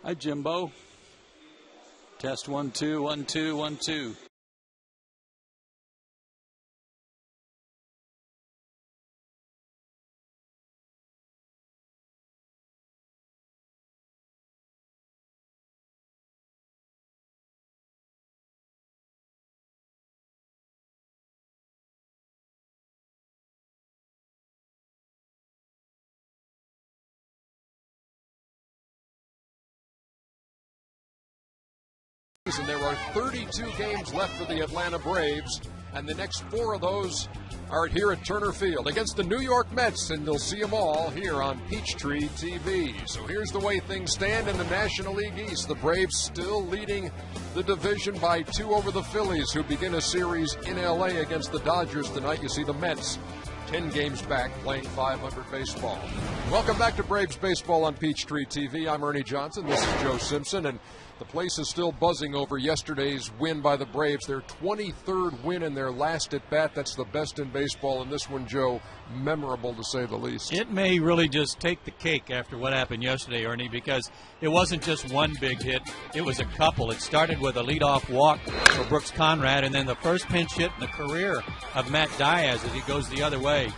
Hi, Jimbo. Test 1 2 1 2 1 2. And there are 32 games left for the Atlanta Braves, and the next 4 of those are here at Turner Field against the New York Mets, and you'll see them all here on Peachtree TV. So here's the way things stand in the National League East. The Braves still leading the division by 2 over the Phillies, who begin a series in L.A. against the Dodgers tonight. You see the Mets 10 games back, playing .500 baseball. Welcome back to Braves Baseball on Peachtree TV. I'm Ernie Johnson. This is Joe Simpson, and the place is still buzzing over yesterday's win by the Braves, their 23rd win in their last at-bat. That's the best in baseball, and this one, Joe, memorable to say the least. It may really just take the cake after what happened yesterday, Ernie, because it wasn't just one big hit. It was a couple. It started with a leadoff walk for Brooks Conrad, and then the first pinch hit in the career of Matt Diaz as he goes the other way.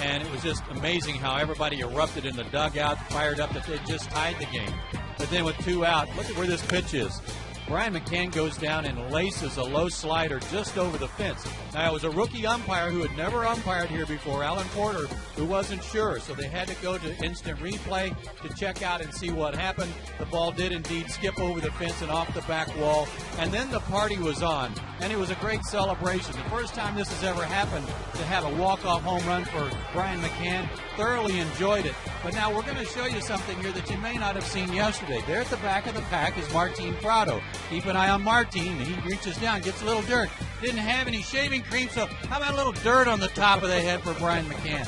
And it was just amazing how everybody erupted in the dugout, fired up that they just tied the game. But then with 2 out, look at where this pitch is. Brian McCann goes down and laces a low slider just over the fence. Now, it was a rookie umpire who had never umpired here before, Alan Porter, who wasn't sure. So they had to go to instant replay to check out and see what happened. The ball did indeed skip over the fence and off the back wall. And then the party was on, and it was a great celebration. The first time this has ever happened to have a walk-off home run for Brian McCann. Thoroughly enjoyed it. But now we're going to show you something here that you may not have seen yesterday. There at the back of the pack is Martin Prado. Keep an eye on Martin. He reaches down, gets a little dirt. Didn't have any shaving cream, so how about a little dirt on the top of the head for Brian McCann?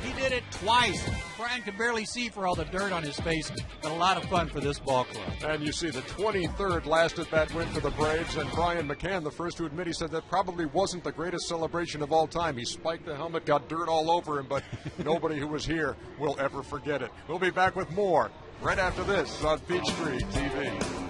He did it twice. Brian could barely see for all the dirt on his face, but a lot of fun for this ball club. And you see the 23rd last at-bat win for the Braves, and Brian McCann, the first to admit, he said that probably wasn't the greatest celebration of all time. He spiked the helmet, got dirt all over him, but nobody who was here will ever forget it. We'll be back with more right after this on Peachtree TV.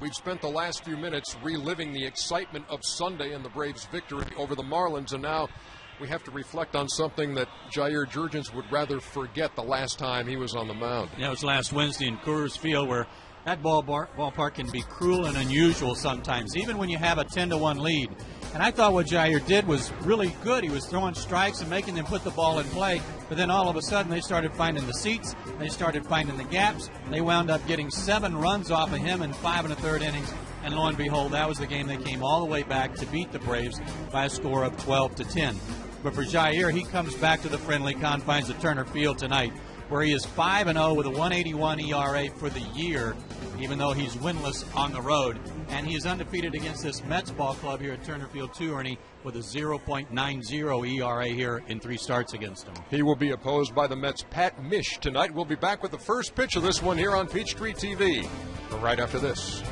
We've spent the last few minutes reliving the excitement of Sunday and the Braves' victory over the Marlins, and now we have to reflect on something that Jair Jurgens would rather forget the last time he was on the mound. Yeah, it was last Wednesday in Coors Field, where that ballpark can be cruel and unusual sometimes, even when you have a 10-1 lead. And I thought what Jair did was really good. He was throwing strikes and making them put the ball in play, but then all of a sudden they started finding the seats, they started finding the gaps. They wound up getting 7 runs off of him in 5 1/3 innings, and lo and behold, that was the game they came all the way back to beat the Braves by a score of 12-10. But for Jair, he comes back to the friendly confines of Turner Field tonight, where he is 5-0 with a 1.81 ERA for the year, even though he's winless on the road. And he is undefeated against this Mets ball club here at Turner Field too, Ernie, with a 0.90 ERA here in 3 starts against him. He will be opposed by the Mets' Pat Mish tonight. We'll be back with the first pitch of this one here on Peachtree TV right after this.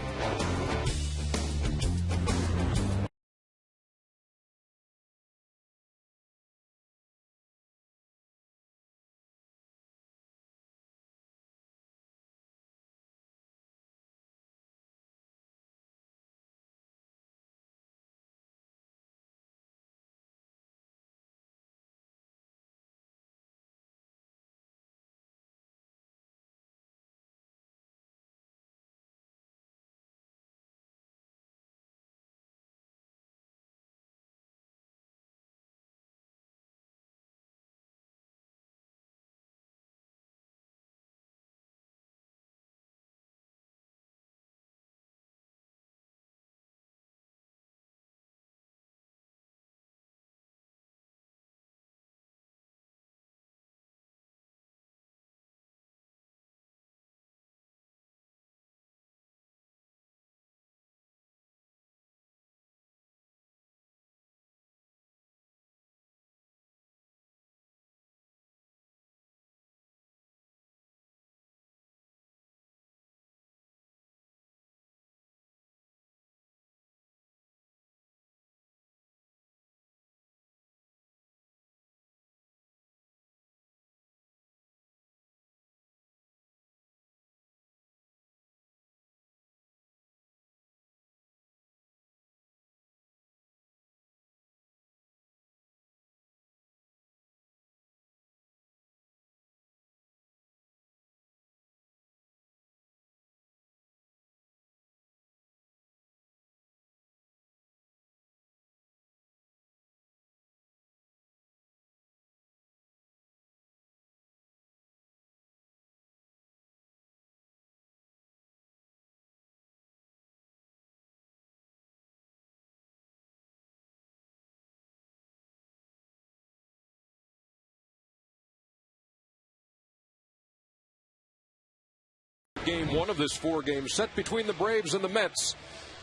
Game 1 of this 4-game set between the Braves and the Mets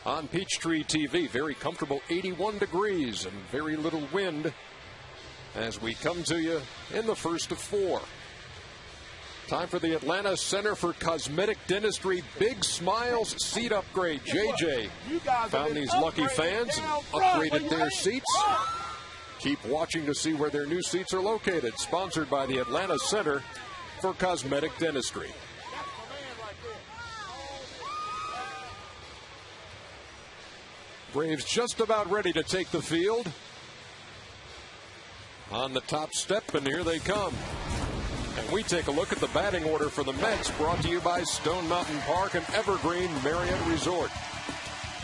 on Peachtree TV. Very comfortable 81 degrees and very little wind as we come to you in the first of 4. Time for the Atlanta Center for Cosmetic Dentistry Big Smiles seat upgrade. JJ found these lucky fans and upgraded their seats. Keep watching to see where their new seats are located. Sponsored by the Atlanta Center for Cosmetic Dentistry. Braves just about ready to take the field. On the top step, and here they come. And we take a look at the batting order for the Mets, brought to you by Stone Mountain Park and Evergreen Marriott Resort.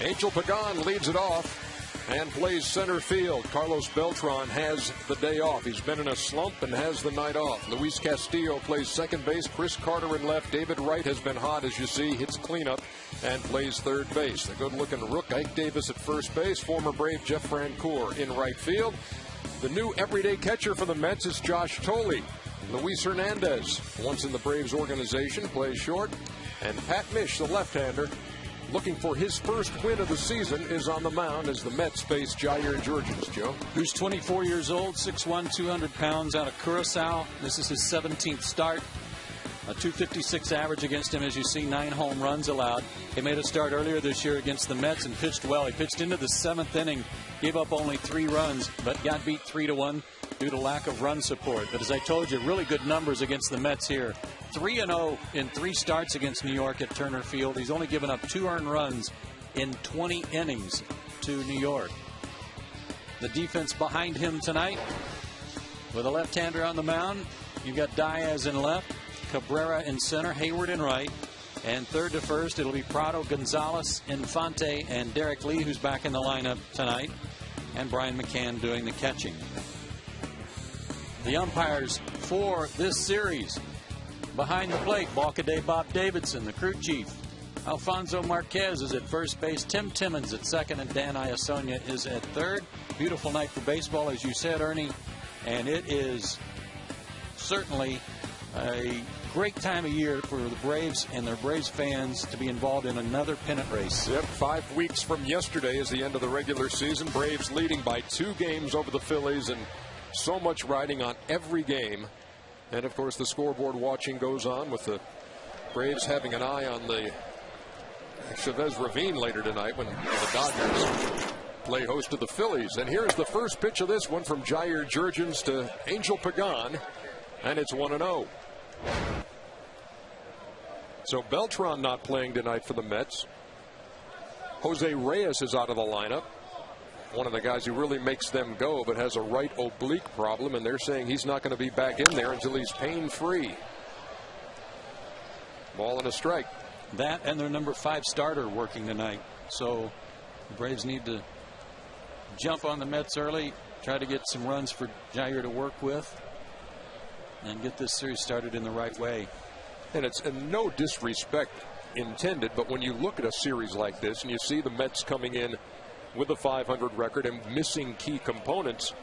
Angel Pagan leads it off and plays center field. Carlos Beltran has the day off. He's been in a slump and has the night off. Luis Castillo plays second base. Chris Carter in left. David Wright has been hot, as you see, hits cleanup and plays third base. The good-looking rook Ike Davis at first base. Former Brave Jeff Francoeur in right field. The new everyday catcher for the Mets is Josh Tolley. Luis Hernandez, once in the Braves organization, plays short. And Pat Mish, the left-hander, looking for his first win of the season, is on the mound as the Mets face Jair Jurgens. Joe? Who's 24 years old, 6'1", 200 pounds, out of Curacao. This is his 17th start. A .256 average against him, as you see, 9 home runs allowed. He made a start earlier this year against the Mets and pitched well. He pitched into the 7th inning, gave up only 3 runs, but got beat 3-1 due to lack of run support. But as I told you, really good numbers against the Mets here. 3-0 in 3 starts against New York at Turner Field. He's only given up 2 earned runs in 20 innings to New York. The defense behind him tonight With a left-hander on the mound, you've got Diaz in left, Cabrera in center, Hayward in right, and third to first, it'll be Prado, Gonzalez, Infante, and Derek Lee, who's back in the lineup tonight, and Brian McCann doing the catching. The umpires for this series: behind the plate, Balkaday Bob Davidson, the crew chief. Alfonso Marquez is at first base. Tim Timmons at second, and Dan Iasonia is at third. Beautiful night for baseball, as you said, Ernie, and it is certainly a great time of year for the Braves and their Braves fans to be involved in another pennant race. Yep, 5 weeks from yesterday is the end of the regular season. Braves leading by 2 games over the Phillies, and so much riding on every game. And of course, the scoreboard watching goes on, with the Braves having an eye on the Chavez Ravine later tonight when the Dodgers play host to the Phillies. And here's the first pitch of this one from Jair Jurgens to Angel Pagan, and it's 1-0. So Beltran not playing tonight for the Mets. Jose Reyes is out of the lineup. One of the guys who really makes them go, but has a right oblique problem, and they're saying he's not going to be back in there until he's pain-free. Ball and a strike. That and their number 5 starter working tonight. So the Braves need to jump on the Mets early, try to get some runs for Jair to work with, and get this series started in the right way. And it's no disrespect intended, but when you look at a series like this and you see the Mets coming in with a .500 record and missing key components,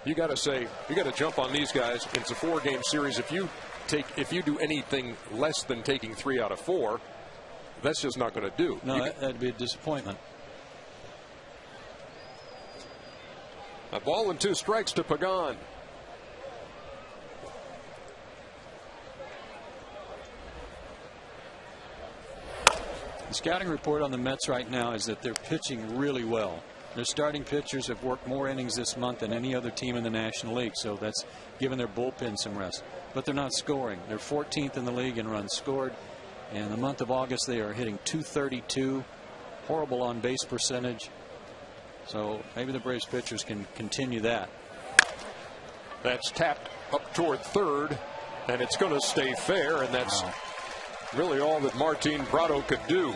you got to say, you got to jump on these guys. It's a 4-game series. If you do anything less than taking 3 out of 4, that's just not going to do. No, that'd be a disappointment. A ball and 2 strikes to Pagan. The scouting report on the Mets right now is that they're pitching really well. Their starting pitchers have worked more innings this month than any other team in the National League, so that's given their bullpen some rest. But they're not scoring. They're 14th in the league in runs scored. In the month of August, they are hitting .232. Horrible on base percentage. So maybe the Braves pitchers can continue that. That's tapped up toward third, and it's going to stay fair, and that's really all that Martin Prado could do.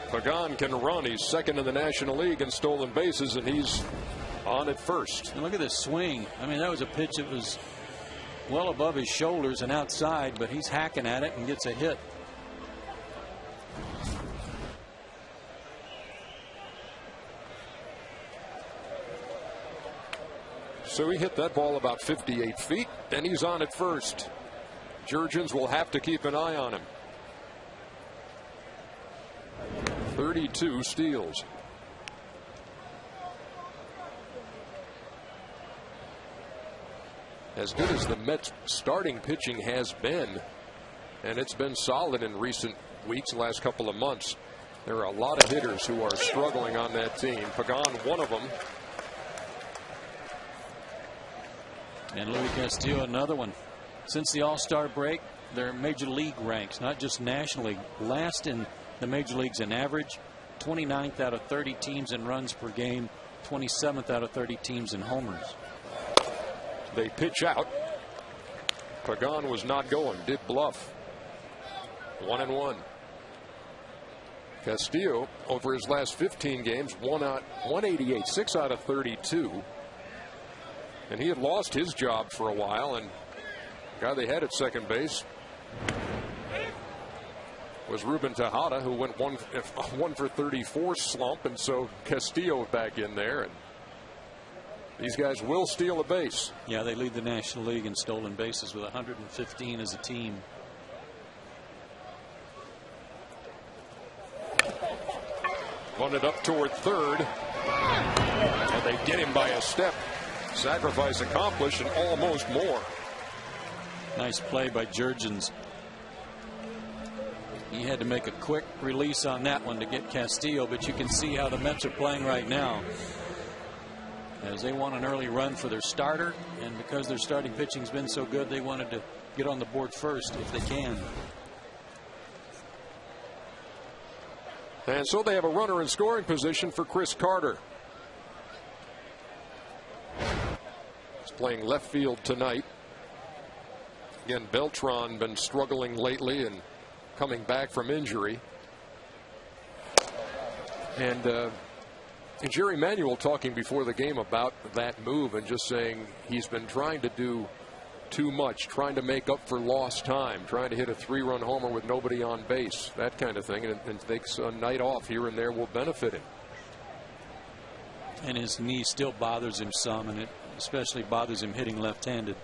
Pagan can run. He's second in the National League in stolen bases, and he's on at first. And look at this swing. I mean, that was a pitch that was well above his shoulders and outside, but he's hacking at it and gets a hit. So he hit that ball about 58 feet, and he's on at first. Jurgens will have to keep an eye on him. 32 steals. As good as the Mets starting pitching has been, and it's been solid in recent weeks, last couple of months, there are a lot of hitters who are struggling on that team. Pagan, one of them. And Luis Castillo, another one. Since the All-Star break, their major league ranks, not just National League, last in the major leagues in average, 29th out of 30 teams in runs per game, 27th out of 30 teams in homers. They pitch out. Pagan was not going, did bluff. 1-1. Castillo, over his last 15 games, 188, 6 out of 32. And he had lost his job for a while, and the guy they had at second base was Ruben Tejada, who went 1 for 34 slump, and so Castillo back in there. And these guys will steal a base. Yeah, they lead the National League in stolen bases with 115 as a team. Bunted up toward third, and they get him by a step. Sacrifice accomplished, and almost more. Nice play by Jurgens. He had to make a quick release on that one to get Castillo, but you can see how the Mets are playing right now, as they want an early run for their starter, and because their starting pitching's been so good, they wanted to get on the board first if they can. And so they have a runner in scoring position for Chris Carter. playing left field tonight. Again, Beltran been struggling lately and coming back from injury. And Jerry Manuel talking before the game about that move and just saying he's been trying to do too much, trying to make up for lost time, trying to hit a 3-run homer with nobody on base, that kind of thing, and thinks a night off here and there will benefit him. And his knee still bothers him some, and it especially bothers him hitting left-handed.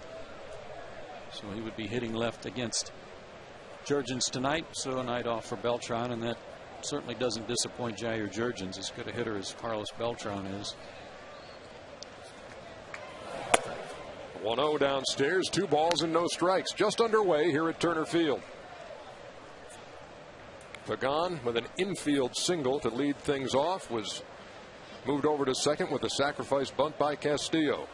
So he would be hitting left against Jurgens tonight, so a night off for Beltran, and that certainly doesn't disappoint Jair Jurgens, as good a hitter as Carlos Beltran is. 1-0 downstairs, 2 balls and no strikes, just underway here at Turner Field. Pagan with an infield single to lead things off was moved over to second with a sacrifice bunt by Castillo.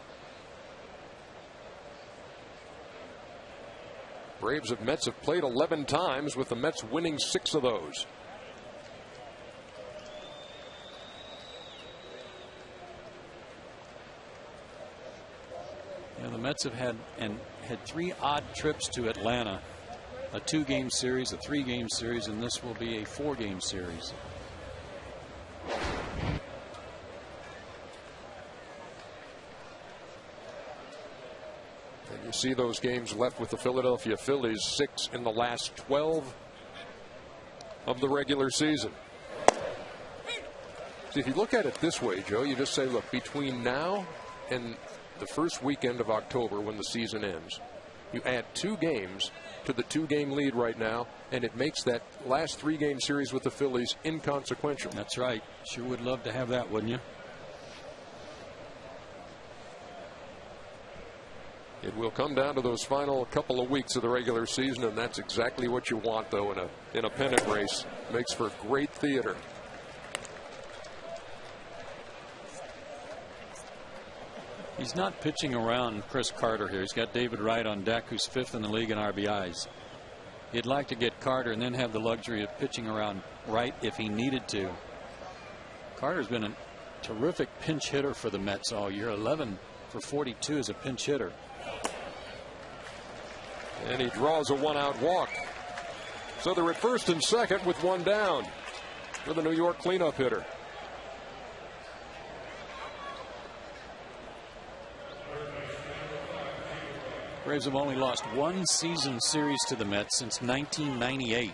Braves of Mets have played 11 times, with the Mets winning 6 of those. Yeah, the Mets have had 3 odd trips to Atlanta. A 2-game series, a 3-game series, and this will be a 4-game series. And you see those games left with the Philadelphia Phillies, 6 in the last 12 of the regular season. See, if you look at it this way, Joe, you just say, look, between now and the first weekend of October, when the season ends, you add 2 games to the 2-game lead right now, and it makes that last 3-game series with the Phillies inconsequential. That's right. Sure would love to have that, wouldn't you? It will come down to those final couple of weeks of the regular season, and that's exactly what you want, though, in a pennant race. Makes for great theater. He's not pitching around Chris Carter here. He's got David Wright on deck, who's 5th in the league in RBIs. He'd like to get Carter and then have the luxury of pitching around Wright if he needed to. Carter's been a terrific pinch hitter for the Mets all year. 11 for 42 as a pinch hitter. And he draws a 1-out walk. So they're at first and second with 1 down for the New York cleanup hitter. Braves have only lost 1 season series to the Mets since 1998.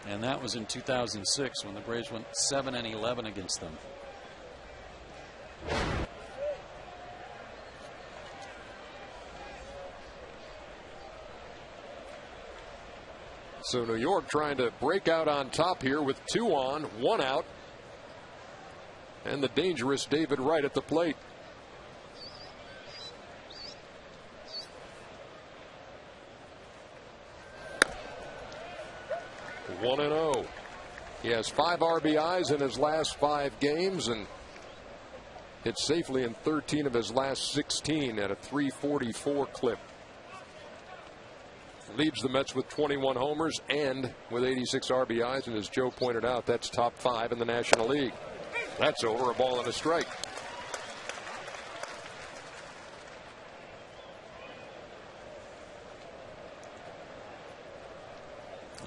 And that was in 2006 when the Braves went 7-11 against them. So New York trying to break out on top here with 2 on, 1 out. And the dangerous David Wright at the plate. One and 0. He has 5 RBIs in his last 5 games and hit safely in 13 of his last 16 at a .344 clip. Leads the Mets with 21 homers and with 86 RBIs, and as Joe pointed out, that's top 5 in the National League. That's over, a ball and a strike.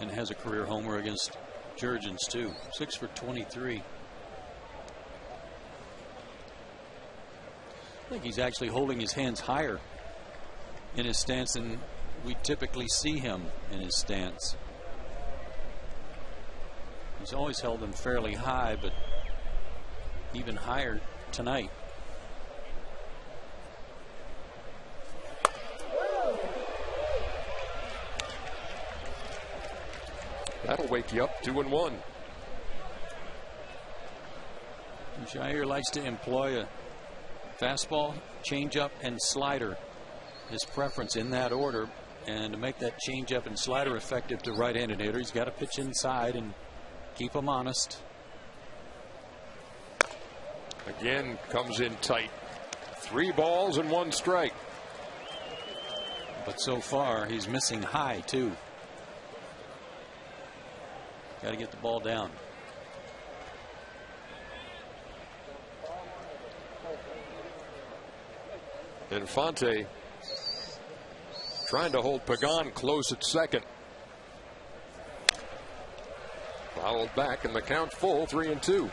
And has a career homer against Jurgens too. 6 for 23. I think he's actually holding his hands higher in his stance than we typically see him in his stance. He's always held them fairly high, but even higher tonight. That'll wake you up. 2-1. Jair likes to employ a fastball, changeup, and slider. His preference in that order. And to make that changeup and slider effective to right-handed hitter, he's got to pitch inside and keep them honest. Again, comes in tight. 3 balls and 1 strike. But so far, he's missing high, too. Got to get the ball down. Infante trying to hold Pagan close at second. Fouled back, and the count full, 3-2.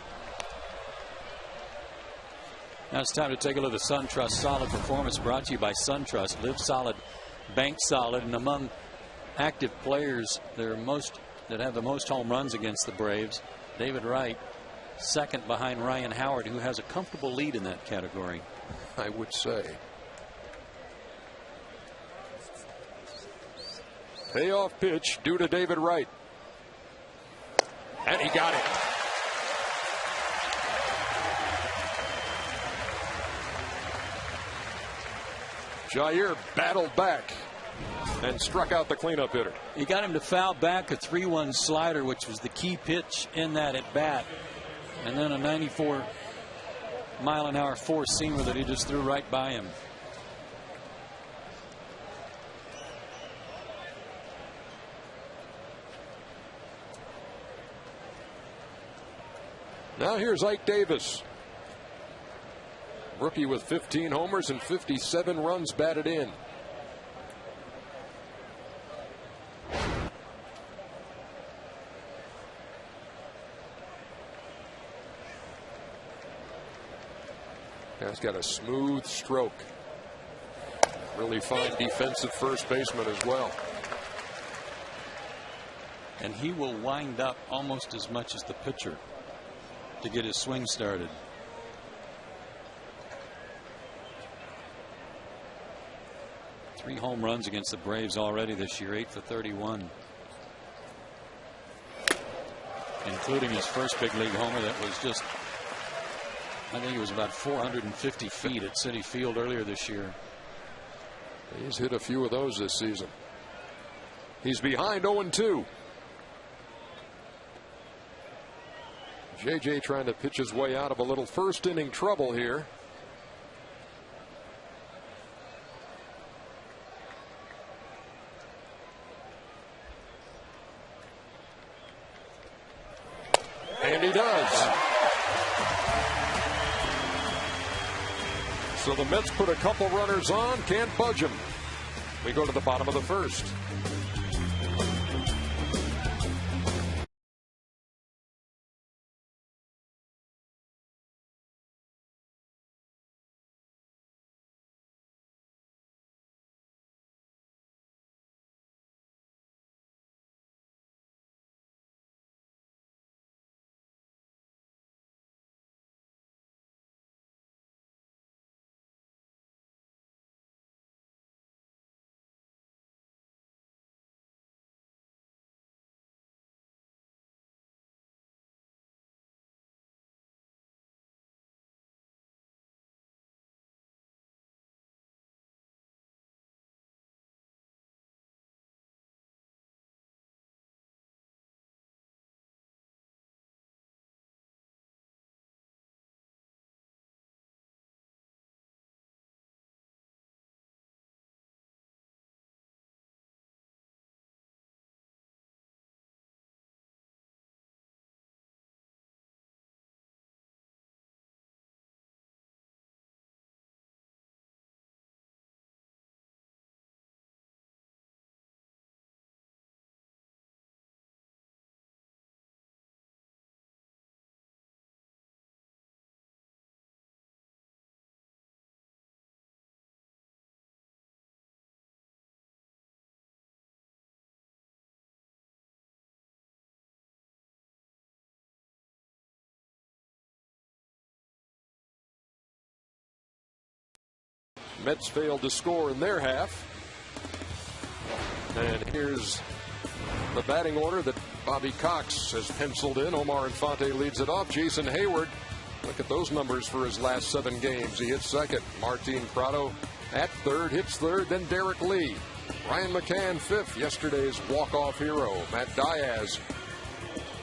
Now it's time to take a look at SunTrust Solid Performance, brought to you by SunTrust. Live solid, bank solid, and among active players, there are most that have the most home runs against the Braves. David Wright, second behind Ryan Howard, who has a comfortable lead in that category, I would say. Payoff pitch due to David Wright. And he got it. Jair battled back and struck out the cleanup hitter. He got him to foul back a 3-1 slider, which was the key pitch in that at bat. And then a 94-mile-an-hour four-seamer that he just threw right by him. Now here's Ike Davis. Rookie with 15 homers and 57 runs batted in. Guy's got a smooth stroke. Really fine defensive first baseman as well. And he will wind up almost as much as the pitcher to get his swing started. Three home runs against the Braves already this year, 8 for 31. Including his first big league homer that was just, I think it was about 450 feet at Citi Field earlier this year. He's hit a few of those this season. He's behind 0-2. JJ trying to pitch his way out of a little first inning trouble here. And he does. So the Mets put a couple runners on, can't budge them. We go to the bottom of the first. Mets failed to score in their half. And here's the batting order that Bobby Cox has penciled in. Omar Infante leads it off. Jason Hayward, look at those numbers for his last 7 games. He hits second. Martin Prado at third, hits third. Then Derek Lee. Ryan McCann fifth, yesterday's walk-off hero. Matt Diaz,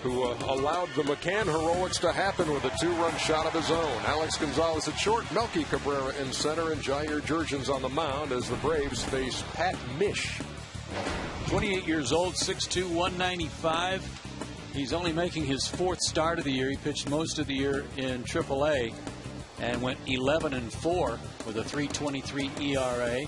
who allowed the McCann heroics to happen with a 2-run shot of his own. Alex Gonzalez at short, Melky Cabrera in center, and Jair Jurgens on the mound as the Braves face Pat Mish. 28 years old, 6'2", 195. He's only making his 4th start of the year. He pitched most of the year in AAA. and went 11-4 with a 3.23 ERA,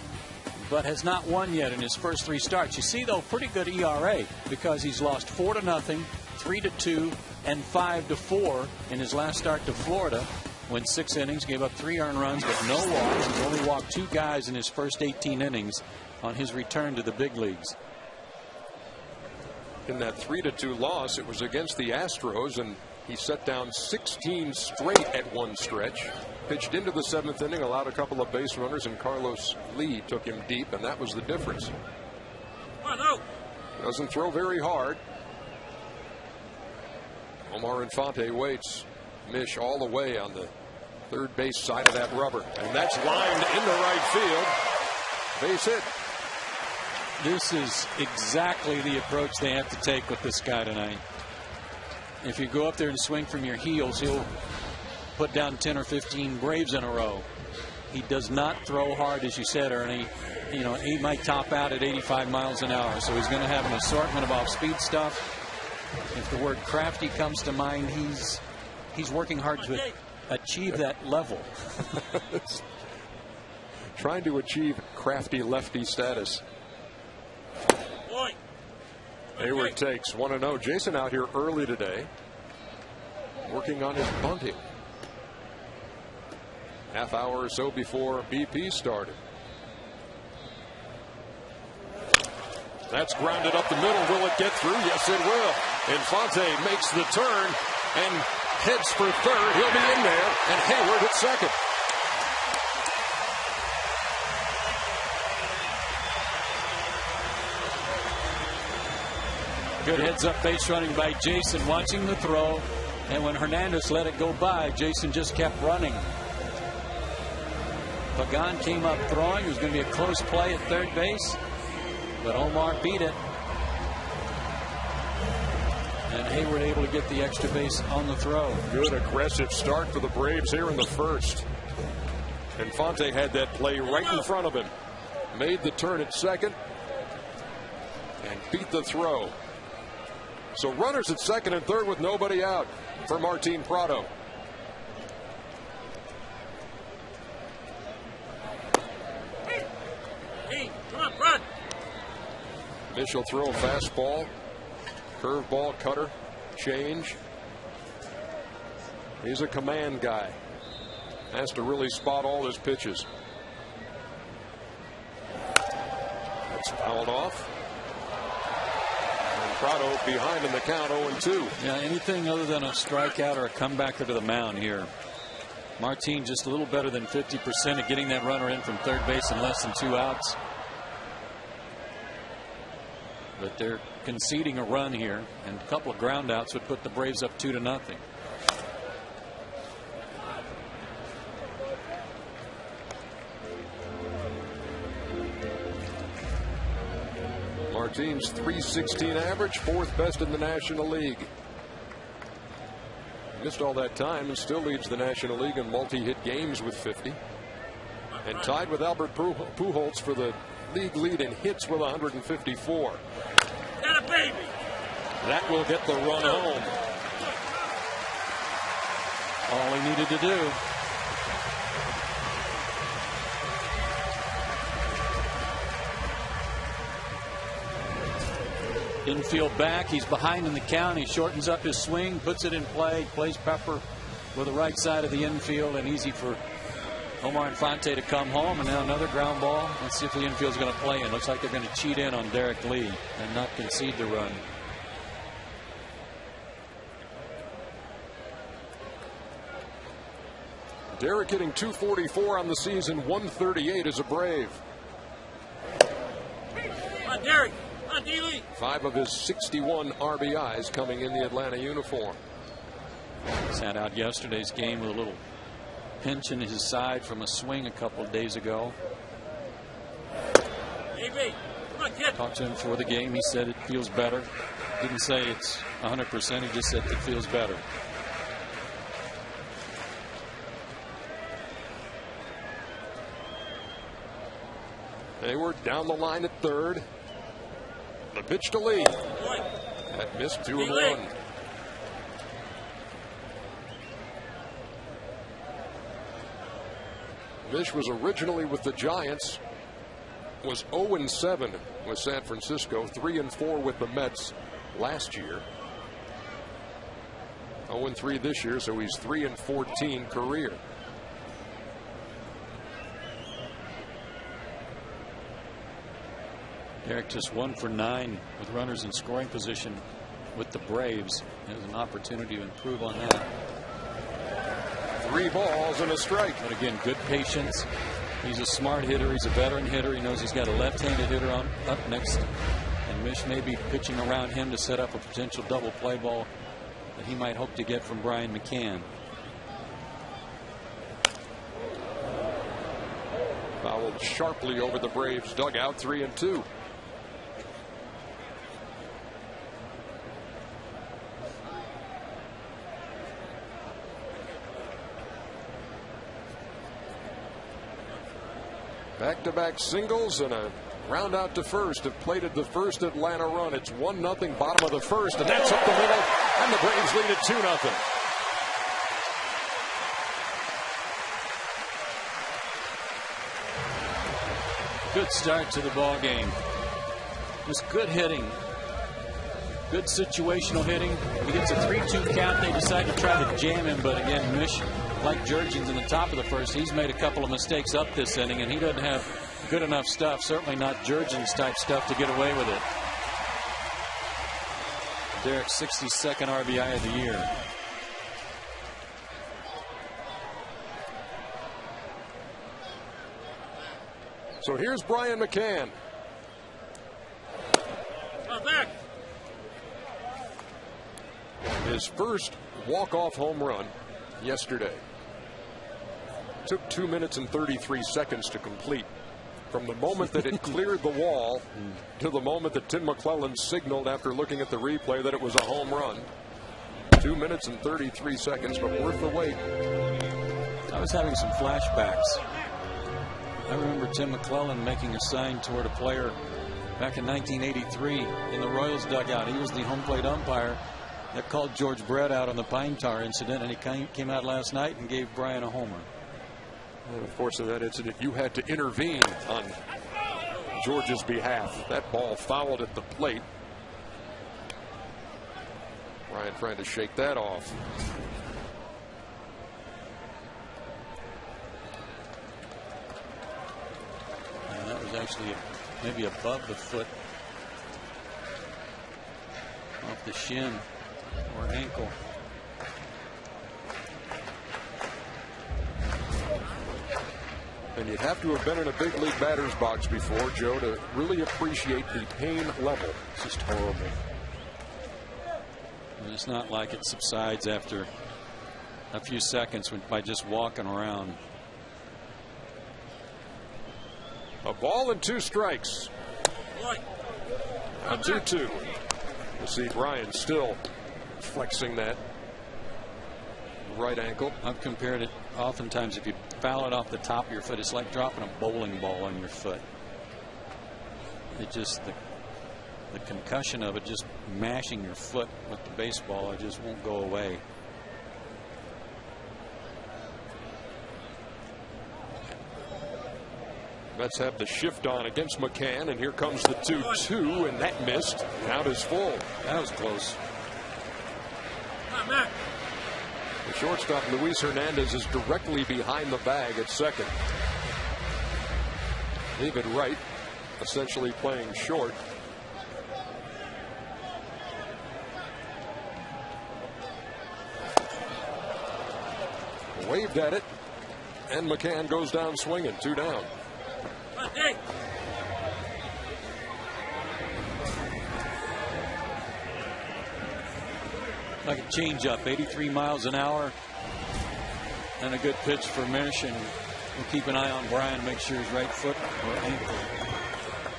but has not won yet in his first 3 starts. You see, though, pretty good ERA because he's lost 4-0, 3-2, and 5-4 in his last start to Florida. Went 6 innings, gave up 3 earned runs, but no walks. He's only walked 2 guys in his first 18 innings on his return to the big leagues. In that 3-2 loss, it was against the Astros, and he set down 16 straight at one stretch. Pitched into the 7th inning, allowed a couple of base runners, and Carlos Lee took him deep, and that was the difference. Doesn't throw very hard. Omar Infante waits. Mish all the way on the third base side of that rubber, and that's lined into right field. Base hit. This is exactly the approach they have to take with this guy tonight. If you go up there and swing from your heels, he'll put down 10 or 15 Braves in a row. He does not throw hard, as you said, Ernie. You know, he might top out at 85 miles an hour, so he's going to have an assortment of off-speed stuff. If the word crafty comes to mind, he's working hard to achieve that level. Trying to achieve crafty lefty status. Hayward takes 1-0. Jason out here early today, working on his bunting. Half hour or so before BP started. That's grounded up the middle. Will it get through? Yes, it will. Infante makes the turn and heads for third. He'll be in there, and Hayward at second. Good heads-up base running by Jason, watching the throw, and when Hernandez let it go by, Jason just kept running. Pagan came up throwing. It was going to be a close play at third base, but Omar beat it. And Hayward able to get the extra base on the throw. Good aggressive start for the Braves here in the first. Infante had that play right in front of him. Made the turn at second and beat the throw. So runners at second and third with nobody out for Martin Prado. Hey, come on, run. Initial throw, fastball, curveball, cutter, change. He's a command guy. Has to really spot all his pitches. That's fouled off. And Prado behind in the count, 0-2. Yeah, anything other than a strikeout or a comebacker to the mound here. Martin just a little better than 50% of getting that runner in from third base in less than 2 outs. But they're conceding a run here, and a couple of ground outs would put the Braves up 2-0. Martin's .316 average, 4th best in the National League. Missed all that time and still leads the National League in multi-hit games with 50. And tied with Albert Pujols for the league lead in hits with 154. Got a baby. That will get the run home. All he needed to do. Infield back. He's behind in the count. He shortens up his swing, puts it in play, plays Pepper with the right side of the infield, and easy for Omar Infante to come home. And now another ground ball. Let's see if the infield's going to play in. Looks like they're going to cheat in on Derek Lee and not concede the run. Derek hitting .244 on the season, .138 as a Brave. Come on, Derek. Come on, D-Lee. 5 of his 61 RBIs coming in the Atlanta uniform. Sat out yesterday's game with a little pinch in his side from a swing a couple of days ago. AB, come on, kid. Talked to him before the game. He said it feels better. Didn't say it's 100%. He just said it feels better. Hayward down the line at third. The pitch to Lee. That missed 2-1. Mish was originally with the Giants, was 0-7 with San Francisco, 3-4 with the Mets last year. 0-3 this year, so he's 3-14 career. Derek just 1 for 9 with runners in scoring position with the Braves. Has an opportunity to improve on that. 3 balls and a strike. But again, good patience. He's a smart hitter. He's a veteran hitter. He knows he's got a left-handed hitter on up next. And Mish may be pitching around him to set up a potential double play ball that he might hope to get from Brian McCann. Fouled sharply over the Braves dugout, 3-2. Back-to-back singles and a ground out to first have plated the first Atlanta run. It's 1-0 bottom of the first, and that's up the middle, and the Braves lead it 2-0. Good start to the ball game. Just good hitting. Good situational hitting. He gets a 3-2 count. They decide to try to jam him, but again, Mish, like Jurgens in the top of the first, he's made a couple of mistakes up this inning, and he doesn't have good enough stuff, certainly not Jurgens type stuff, to get away with it. Derek's 62nd RBI of the year. So here's Brian McCann. Back. His first walk-off home run yesterday. Took 2 minutes and 33 seconds to complete. From the moment that it cleared the wall to the moment that Tim McClellan signaled after looking at the replay that it was a home run. 2 minutes and 33 seconds, but worth the wait. I was having some flashbacks. I remember Tim McClellan making a sign toward a player back in 1983 in the Royals dugout. He was the home plate umpire that called George Brett out on the pine tar incident, and he came out last night and gave Brian a homer. And of course, in that incident, you had to intervene on George's behalf. That ball fouled at the plate. Brian trying to shake that off. And that was actually maybe above the foot, off the shin or ankle. And you'd have to have been in a big league batter's box before, Joe, to really appreciate the pain level. It's just horrible. And it's not like it subsides after a few seconds by just walking around. A ball and 2 strikes. A 2-2. You see Brian still flexing that right ankle. I've compared it oftentimes, if you foul it off the top of your foot, it's like dropping a bowling ball on your foot. It just, the concussion of it, just mashing your foot with the baseball, it just won't go away. Mets have the shift on against McCann, and here comes the 2-2, and that missed. Count is full. That was close. The shortstop, Luis Hernandez, is directly behind the bag at second. David Wright essentially playing short. Waved at it, and McCann goes down swinging, 2 down. Like a changeup, 83 miles an hour, and a good pitch for Mish, and we'll keep an eye on Brian, make sure his right foot or ankle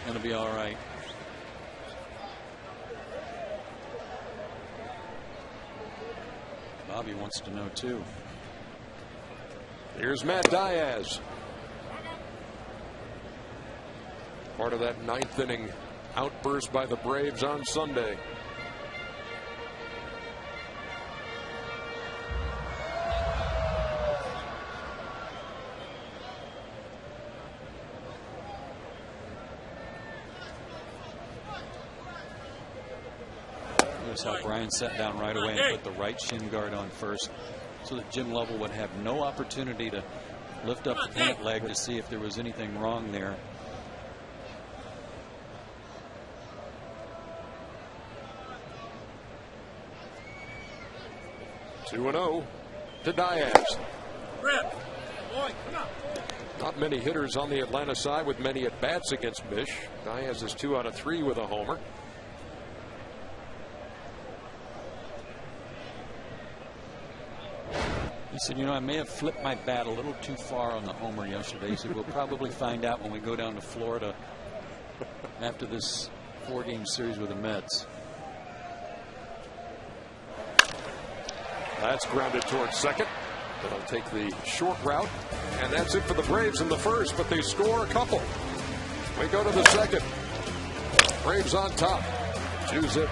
going to be all right. Bobby wants to know too. Here's Matt Diaz. Part of that 9th inning outburst by the Braves on Sunday. Notice how Brian sat down right away and put the right shin guard on first so that Jim Lovell would have no opportunity to lift up the pant leg to see if there was anything wrong there. Two and 0 to Diaz. Rip. Boy, come on. Not many hitters on the Atlanta side with many at-bats against Bish. Diaz is 2 out of 3 with a homer. He said, you know, I may have flipped my bat a little too far on the homer yesterday. He said, we'll probably find out when we go down to Florida after this 4-game series with the Mets. That's grounded towards second. They'll take the short route. And that's it for the Braves in the first, but they score a couple. We go to the second. Braves on top. 2-0.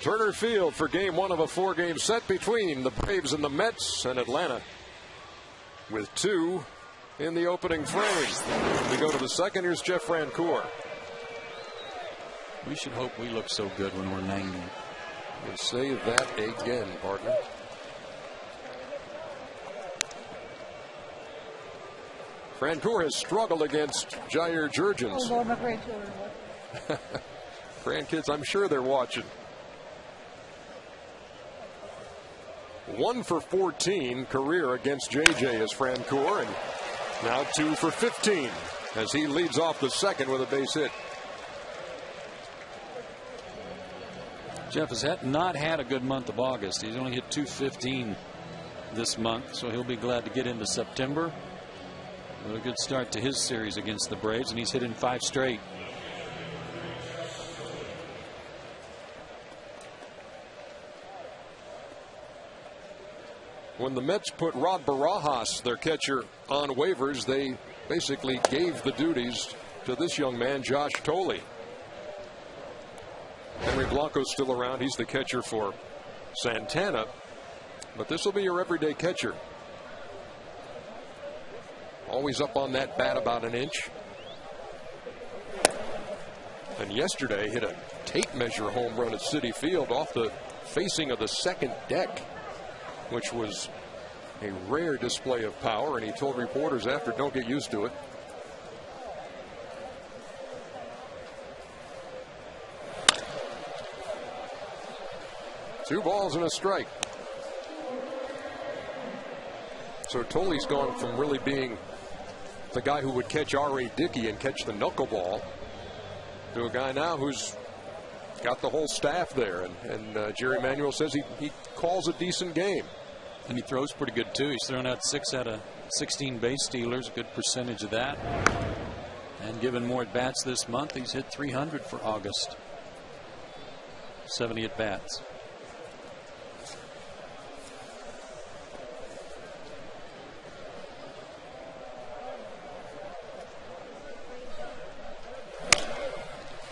Turner Field for game 1 of a 4-game set between the Braves and the Mets, and Atlanta with 2 in the opening frame. We go to the second. Here's Jeff Francoeur. We should hope we look so good when we're 90. We'll say that again, partner. Francoeur has struggled against Jair Jurgens. Oh, Lord, my grandchildren. Grandkids, I'm sure they're watching. 1 for 14 career against JJ is Francoeur, and now 2 for 15 as he leads off the second with a base hit. Jeff has not had a good month of August. He's only hit .215 this month, so he'll be glad to get into September. But a good start to his series against the Braves, and he's hit in 5 straight. When the Mets put Rod Barajas, their catcher, on waivers, they basically gave the duties to this young man, Josh Tolley. Henry Blanco's still around. He's the catcher for Santana. But this will be your everyday catcher. Always up on that bat about an inch. And yesterday hit a tape measure home run at Citi Field off the facing of the second deck, which was a rare display of power, and he told reporters after, don't get used to it. 2 balls and a strike. So Tolley's gone from really being the guy who would catch R.A. Dickey and catch the knuckleball to a guy now who's got the whole staff there. And Jerry Manuel says he calls a decent game. And he throws pretty good, too. He's thrown out 6 out of 16 base stealers, a good percentage of that. And given more at-bats this month, he's hit 300 for August. 70 at-bats.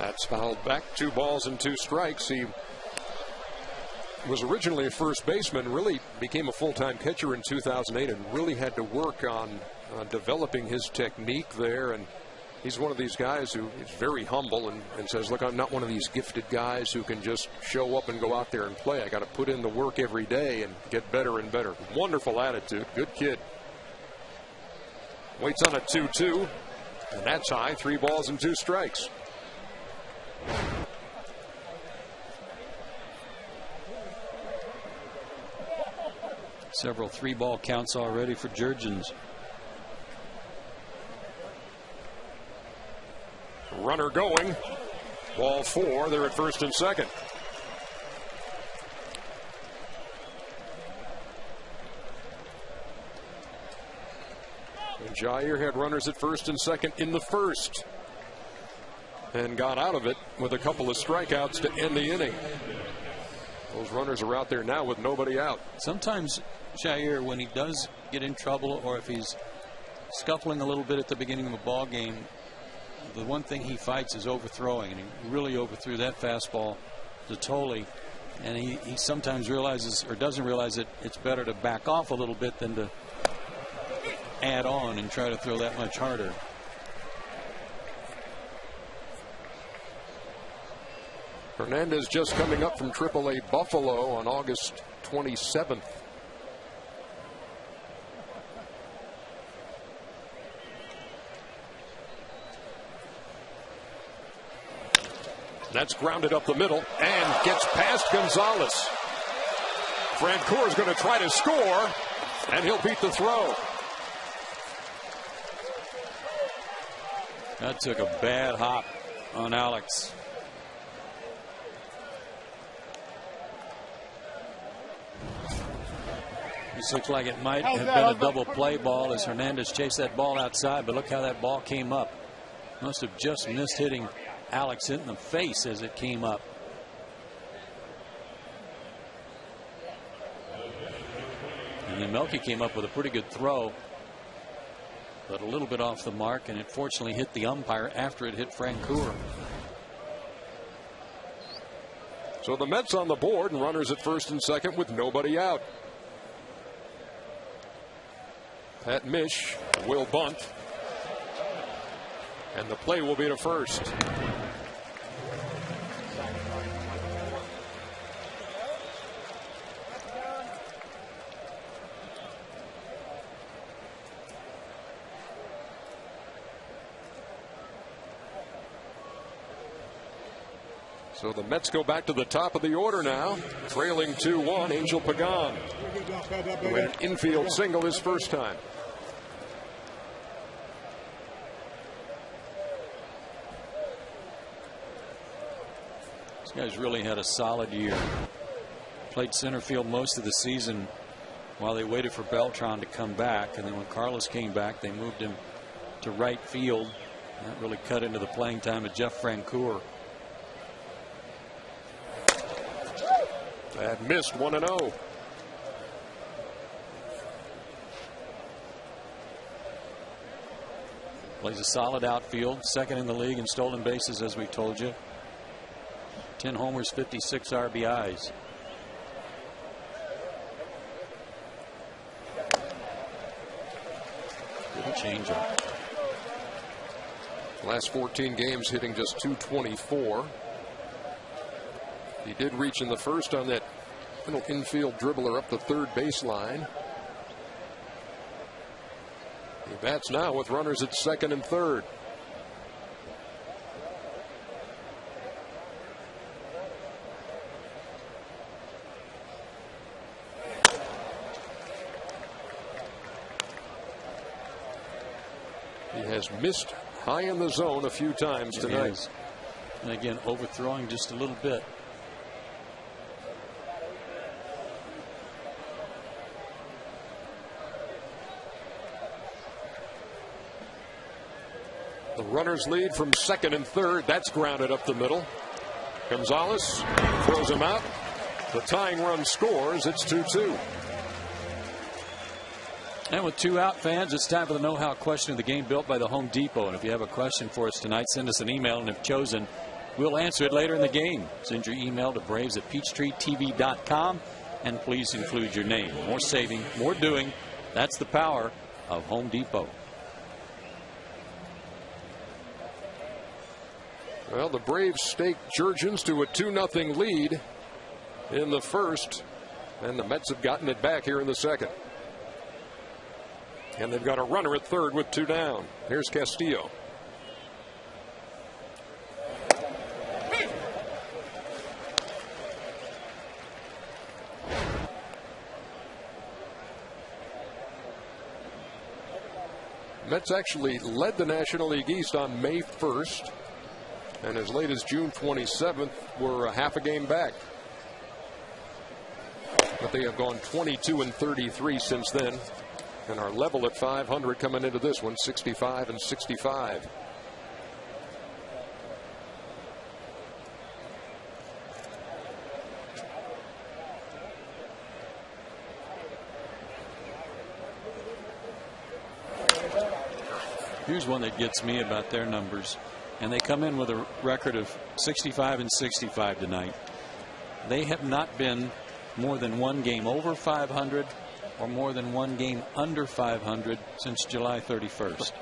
That's fouled back. 2 balls and 2 strikes. He was originally a first baseman, really became a full-time catcher in 2008 and really had to work on developing his technique there. And he's one of these guys who is very humble and says, look, I'm not one of these gifted guys who can just show up and go out there and play. I got to put in the work every day and get better and better. Wonderful attitude. Good kid. Waits on a 2-2. And that's high. 3 balls and 2 strikes. Several 3-ball counts already for Jurgens. Runner going. Ball 4. They're at first and second. And Jair had runners at first and second in the first and got out of it with a couple of strikeouts to end the inning. Those runners are out there now with nobody out. Sometimes Jair, when he does get in trouble or if he's scuffling a little bit at the beginning of a ball game, the one thing he fights is overthrowing, and he really overthrew that fastball to Tolley. And he sometimes realizes or doesn't realize that it's better to back off a little bit than to add on and try to throw that much harder. Hernandez just coming up from AAA Buffalo on August 27th. That's grounded up the middle and gets past Gonzalez. Francoeur is going to try to score, and he'll beat the throw. That took a bad hop on Alex. This looks like it might have been a double play ball as Hernandez chased that ball outside, but look how that ball came up. Must have just missed hitting Alex in the face as it came up. And then Melky came up with a pretty good throw, but a little bit off the mark, and it fortunately hit the umpire after it hit Francoeur. So the Mets on the board and runners at first and second with nobody out. Pat Mish will bunt, and the play will be to first. So the Mets go back to the top of the order now, trailing 2-1. Angel Pagan, who had an infield single his first time. This guy's really had a solid year. Played center field most of the season while they waited for Beltran to come back, and then when Carlos came back, they moved him to right field. That really cut into the playing time of Jeff Francoeur. That missed 1-0. Plays a solid outfield, second in the league in stolen bases, as we told you. 10 homers, 56 RBIs. Good changeup. Last 14 games hitting just .224. He did reach in the first on that little infield dribbler up the third baseline. He bats now with runners at second and third. He has missed high in the zone a few times tonight. And again, overthrowing just a little bit. The runners lead from second and third. That's grounded up the middle. Gonzalez throws him out. The tying run scores. It's 2-2. And with 2 out, fans, it's time for the know-how question of the game built by the Home Depot. And if you have a question for us tonight, send us an email, and if chosen, we'll answer it later in the game. Send your email to braves@peachtreetv.com, and please include your name. More saving, more doing. That's the power of Home Depot. Well, the Braves stake Jurgens to a 2-0 lead in the first, and the Mets have gotten it back here in the second. And they've got a runner at third with 2 down. Here's Castillo. Mets actually led the National League East on May 1st. And as late as June 27th, we're a half a game back. But they have gone 22-33 since then, and are level at 500 coming into this one, 65-65. Here's one that gets me about their numbers. And they come in with a record of 65-65 tonight. They have not been more than 1 game over 500 or more than 1 game under 500 since July 31st.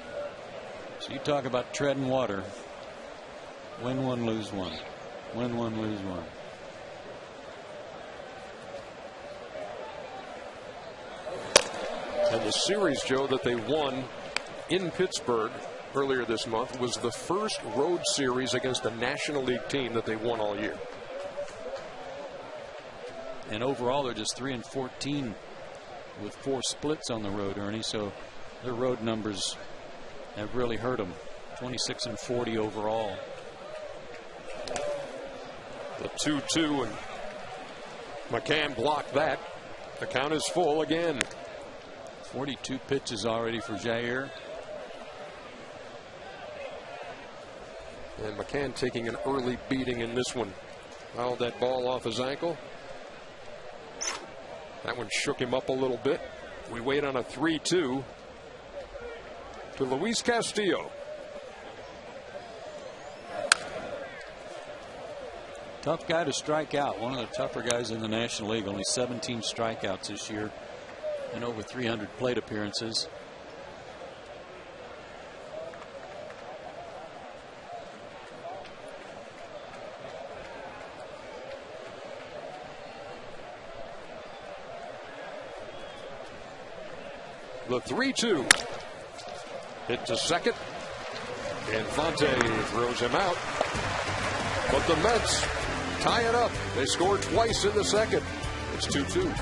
So you talk about treading water. Win 1, lose 1. Win 1, lose 1. And the series, Joe, that they won in Pittsburgh earlier this month was the first road series against a National League team that they won all year. And overall, they're just 3-14 with 4 splits on the road, Ernie. So their road numbers have really hurt them. 26-40 overall. The 2-2, and McCann blocked that. The count is full again. 42 pitches already for Jair. And McCann taking an early beating in this one. Fouled that ball off his ankle. That one shook him up a little bit. We wait on a 3-2 to Luis Castillo. Tough guy to strike out. One of the tougher guys in the National League. Only 17 strikeouts this year and over 300 plate appearances. The 3-2 hit to second. Infante throws him out. But the Mets tie it up. They scored twice in the second. It's 2-2.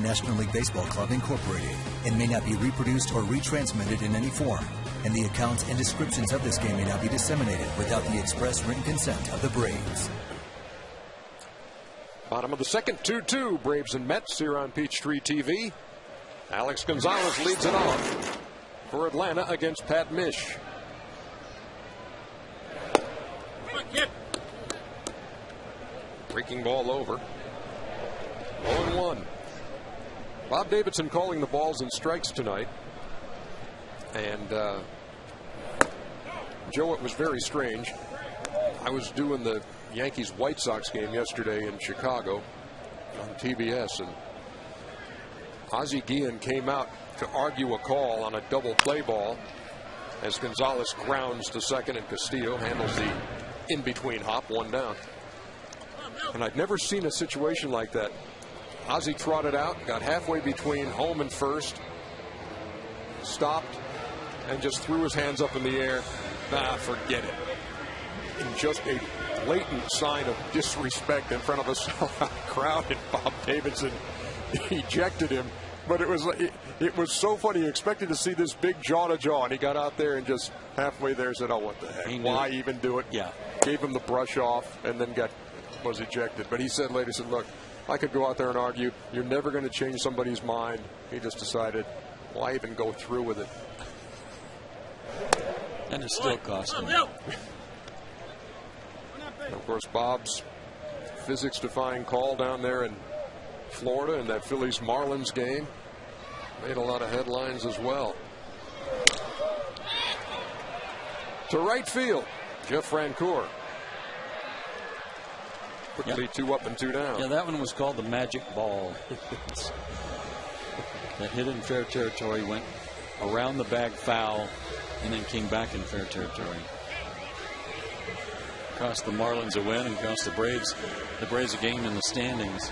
National League Baseball Club, Incorporated, and may not be reproduced or retransmitted in any form. And the accounts and descriptions of this game may not be disseminated without the express written consent of the Braves. Bottom of the second, 2-2, Braves and Mets here on Peachtree TV. Alex Gonzalez leads it off for Atlanta against Pat Mish. Breaking ball over. 0-1. Bob Davidson calling the balls and strikes tonight. And Joe, it was very strange. I was doing the Yankees-White Sox game yesterday in Chicago on TBS, and Ozzie Guillen came out to argue a call on a double play ball as Gonzalez grounds to second and Castillo handles the in-between hop, one down. And I'd never seen a situation like that. Ozzie trotted out, got halfway between home and first, stopped, and just threw his hands up in the air. Nah, forget it. In just a blatant sign of disrespect in front of a sellout crowd, and Bob Davidson ejected him. But it was so funny. He expected to see this big jaw-to-jaw, and he got out there and just halfway there said, oh, what the heck? Why even do it? Yeah. Gave him the brush off and then was ejected. But he said later, look, I could go out there and argue. You're never going to change somebody's mind. He just decided, why even go through with it? And it still cost him. And of course, Bob's physics-defying call down there in Florida in that Phillies-Marlins game made a lot of headlines as well. To right field, Jeff Francoeur. Quickly 2 up and 2 down. Yeah, that one was called the magic ball. That hit in fair territory, went around the bag foul, and then came back in fair territory. Cost the Marlins a win and cost the Braves a game in the standings.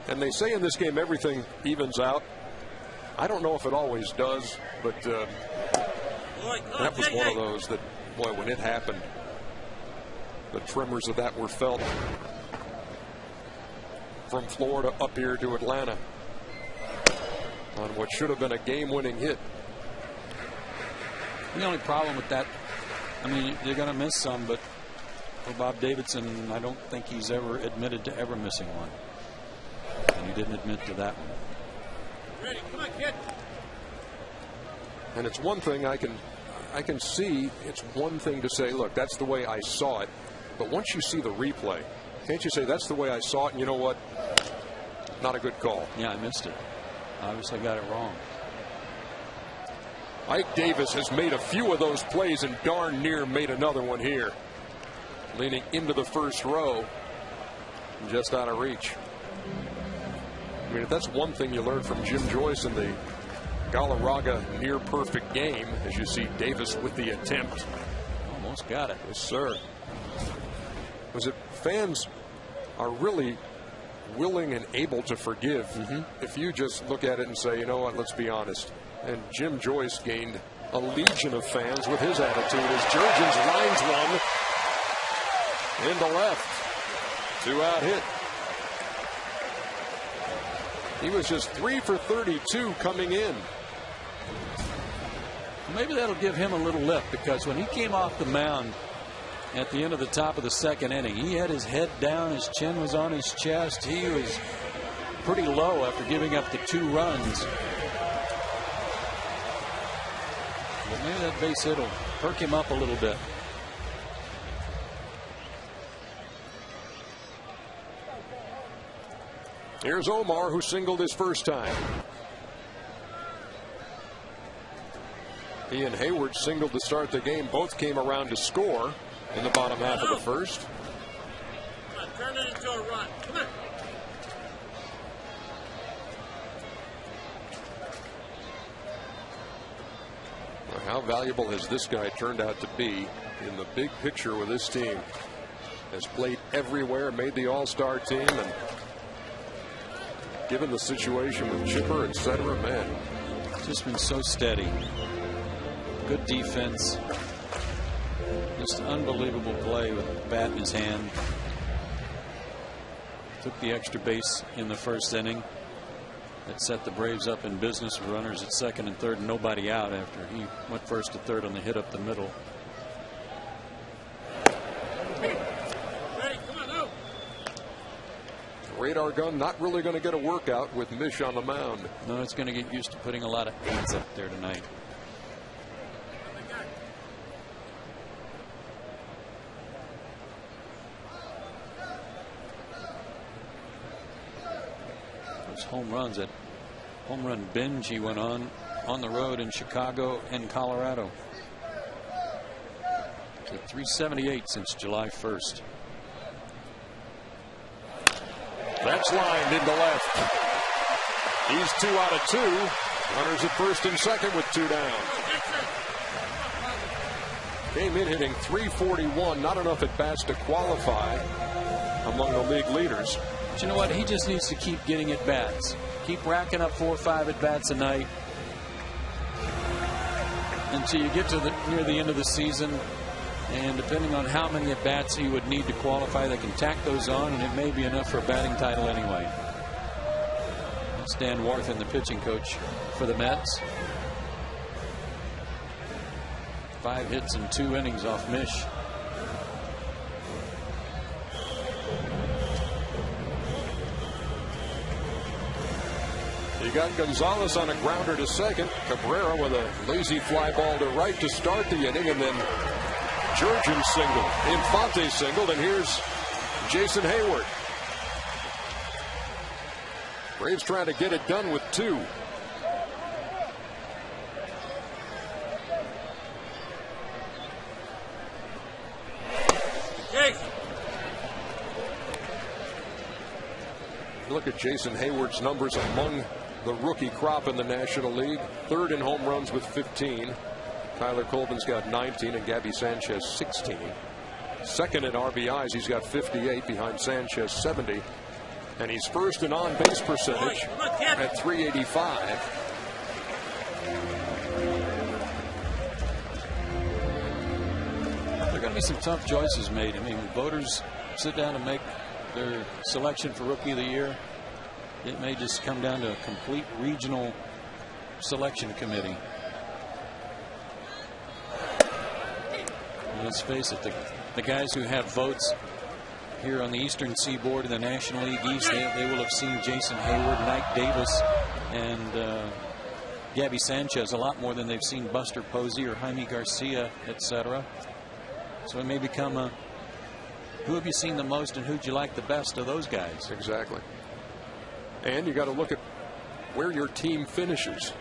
And they say in this game everything evens out. I don't know if it always does, but that was one of those that, boy, when it happened, the tremors of that were felt from Florida up here to Atlanta on what should have been a game-winning hit. The only problem with that, I mean, you're going to miss some, but for Bob Davidson, I don't think he's ever admitted to ever missing one. And he didn't admit to that one. Ready, come on, kid. And it's one thing I can see. It's one thing to say, look, that's the way I saw it. But once you see the replay, can't you say that's the way I saw it, and you know what? Not a good call. Yeah, I missed it. Obviously got it wrong. Ike Davis has made a few of those plays and darn near made another one here. Leaning into the first row, just out of reach. I mean, if that's one thing you learned from Jim Joyce in the Galarraga near perfect game, as you see Davis with the attempt. Almost got it. Yes, sir. Was it fans are really willing and able to forgive if you just look at it and say, you know what, let's be honest. And Jim Joyce gained a legion of fans with his attitude as Jurgens lines one into left. 2-out hit. He was just 3 for 32 coming in. Maybe that'll give him a little lift, because when he came off the mound at the end of the top of the second inning, he had his head down, his chin was on his chest. He was pretty low after giving up the 2 runs. But maybe that base hit will perk him up a little bit. Here's Omar, who singled his first time. He and Hayward singled to start the game. Both came around to score in the bottom half of the first. Come on, turn it into a run. Come on. Well, how valuable has this guy turned out to be in the big picture with this team? Has played everywhere, made the All-Star team, and given the situation with Chipper, etc., man. Just been so steady. Good defense. Just unbelievable play with the bat in his hand. Took the extra base in the first inning. That set the Braves up in business with runners at second and third, and nobody out after he went first to third on the hit up the middle. Radar gun not really going to get a workout with Mish on the mound. No, it's going to get used to putting a lot of eights up there tonight. Those home runs, that home run binge he went on the road in Chicago and Colorado. To 378 since July 1st. That's lined into left. He's 2 out of 2. Runners at first and second with 2 down. Came in hitting .341. Not enough at bats to qualify among the league leaders. But you know what? He just needs to keep getting at bats. Keep racking up 4 or 5 at bats a night until you get to near the end of the season. And depending on how many at bats he would need to qualify, they can tack those on, and it may be enough for a batting title anyway. That's Dan Warthen, the pitching coach for the Mets. 5 hits in 2 innings off Mish. You got Gonzalez on a grounder to second. Cabrera with a lazy fly ball to right to start the inning, and then Jurgen singled, Infante singled, and here's Jason Hayward. Braves trying to get it done with 2. Look at Jason Hayward's numbers among the rookie crop in the National League. 3rd in home runs with 15. Tyler Colvin's got 19 and Gabby Sanchez 16. 2nd in RBIs. He's got 58 behind Sanchez 70. And he's 1st in on base percentage at 385. There are going to be some tough choices made. I mean, when voters sit down and make their selection for Rookie of the Year, it may just come down to a complete regional selection committee. Let's face it, the guys who have votes here on the Eastern Seaboard in the National League East, they will have seen Jason Hayward, Mike Davis, and Gabby Sanchez a lot more than they've seen Buster Posey or Jaime Garcia, etc. So it may become a who have you seen the most and who'd you like the best of those guys? Exactly. And you got to look at where your team finishes.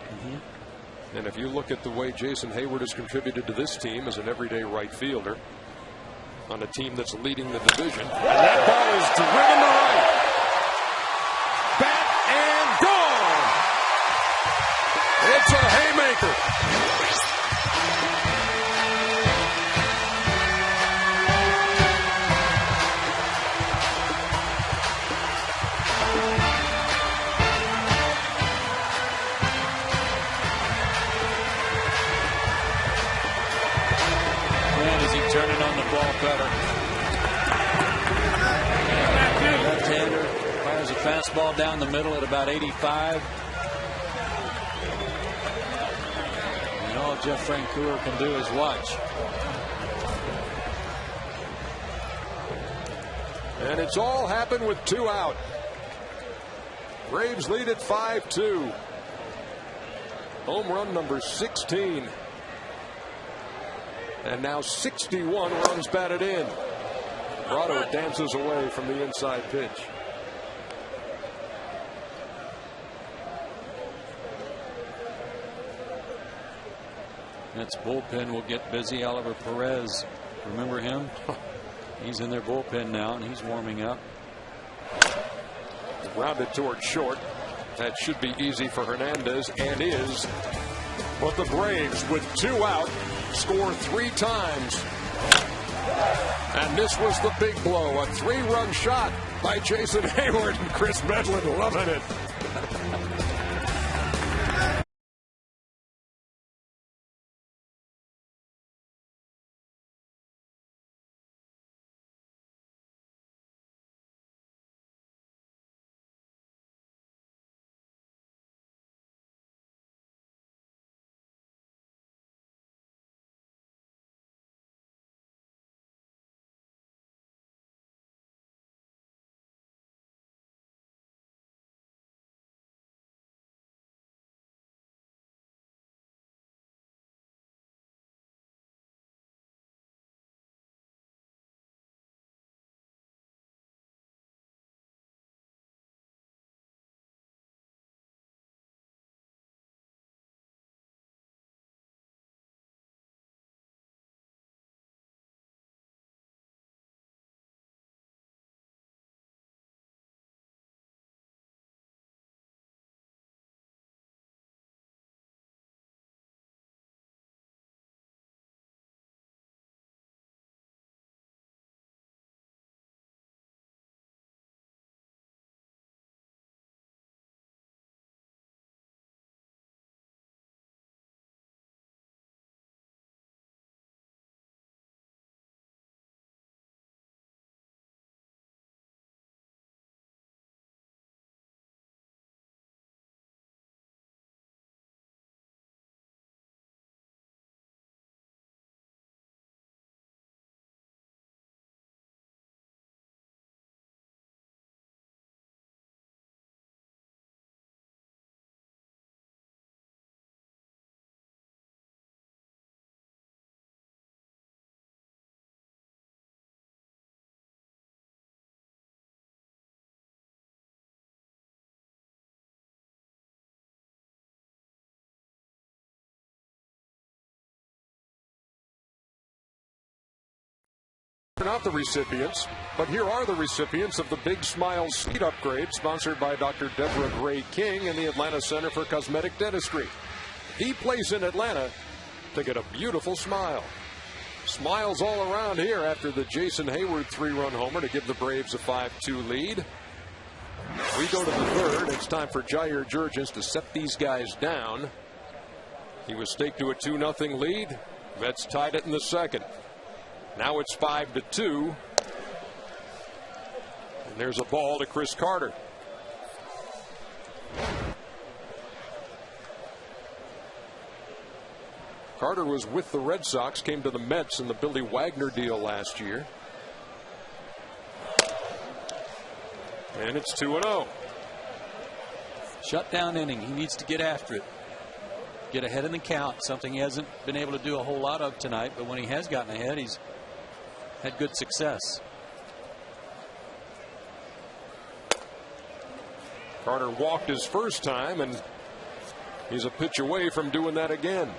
And if you look at the way Jason Hayward has contributed to this team as an everyday right fielder on a team that's leading the division, and that ball is driven to right. Bat and gone. It's a haymaker. Turning on the ball cutter. Left-hander fires a fastball down the middle at about 85. And all Jeff Francoeur can do is watch. And it's all happened with 2 out. Braves lead at 5-2. Home run number 16. And now 61 runs batted in. Brado dances away from the inside pitch. Mets bullpen will get busy. Oliver Perez, remember him? He's in their bullpen now, and he's warming up. Grounded toward short. That should be easy for Hernandez, and is. But the Braves, with 2 out, score 3 times. And this was the big blow. A 3-run shot by Jason Hayward, and Chris Medlin loving it. not the recipients, but here are the recipients of the Big Smile Seat Upgrade, sponsored by Dr. Deborah Gray King and the Atlanta Center for Cosmetic Dentistry. The place in Atlanta to get a beautiful smile. Smiles all around here after the Jason Hayward 3-run homer to give the Braves a 5-2 lead. We go to the third. It's time for Jair Jurgens to set these guys down. He was staked to a 2-0 lead. Mets tied it in the second. Now it's 5-2. And there's a ball to Chris Carter. Carter was with the Red Sox, came to the Mets in the Billy Wagner deal last year. And it's 2-0. Shutdown inning. He needs to get after it. Get ahead in the count. Something he hasn't been able to do a whole lot of tonight, but when he has gotten ahead, he's had good success. Carter walked his first time, and he's a pitch away from doing that again.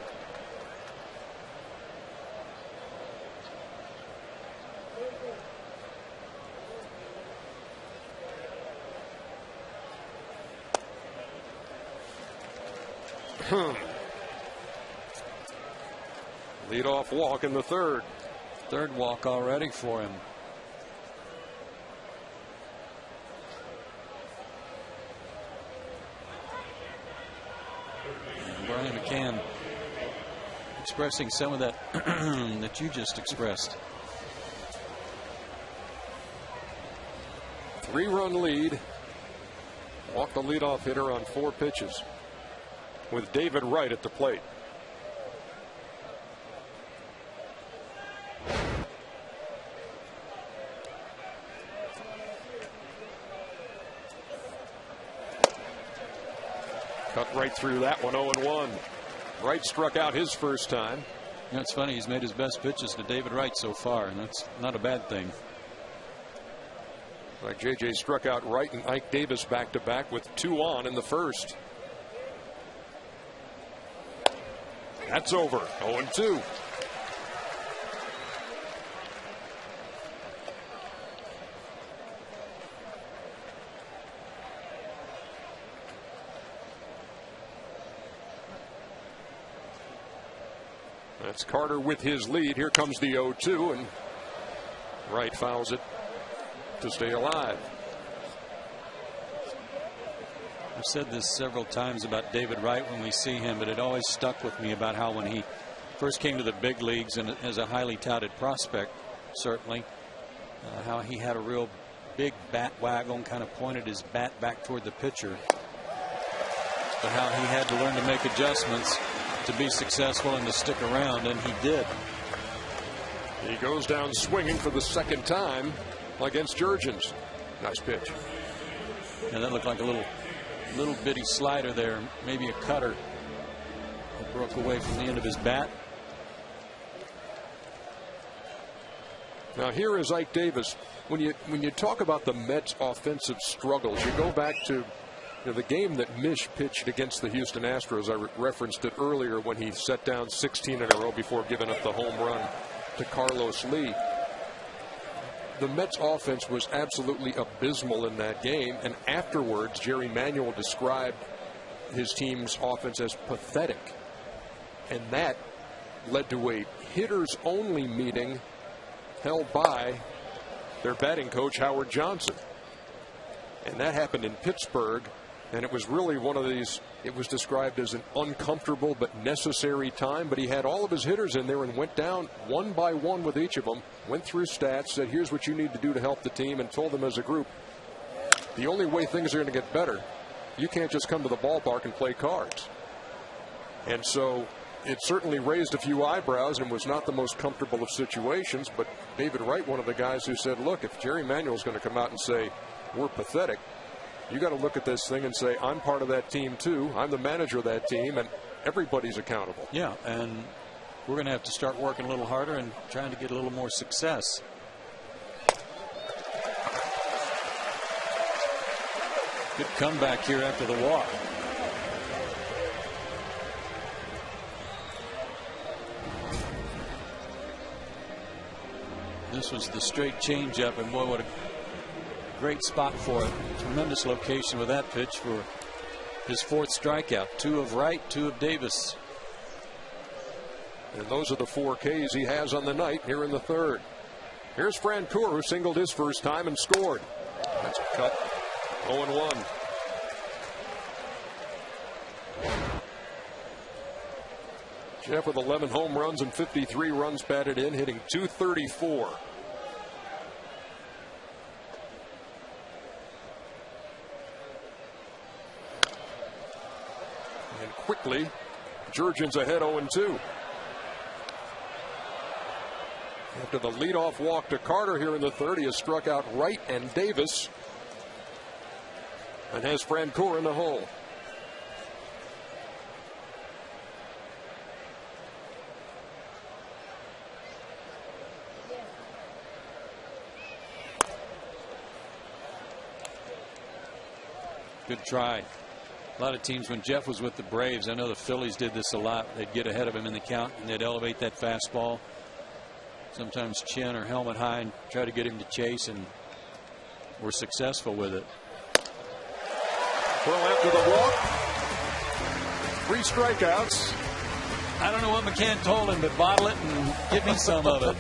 Leadoff walk in the third. Third walk already for him. Brian McCann expressing some of that that you just expressed. 3-run lead. Walked the leadoff hitter on 4 pitches with David Wright at the plate. Cut right through that one. 0-1. Wright struck out his first time. You know, it's funny, he's made his best pitches to David Wright so far, and that's not a bad thing. Like JJ struck out Wright and Ike Davis back-to-back with 2 on in the first. That's over. 0-2. That's Carter with his lead. Here comes the 0-2, and Wright fouls it to stay alive. I've said this several times about David Wright when we see him, but it always stuck with me about how when he first came to the big leagues and as a highly touted prospect, certainly, how he had a real big bat waggle, kind of pointed his bat back toward the pitcher, but how he had to learn to make adjustments to be successful and to stick around, and he did. He goes down swinging for the second time against Jurgens. Nice pitch. And that looked like a little bitty slider there, maybe a cutter. It broke away from the end of his bat. Now here is Ike Davis. When you talk about the Mets' offensive struggles, you go back to the game that Mish pitched against the Houston Astros. I referenced it earlier when he set down 16 in a row before giving up the home run to Carlos Lee. The Mets offense was absolutely abysmal in that game, and afterwards Jerry Manuel described his team's offense as pathetic, and that led to a hitters only meeting held by their batting coach Howard Johnson, and that happened in Pittsburgh. And it was really one of these, it was described as an uncomfortable but necessary time, but he had all of his hitters in there and went down one by one with each of them, went through stats, said here's what you need to do to help the team, and told them as a group, the only way things are going to get better, you can't just come to the ballpark and play cards. And so it certainly raised a few eyebrows and was not the most comfortable of situations, but David Wright, one of the guys who said, look, if Jerry Manuel's going to come out and say we're pathetic, you got to look at this thing and say, I'm part of that team too. I'm the manager of that team, and everybody's accountable. Yeah, and we're going to have to start working a little harder and trying to get a little more success. Good comeback here after the walk. This was the straight changeup, and boy, what a great spot for it. Tremendous location with that pitch for his 4th strikeout. 2 of Wright, 2 of Davis. And those are the 4 Ks he has on the night here in the 3rd. Here's Francoeur, who singled his first time and scored. That's a cut. 0-1. Jeff with 11 home runs and 53 runs batted in, hitting .234. And quickly, Jurgens ahead 0-2. After the leadoff walk to Carter here in the 3rd, he has struck out Wright and Davis and has Francoeur in the hole. Good try. A lot of teams, when Jeff was with the Braves, I know the Phillies did this a lot. They'd get ahead of him in the count and they'd elevate that fastball, sometimes chin or helmet high, and try to get him to chase, and were successful with it. Well, after the walk, 3 strikeouts. I don't know what McCann told him, but bottle it and give me some of it.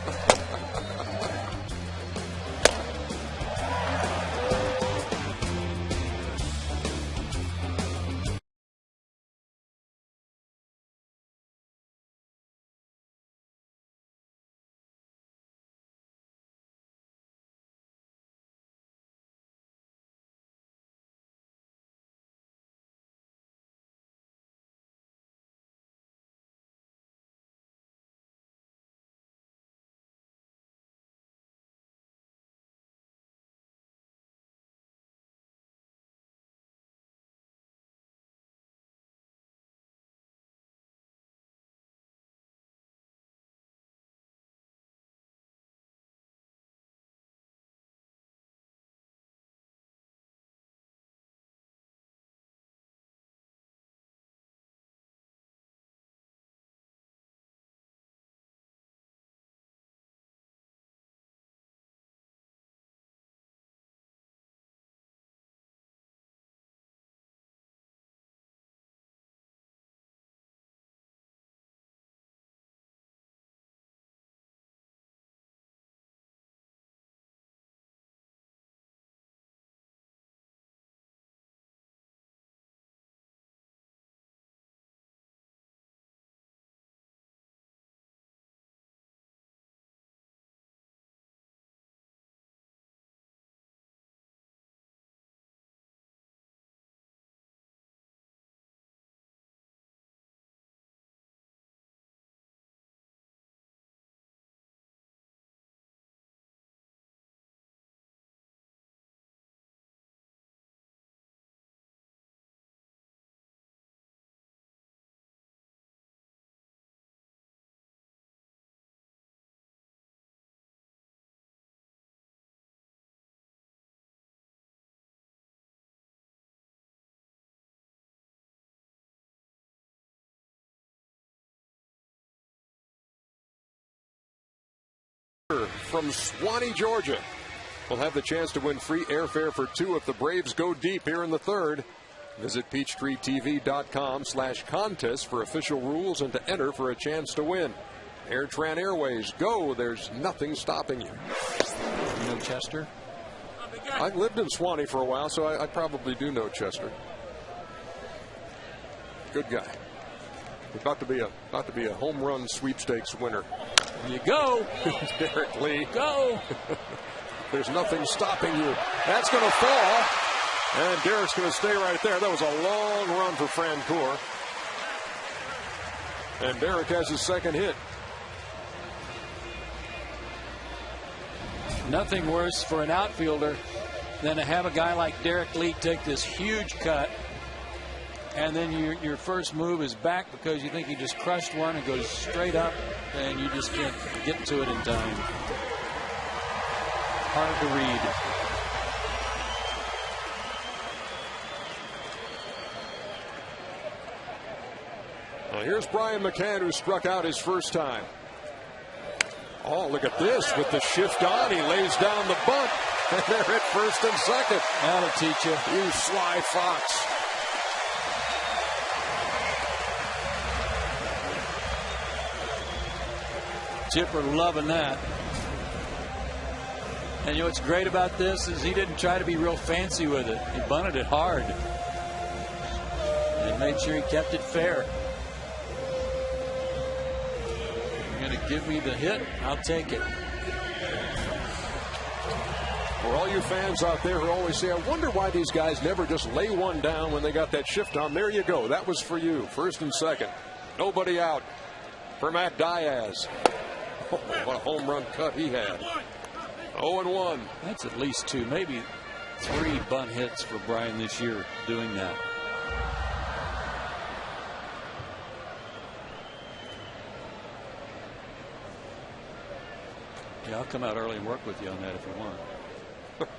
From Swanee, Georgia, will have the chance to win free airfare for 2 if the Braves go deep here in the 3rd. Visit PeachtreeTV.com/contest for official rules and to enter for a chance to win. AirTran Airways, go. There's nothing stopping you. You know Chester? I've lived in Swanee for a while, so I probably do know Chester. Good guy. About to be a home run sweepstakes winner. There you go. Derek Lee. Go. There's nothing stopping you. That's going to fall. And Derek's going to stay right there. That was a long run for Francoeur. And Derek has his 2nd hit. Nothing worse for an outfielder than to have a guy like Derek Lee take this huge cut, and then your first move is back because you think you just crushed one and goes straight up, and you just can't get to it in time. Hard to read. Well, here's Brian McCann, who struck out his first time. Oh, look at this with the shift on. He lays down the bunt. And they're at first and second. That'll teach you. You sly fox. Chipper loving that. And you know what's great about this is he didn't try to be real fancy with it. He bunted it hard. And made sure he kept it fair. You're going to give me the hit, I'll take it. For all you fans out there who always say, I wonder why these guys never just lay one down when they got that shift on. There you go. That was for you. First and second. Nobody out for Matt Diaz. Oh, what a home run cut he had. 0-1. That's at least 2, maybe 3 bunt hits for Brian this year doing that. Yeah, I'll come out early and work with you on that if you want. Look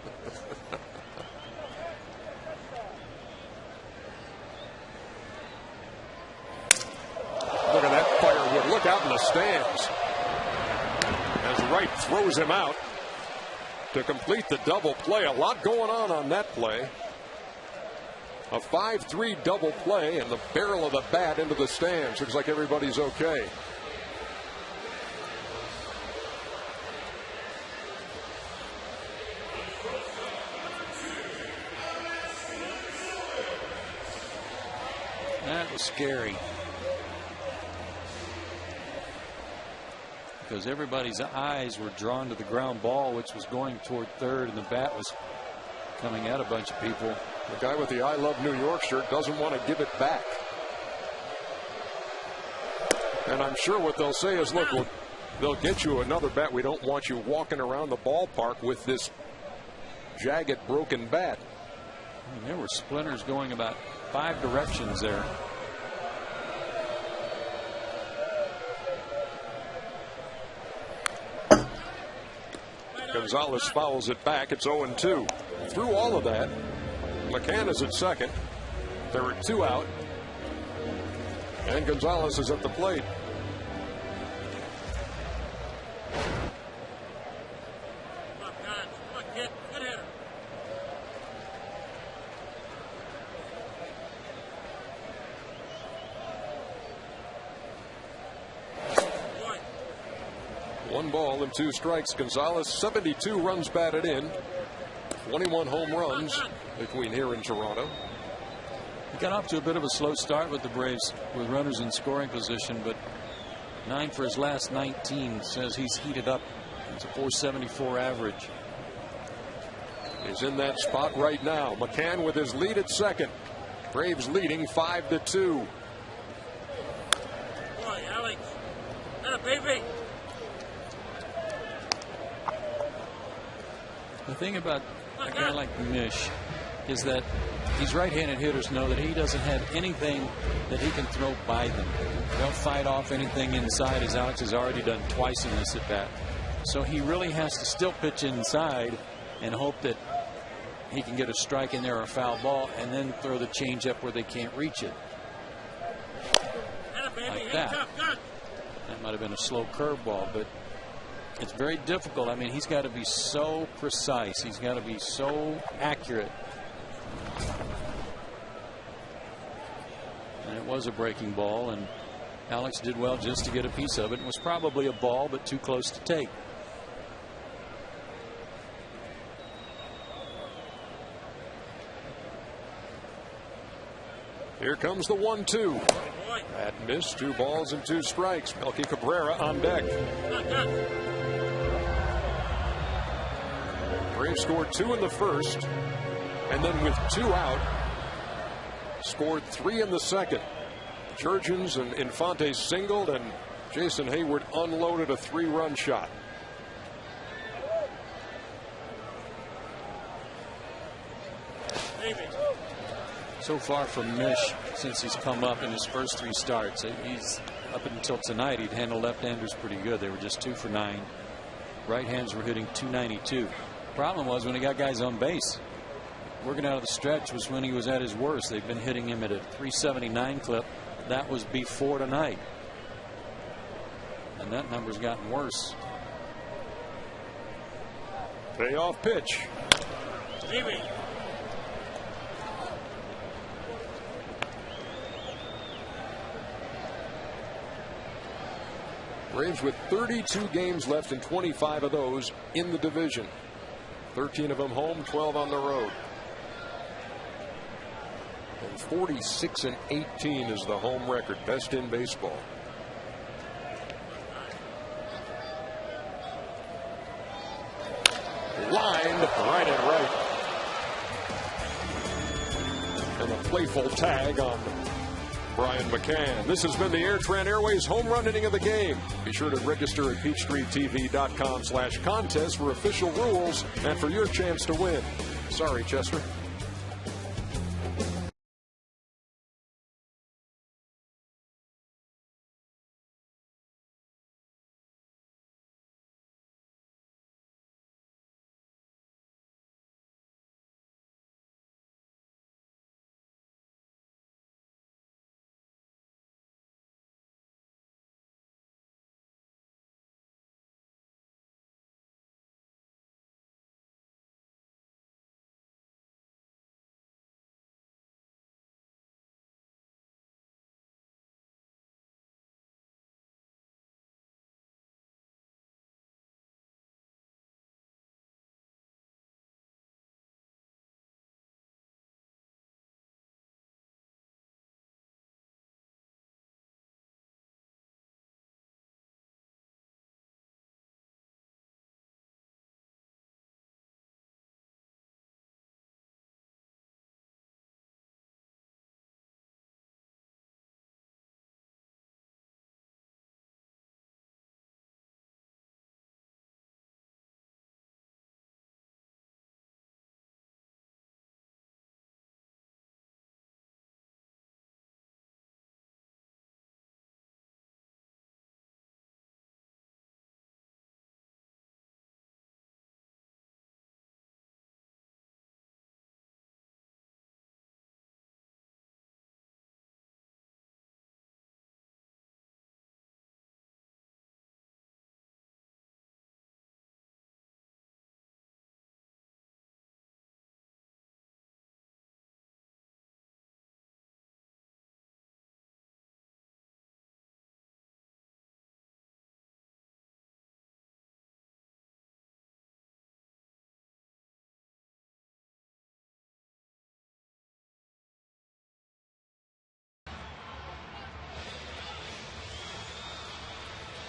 at that firewood. Look out in the stands. As Wright throws him out to complete the double play. A lot going on that play. A 5-3 double play and the barrel of the bat into the stands. Looks like everybody's okay. That was scary. Because everybody's eyes were drawn to the ground ball, which was going toward third, and the bat was coming at a bunch of people. The guy with the I Love New York shirt doesn't want to give it back. And I'm sure what they'll say is, look, they'll get you another bat. We don't want you walking around the ballpark with this jagged, broken bat. And there were splinters going about 5 directions there. Gonzalez fouls it back. It's 0-2. Through all of that, McCann is at second. There are 2 out. And Gonzalez is at the plate. One ball and 2 strikes. Gonzalez, 72 runs batted in. 21 home runs between here and Toronto. He got off to a bit of a slow start with the Braves with runners in scoring position, but 9 for his last 19 says he's heated up. It's a .474 average. He's in that spot right now. McCann with his lead at second. Braves leading 5-2. Boy, Alex. That a baby. The thing about a guy like Mish is that these right-handed hitters know that he doesn't have anything that he can throw by them. They'll fight off anything inside, as Alex has already done twice in this at-bat. So he really has to still pitch inside and hope that he can get a strike in there or a foul ball, and then throw the changeup where they can't reach it. Like that. That might have been a slow curveball, but it's very difficult. I mean, he's got to be so precise. He's got to be so accurate. And it was a breaking ball, and Alex did well just to get a piece of it. It was probably a ball, but too close to take. Here comes the 1-2. That missed. 2 balls and 2 strikes. Melky Cabrera on deck. Braves scored 2 in the first, and then with 2 out, scored 3 in the second. Jurgens and Infante singled, and Jason Hayward unloaded a 3-run shot. So far from Mish, since he's come up in his first 3 starts, he's up until tonight, he'd handled left-handers pretty good. They were just 2 for 9. Right hands were hitting .292. Problem was when he got guys on base, working out of the stretch was when he was at his worst. They've been hitting him at a .379 clip. That was before tonight, and that number's gotten worse. Payoff pitch. Baby. Braves with 32 games left and 25 of those in the division. 13 of them home, 12 on the road. And 46-18 is the home record, best in baseball. Lined right and right. And a playful tag on Brian McCann. This has been the Airtran Airways home run inning of the game. Be sure to register at PeachTreeTV.com/contest for official rules and for your chance to win. Sorry, Chester.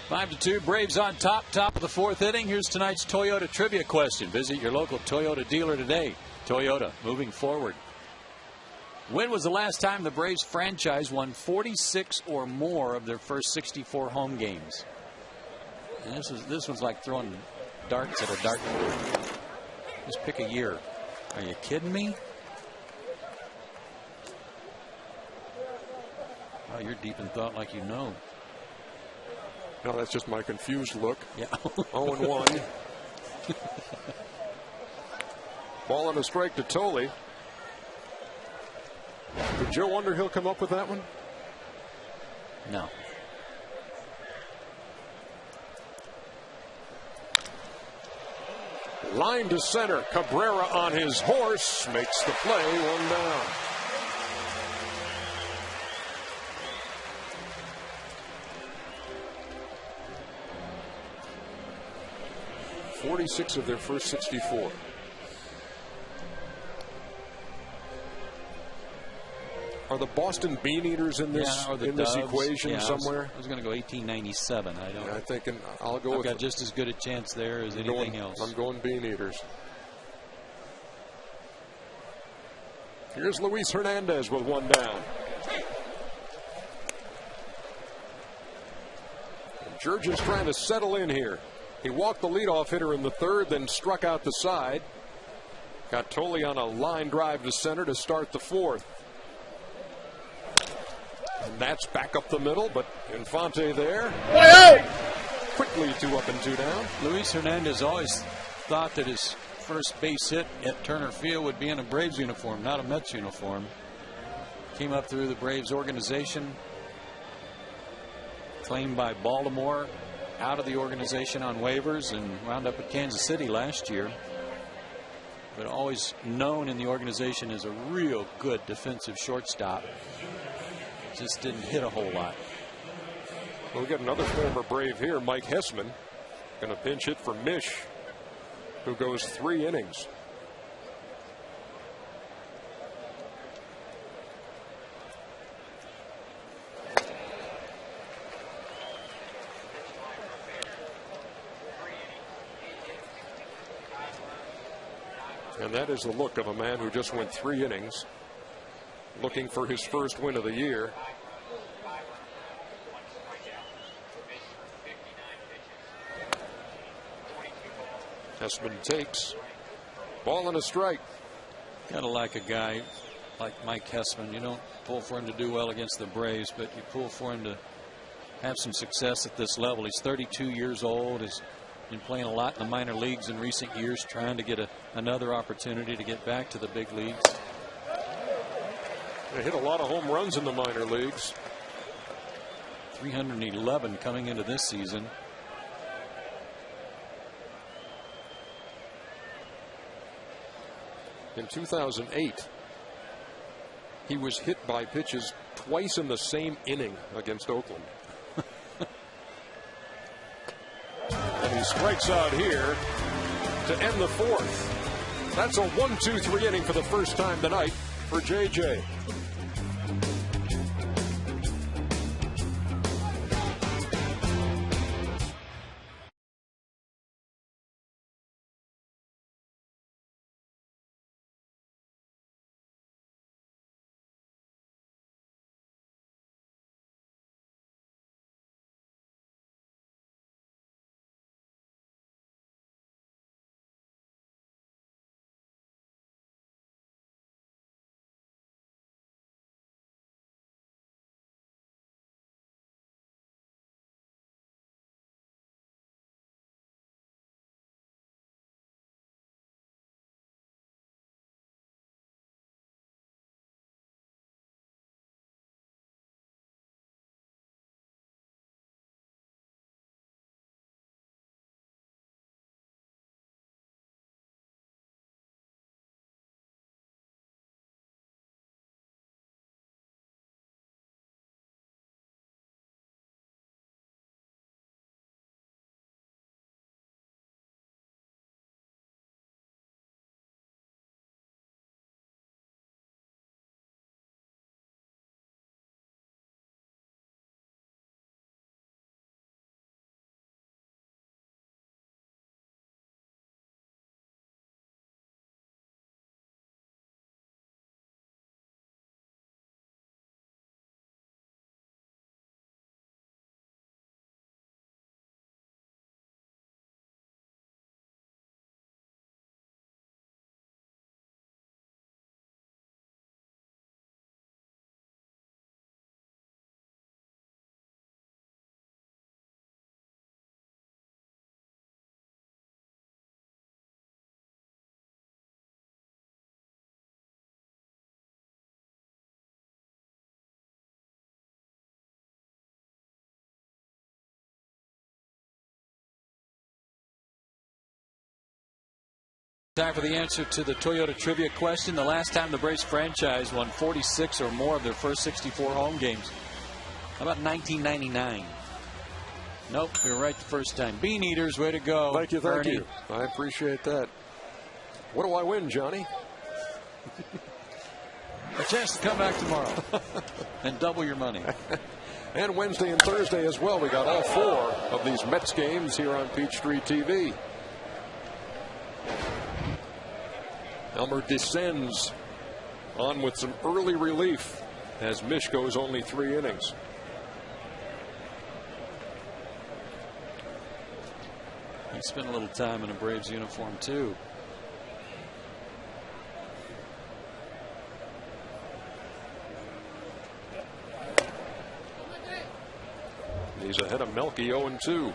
Five to 2, Braves on top of the fourth inning. Here's tonight's Toyota trivia question. Visit your local Toyota dealer today. Toyota, moving forward. When was the last time the Braves franchise won 46 or more of their first 64 home games? And this was like throwing darts at a dartboard. Just pick a year. Are you kidding me? Oh, you're deep in thought like you know. No, that's just my confused look. Yeah. 0-1. Ball and a strike to Tolle. Did Joe Underhill come up with that one? No. Line to center. Cabrera on his horse makes the play, 1 down. .46 of their first 64. Are the Boston Bean Eaters in this this equation somewhere? I was going to go 1897. I don't. Yeah, I think I'll go. I've got just as good a chance there as anything else. I'm going Bean Eaters. Here's Luis Hernandez with 1 down. Georgia's trying to settle in here. He walked the leadoff hitter in the third, then struck out the side. Got Tolle on a line drive to center to start the fourth. And that's back up the middle, but Infante there. Quickly 2 up and 2 down. Luis Hernandez always thought that his first base hit at Turner Field would be in a Braves uniform, not a Mets uniform. Came up through the Braves organization. Claimed by Baltimore. Out of the organization on waivers and wound up at Kansas City last year. but always known in the organization as a real good defensive shortstop. Just didn't hit a whole lot. Well, we got another former Brave here, Mike Hessman, going to pinch hit for Mish, who goes 3 innings. And that is the look of a man who just went 3 innings, looking for his first win of the year. Hessman takes ball and a strike. Kind of like a guy like Mike Hessman. You don't pull for him to do well against the Braves, but you pull for him to have some success at this level. He's 32 years old. He's been playing a lot in the minor leagues in recent years, trying to get another opportunity to get back to the big leagues. They hit a lot of home runs in the minor leagues. 311 coming into this season. In 2008, he was hit by pitches twice in the same inning against Oakland. And he strikes out here to end the 4th. That's a 1-2-3 inning for the first time tonight for JJ. Time for the answer to the Toyota trivia question. The last time the Braves franchise won 46 or more of their first 64 home games. How about 1999? Nope, we were right the first time. Bean Eaters, way to go. Thank you, thank Bernie. you. I appreciate that. What do I win, Johnny? A chance to come back tomorrow and double your money. And Wednesday and Thursday as well. We got all 4 of these Mets games here on Peachtree TV. Elmer descends on with some early relief as Mish goes only 3 innings. He spent a little time in a Braves uniform too. He's ahead of Melky 0-2.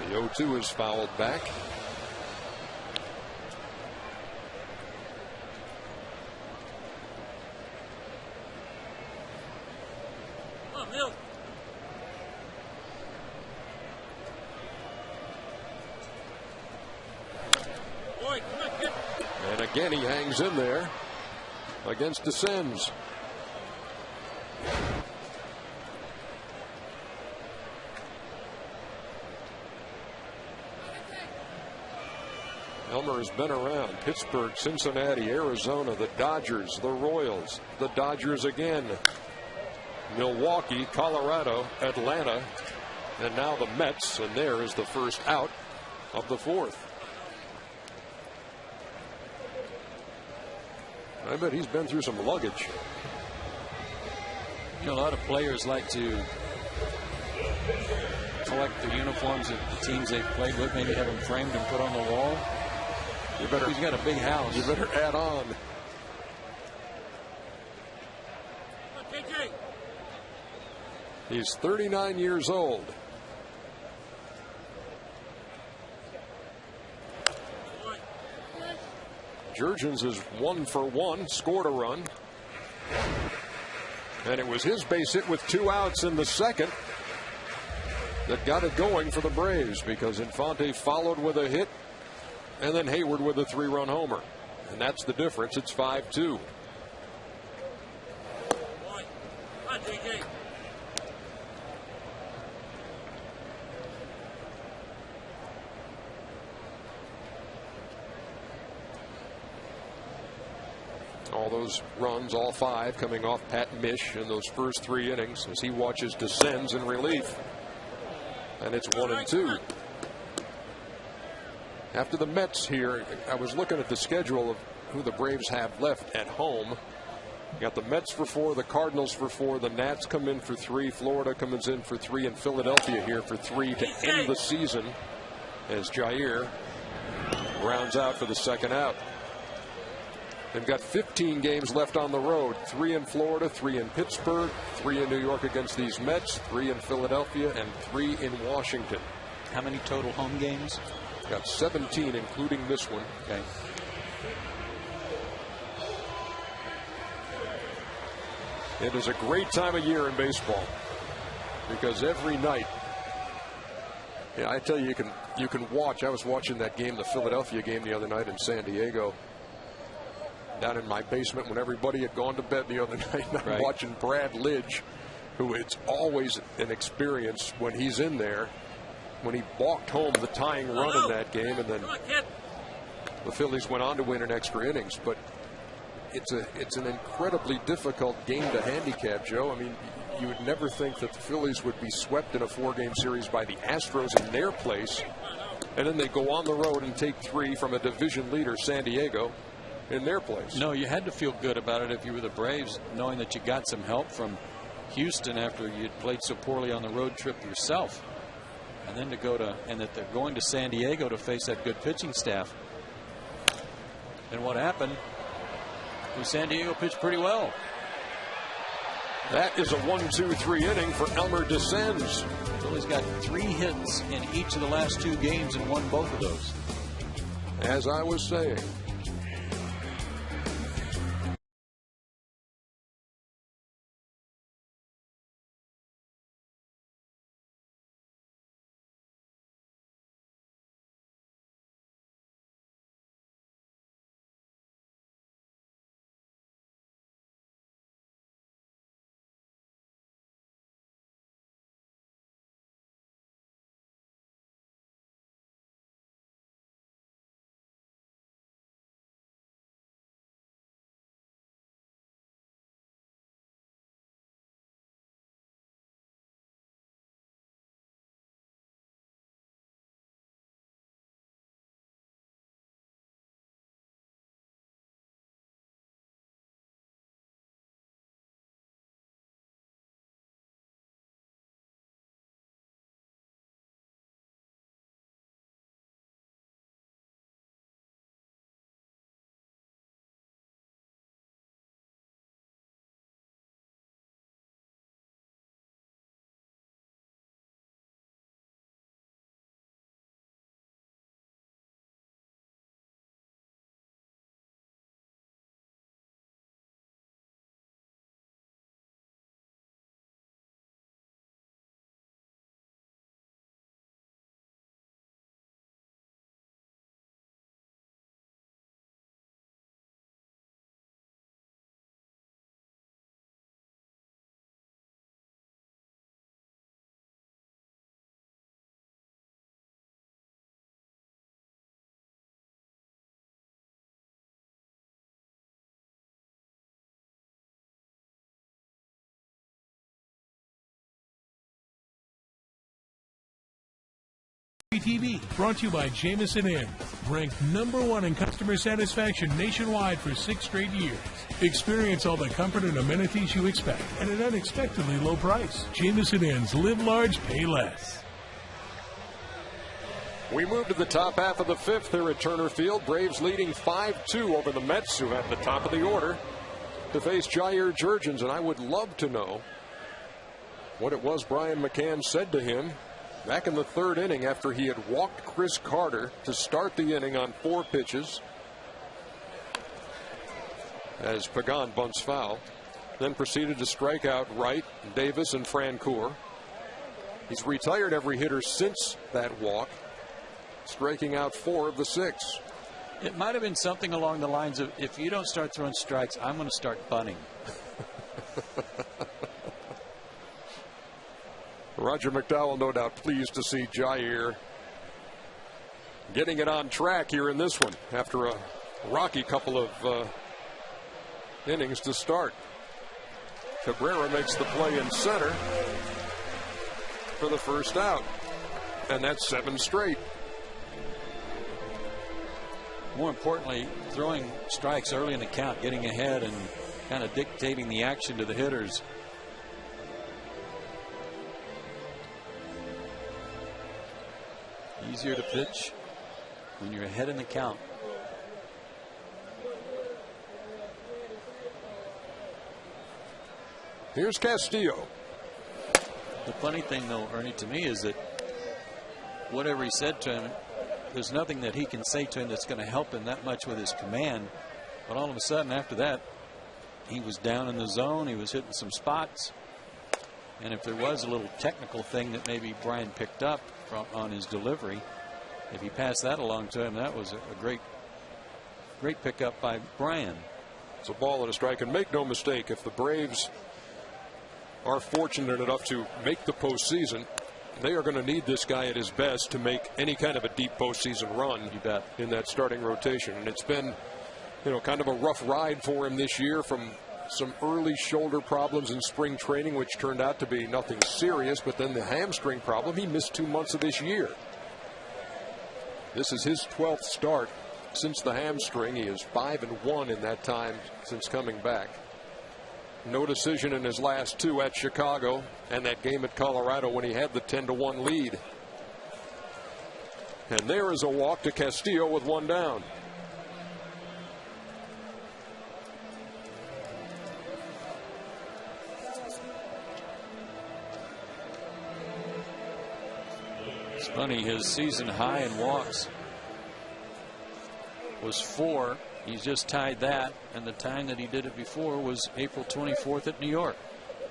The 0-2 is fouled back. Again, he hangs in there against Descends. Elmer has been around Pittsburgh, Cincinnati, Arizona, the Dodgers, the Royals, the Dodgers again, Milwaukee, Colorado, Atlanta, and now the Mets, and there is the first out of the fourth. I bet he's been through some luggage. You know, a lot of players like to collect the uniforms of the teams they've played with, maybe have them framed and put on the wall. He's got a big house. You better add on. He's 39 years old. Jurgens is 1 for 1, scored a run. And it was his base hit with 2 outs in the second that got it going for the Braves, because Infante followed with a hit and then Hayward with a 3-run homer. And that's the difference. It's 5-2. All those runs, all 5, coming off Pat Mish in those first 3 innings as he watches Descends in relief. And it's 1-2. After the Mets here, I was looking at the schedule of who the Braves have left at home. You got the Mets for 4, the Cardinals for 4, the Nats come in for 3, Florida comes in for 3, and Philadelphia here for 3 to end the season as Jair rounds out for the second out. They've got 15 games left on the road, 3 in Florida, 3 in Pittsburgh, 3 in New York against these Mets, 3 in Philadelphia, and 3 in Washington. How many total home games? Got 17, including this one. Okay. It is a great time of year in baseball, because every night, yeah, I tell you, you can watch. I was watching that game, the Philadelphia game the other night in San Diego, down in my basement when everybody had gone to bed the other night. I'm watching Brad Lidge, who it's always an experience when he's in there. When he walked home the tying run in that game, and then the Phillies went on to win in extra innings. But it's an incredibly difficult game to handicap, Joe. I mean, you would never think that the Phillies would be swept in a 4-game series by the Astros in their place, and then they go on the road and take 3 from a division leader, San Diego, in their place. No, you had to feel good about it if you were the Braves, knowing that you got some help from Houston after you'd played so poorly on the road trip yourself. And then and that they're going to San Diego to face that good pitching staff. And what happened? San Diego pitched pretty well. That is a 1-2-3 inning for Elmer Descends. Phillies got 3 hits in each of the last 2 games and won both of those. As I was saying, TV, brought to you by Jameson Inn, ranked #1 in customer satisfaction nationwide for 6 straight years. Experience all the comfort and amenities you expect at an unexpectedly low price. Jameson Inn's Live Large, Pay Less. We move to the top half of the 5th here at Turner Field. Braves leading 5-2 over the Mets, who have the top of the order to face Jair Jurgens. And I would love to know what it was Brian McCann said to him back in the 3rd inning after he had walked Chris Carter to start the inning on 4 pitches as Pagan bunts foul, then proceeded to strike out Wright, Davis, and Francoeur. He's retired every hitter since that walk, striking out 4 of the 6. It might have been something along the lines of, if you don't start throwing strikes, I'm going to start bunting. Roger McDowell, no doubt pleased to see Jair getting it on track here in this one after a rocky couple of innings to start. Cabrera makes the play in center for the first out, and that's 7 straight. More importantly, throwing strikes early in the count, getting ahead and kind of dictating the action to the hitters. Easier to pitch when you're ahead in the count. Here's Castillo. The funny thing, though, Ernie, to me is that whatever he said to him, there's nothing that he can say to him that's going to help him that much with his command. But all of a sudden, after that, he was down in the zone. He was hitting some spots. And if there was a little technical thing that maybe Brian picked up on his delivery, if he passed that along to him, that was a great pickup by Brian. It's a ball and a strike, and make no mistake, if the Braves are fortunate enough to make the postseason, they are going to need this guy at his best to make any kind of a deep postseason run. You bet. In that starting rotation. And it's been, kind of a rough ride for him this year, from some early shoulder problems in spring training, which turned out to be nothing serious, but then the hamstring problem. He missed 2 months of this year. This is his 12th start since the hamstring. He is 5-1 in that time since coming back. No decision in his last 2 at Chicago and that game at Colorado when he had the 10-1 lead. And there is a walk to Castillo with 1 down. It's funny, his season high in walks was 4. He's just tied that, and the time that he did it before was April 24th at New York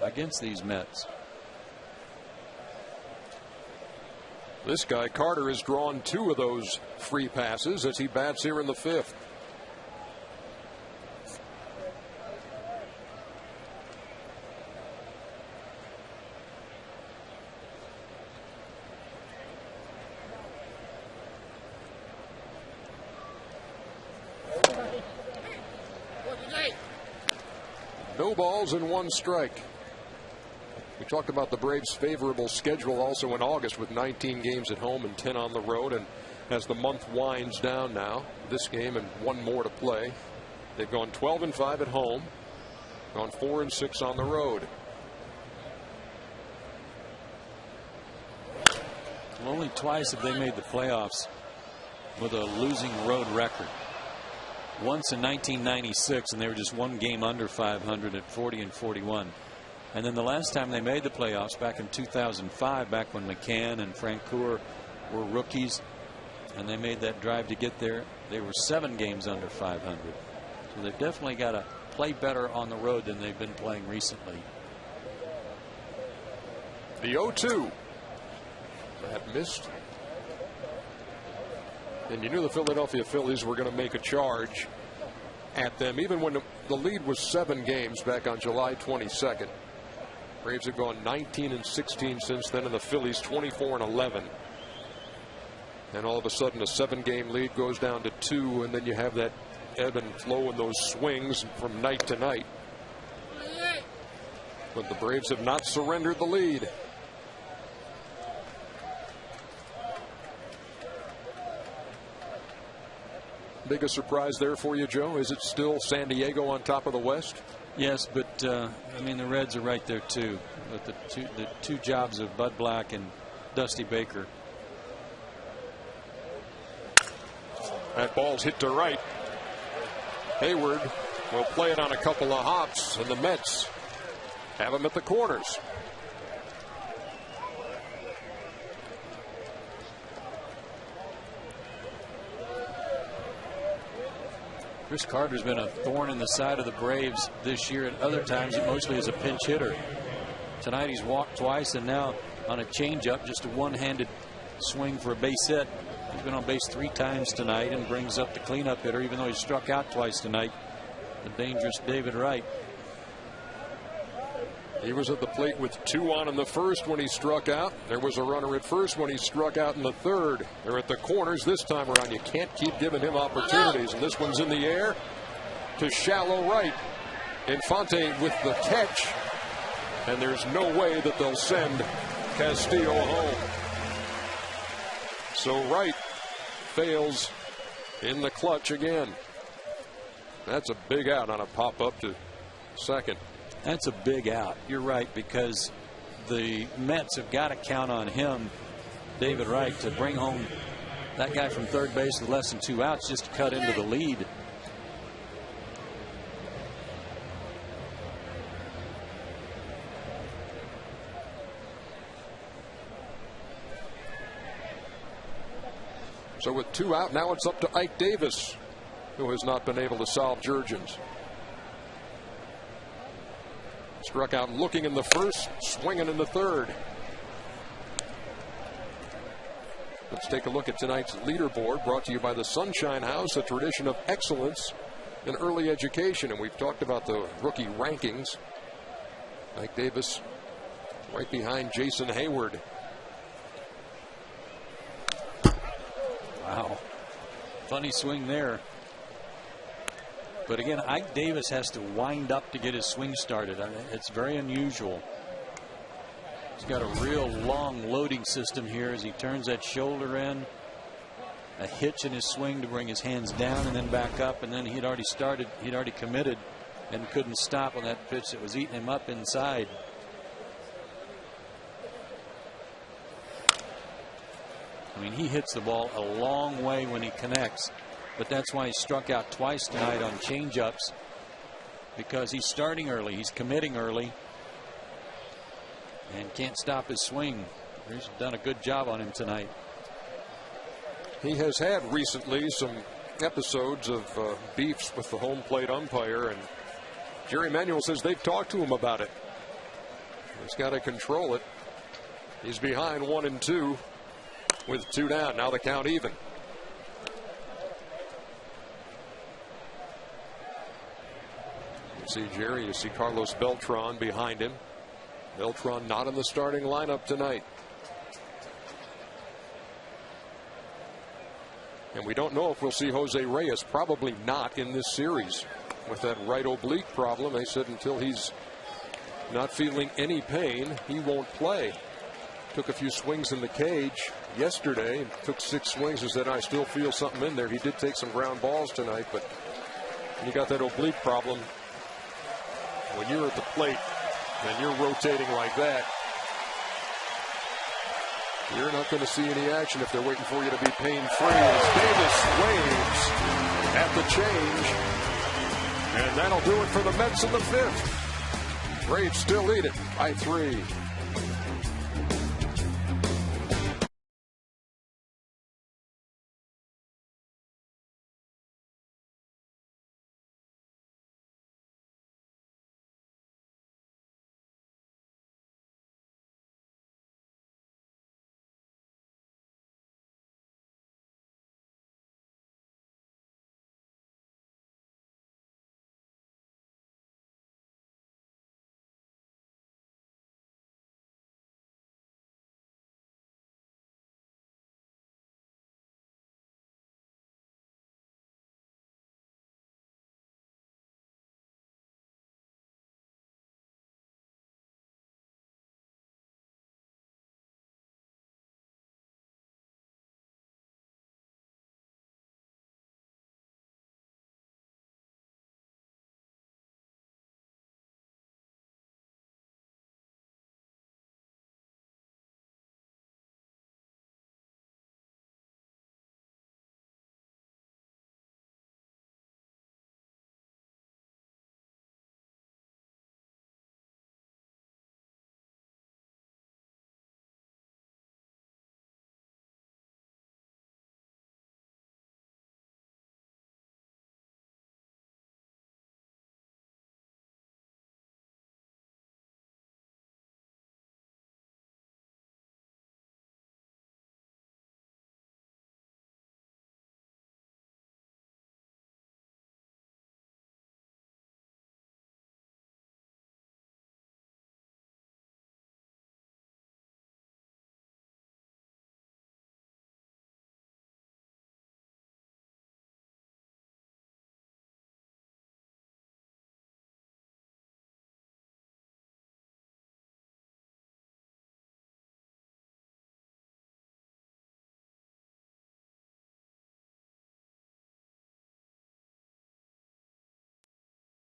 against these Mets. This guy, Carter, has drawn 2 of those free passes as he bats here in the 5th. No balls and 1 strike. We talked about the Braves' favorable schedule also in August, with 19 games at home and 10 on the road. And as the month winds down now, this game and 1 more to play, they've gone 12-5 at home, gone 4-6 on the road. Well, only twice have they made the playoffs with a losing road record. Once in 1996, and they were just 1 game under 500 at 40-41. And then the last time they made the playoffs back in 2005, back when McCann and Francoeur were rookies, and they made that drive to get there, they were 7 games under 500. So they've definitely got to play better on the road than they've been playing recently. The 0-2. That missed. And you knew the Philadelphia Phillies were going to make a charge at them, even when the lead was 7 games back on July 22nd. Braves have gone 19-16 since then, and the Phillies 24-11. And all of a sudden, a 7-game lead goes down to 2, and then you have that ebb and flow and those swings from night to night. But the Braves have not surrendered the lead. big a surprise there for you, Joe? Is it still San Diego on top of the West? Yes, but I mean, the Reds are right there too. But the two jobs of Bud Black and Dusty Baker. That ball's hit to right. Hayward will play it on a couple of hops, and the Mets have him at the corners. Chris Carter's been a thorn in the side of the Braves this year. At other times, mostly as a pinch hitter. Tonight he's walked twice, and now on a changeup, just a one-handed swing for a base hit. He's been on base 3 times tonight and brings up the cleanup hitter, even though he struck out twice tonight. The dangerous David Wright. He was at the plate with 2 on in the first when he struck out. There was a runner at first when he struck out in the third. They're at the corners this time around. You can't keep giving him opportunities. And this one's in the air to shallow right. Infante with the catch. And there's no way that they'll send Castillo home. So Wright fails in the clutch again. That's a big out on a pop up to second. That's a big out. You're right, because the Mets have got to count on him, David Wright, to bring home that guy from third base with less than 2 outs just to cut into the lead. So with 2 out, now it's up to Ike Davis, who has not been able to solve Jurgens. Struck out looking in the first, swinging in the third. Let's take a look at tonight's leaderboard, brought to you by the Sunshine House, a tradition of excellence in early education. And we've talked about the rookie rankings. Ike Davis right behind Jason Hayward. Wow. Funny swing there. But again, Ike Davis has to wind up to get his swing started. I mean, it's very unusual. He's got a real long loading system here as he turns that shoulder in. A hitch in his swing to bring his hands down and then back up. And then he'd already started, he'd already committed and couldn't stop on that pitch that was eating him up inside. I mean, he hits the ball a long way when he connects. But that's why he struck out twice tonight on changeups, because he's starting early. He's committing early and can't stop his swing. He's done a good job on him tonight. He has had recently some episodes of beefs with the home plate umpire, and Jerry Manuel says they've talked to him about it. He's got to control it. He's behind 1-2 with 2 down. Now the count even. See Jerry, you see Carlos Beltran behind him. Beltran not in the starting lineup tonight. And we don't know if we'll see Jose Reyes. Probably not in this series with that right oblique problem. They said until he's not feeling any pain, he won't play. Took a few swings in the cage yesterday and took 6 swings and said, I still feel something in there. He did take some ground balls tonight, but when you got that oblique problem, when you're at the plate and you're rotating like that, you're not going to see any action if they're waiting for you to be pain-free. As Davis waves at the change, and that'll do it for the Mets in the 5th. Braves still lead it by 3.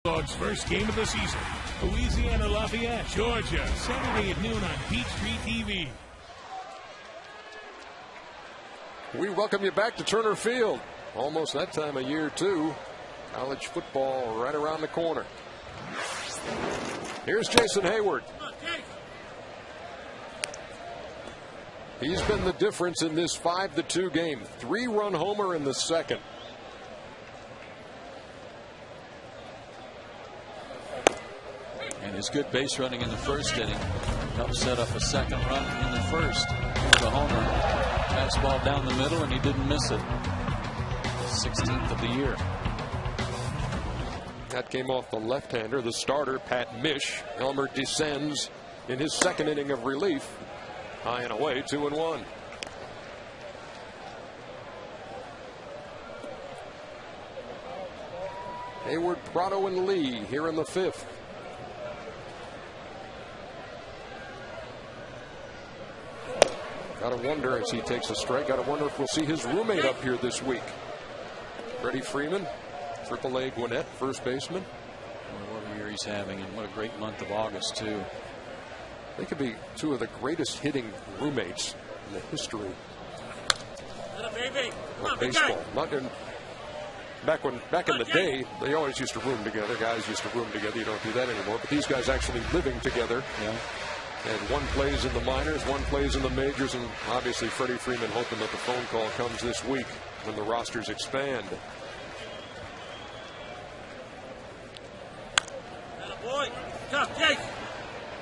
Bulldogs' first game of the season. Louisiana Lafayette, Georgia, Saturday at noon on Peachtree TV. We welcome you back to Turner Field. Almost that time of year, too. College football right around the corner. Here's Jason Hayward. He's been the difference in this 5-2 game. 3-run homer in the second. And his good base running in the first inning helped set up a second run in the first. The homer. Fastball down the middle, and he didn't miss it. 16th of the year. That came off the left-hander, the starter, Pat Mish. Elmer descends in his second inning of relief. High and away, 2-1. Hayward, Prado, and Lee here in the fifth. Gotta wonder as he takes a strike. Gotta wonder if we'll see his roommate up here this week. Freddie Freeman, AAA Gwinnett, first baseman. What a year he's having, and what a great month of August, too. They could be two of the greatest hitting roommates in the history of baseball. Back in the day, they always used to room together. Guys used to room together. You don't do that anymore. But these guys actually living together. Yeah. And one plays in the minors, one plays in the majors, and obviously Freddie Freeman hoping that the phone call comes this week when the rosters expand.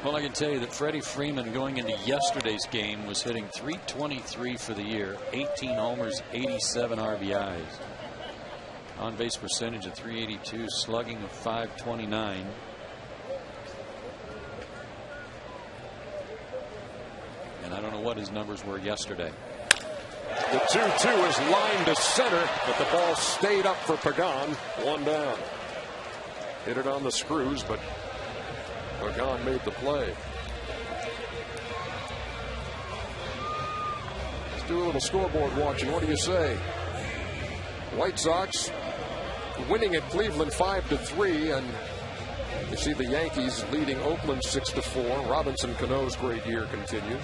Well, I can tell you that Freddie Freeman going into yesterday's game was hitting .323 for the year, 18 homers, 87 RBIs. On base percentage of .382, slugging of .529. And I don't know what his numbers were yesterday. The 2-2 is lined to center, but the ball stayed up for Pagan. One down. Hit it on the screws, but Pagan made the play. Let's do a little scoreboard watching. What do you say? White Sox winning at Cleveland 5-3, and you see the Yankees leading Oakland 6-4. Robinson Cano's great year continues.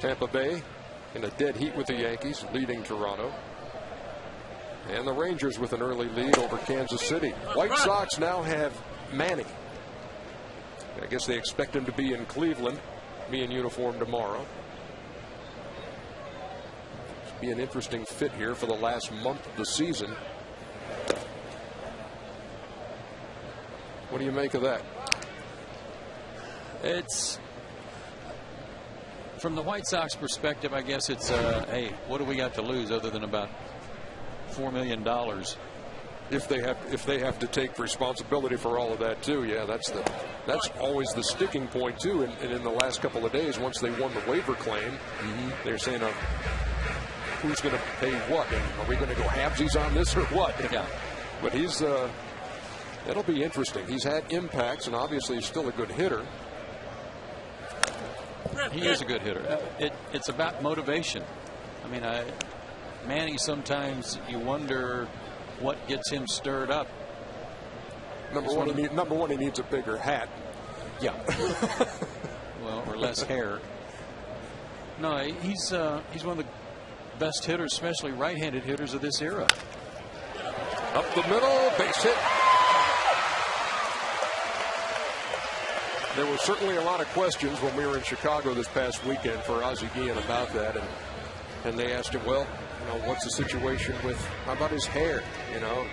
Tampa Bay in a dead heat with the Yankees, leading Toronto. And the Rangers with an early lead over Kansas City. White Sox now have Manny. I guess they expect him to be in Cleveland, be in uniform tomorrow. Be an interesting fit here for the last month of the season. What do you make of that? It's, from the White Sox perspective, I guess it's hey, what do we got to lose other than about $4 million? If they have to take responsibility for all of that too, yeah, that's always the sticking point too. And in the last couple of days, once they won the waiver claim, they're saying, who's going to pay what? And are we going to go halvesies on this or what? Yeah. But he's that'll be interesting. He's had impacts, and obviously he's still a good hitter. He is a good hitter. It's about motivation. I mean, Manny, sometimes you wonder what gets him stirred up. Number one, he needs a bigger hat. Yeah. Well, or less hair. No, he's one of the best hitters, especially right-handed hitters of this era. Up the middle, base hit. There were certainly a lot of questions when we were in Chicago this past weekend for Ozzie Guillen about that, and they asked him, well, what's the situation with, how about his hair?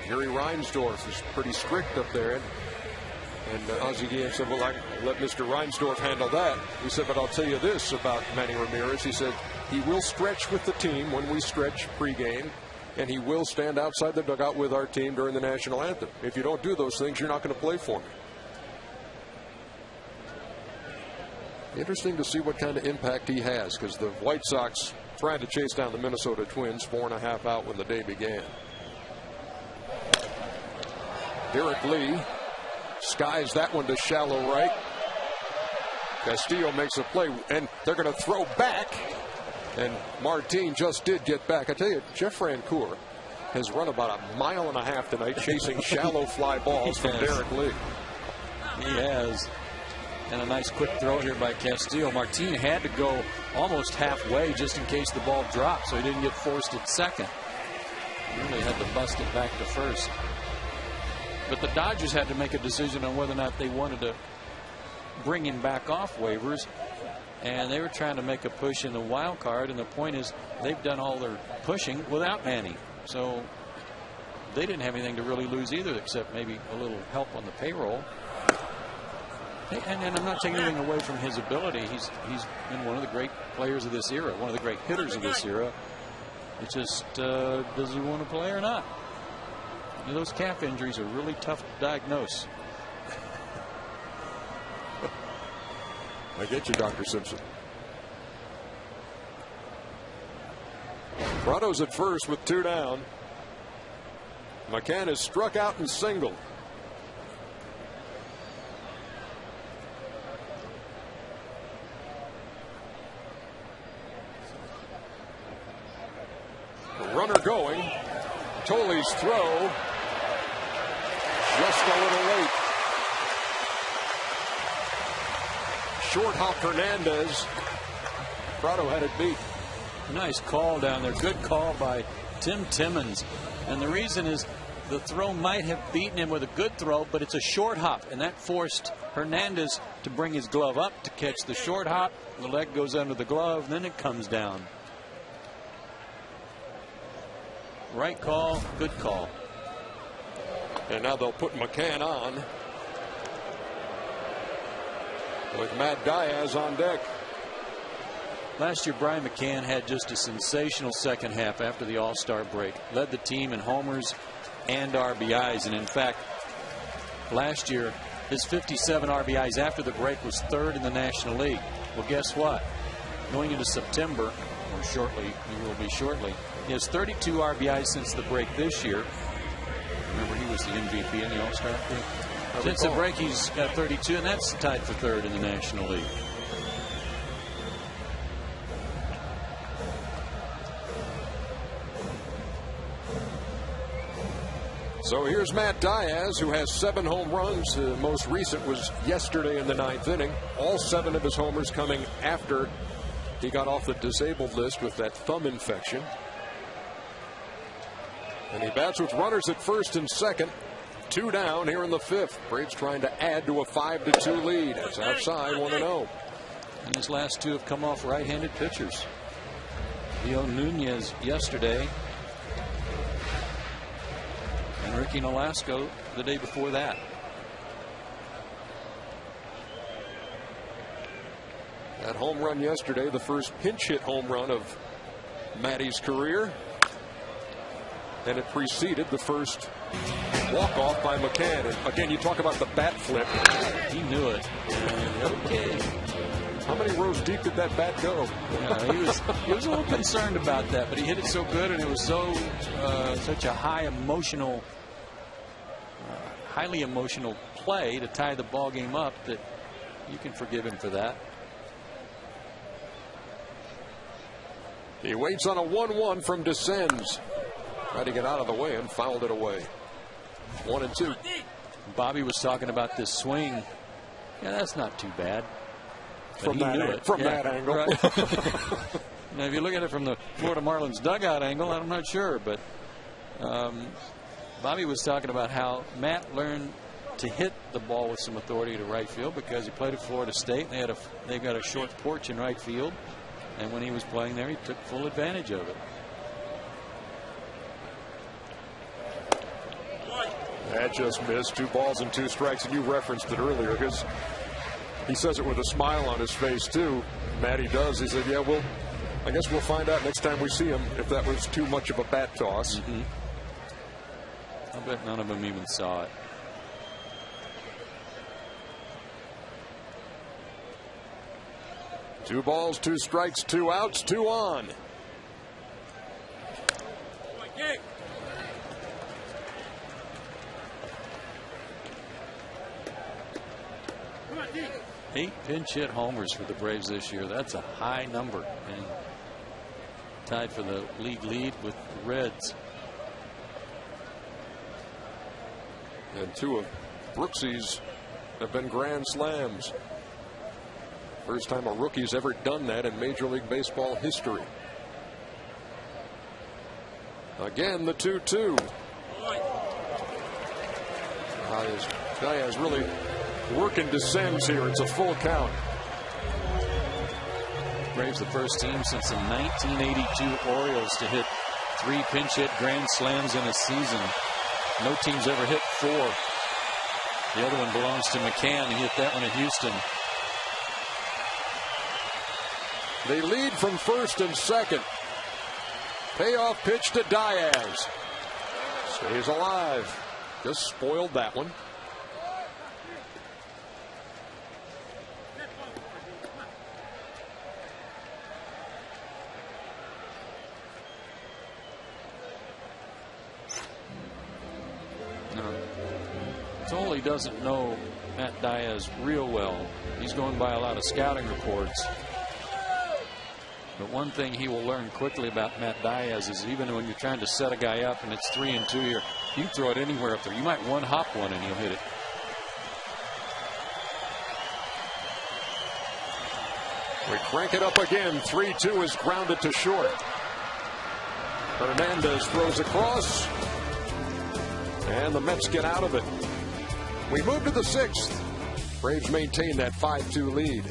Jerry Reinsdorf is pretty strict up there, and Ozzie Guillen said, well, I let Mr. Reinsdorf handle that. He said, but I'll tell you this about Manny Ramirez. He said he will stretch with the team when we stretch pregame, and he will stand outside the dugout with our team during the national anthem. If you don't do those things, you're not going to play for me. Interesting to see what kind of impact he has, because the White Sox tried to chase down the Minnesota Twins 4.5 out when the day began. Derek Lee skies that one to shallow right. Castillo makes a play, and they're going to throw back, and Martin just did get back. I tell you, Jeff Francoeur has run about 1.5 miles tonight chasing shallow fly balls from Derek Lee. He has. And a nice quick throw here by Castillo. Martin had to go almost halfway just in case the ball dropped, so he didn't get forced at second. He really had to bust it back to first. But the Dodgers had to make a decision on whether or not they wanted to bring him back off waivers. And they were trying to make a push in the wild card. And the point is, they've done all their pushing without Manny. So they didn't have anything to really lose either, except maybe a little help on the payroll. And I'm not taking anything away from his ability. He's been one of the great players of this era, one of the great hitters of this era. It's just, does he want to play or not? You know, those calf injuries are really tough to diagnose. I get you, Dr. Simpson. Prado's at first with 2 down. McCann is struck out and singled. Runner going. Tolley's throw just a little late. Short hop Hernandez. Prado had it beat. Nice call down there. Good call by Tim Timmons. And the reason is the throw might have beaten him with a good throw, but it's a short hop, and that forced Hernandez to bring his glove up to catch the short hop. The leg goes under the glove, then it comes down. Right call, good call. And now they'll put McCann on with Matt Diaz on deck. Last year, Brian McCann had just a sensational second half after the All-Star break. Led the team in homers and RBIs. And in fact, last year, his 57 RBIs after the break was 3rd in the National League. Well, guess what? Going into September, or shortly, he will be shortly, he has 32 RBIs since the break this year. Remember, he was the MVP in the All-Star break. Since the break, he's got 32, and that's tied for 3rd in the National League. So here's Matt Diaz, who has 7 home runs. The most recent was yesterday in the 9th inning. All 7 of his homers coming after he got off the disabled list with that thumb infection. And he bats with runners at first and second. 2 down here in the 5th. Braves trying to add to a 5-2 lead. It's outside 1-0. And his last 2 have come off right-handed pitchers. Leo Nunez yesterday. And Ricky Nolasco the day before that. That home run yesterday, the first pinch hit home run of Matty's career. And it preceded the first walk-off by McCann. And again, you talk about the bat flip. He knew it. Okay. How many rows deep did that bat go? Yeah, he was a little concerned about that, but he hit it so good, and it was so such a highly emotional play to tie the ball game up that you can forgive him for that. He waits on a 1-1 from Descends. Tried to get out of the way and fouled it away. 1-2. Bobby was talking about this swing. Yeah, that's not too bad. From that angle. Right. Now, if you look at it from the Florida Marlins dugout angle, I'm not sure, but Bobby was talking about how Matt learned to hit the ball with some authority to right field because he played at Florida State. And they've got a short porch in right field, and when he was playing there, he took full advantage of it. That just missed. 2 balls and 2 strikes, and you referenced it earlier. He says it with a smile on his face too. Matty does. He said, "Yeah, I guess we'll find out next time we see him if that was too much of a bat toss." Mm-hmm. I bet none of them even saw it. Two balls, 2 strikes, 2 outs, 2 on. Eight pinch hit homers for the Braves this year. That's a high number, and tied for the league lead with the Reds. And 2 of Brooksy's have been grand slams. First time a rookie's ever done that in Major League Baseball history. Again, the 2-2. This guy is really working descends here. It's a full count. Braves the first team since the 1982 Orioles to hit 3 pinch hit grand slams in a season. No team's ever hit 4. The other one belongs to McCann. He hit that one at Houston. They lead from first and second. Payoff pitch to Diaz. Stays alive. Just spoiled that one. Tolley doesn't know Matt Diaz real well. He's going by a lot of scouting reports. But one thing he will learn quickly about Matt Diaz is even when you're trying to set a guy up and it's 3-2 here, you can throw it anywhere up there. You might one hop one and he'll hit it. We crank it up again. 3-2 is grounded to short. Hernandez throws across. And the Mets get out of it. We move to the 6th. Braves maintain that 5-2 lead.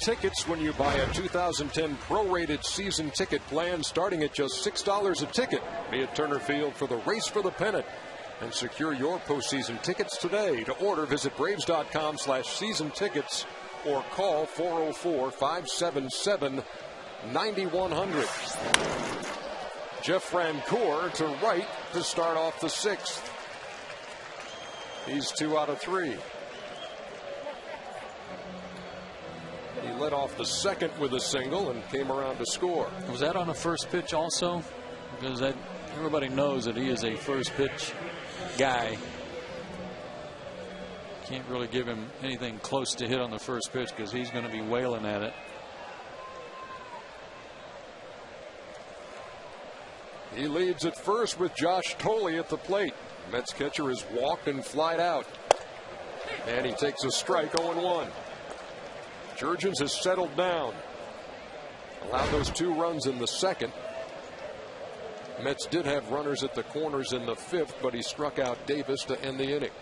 Tickets when you buy a 2010 prorated season ticket plan starting at just $6 a ticket. Be at Turner Field for the race for the pennant and secure your postseason tickets today. To order, visit Braves.com/season tickets or call 404-577-9100. Jeff Francoeur to right to start off the 6th. He's 2 out of 3. He led off the 2nd with a single and came around to score. Was that on the first pitch also? Because everybody knows that he is a first pitch guy. Can't really give him anything close to hit on the first pitch because he's going to be wailing at it. He leads at first with Josh Tolley at the plate. Mets catcher is walked and flied out. And he takes a strike, 0-1. Jurgens has settled down. Allowed those 2 runs in the 2nd. Mets did have runners at the corners in the 5th, but he struck out Davis to end the inning.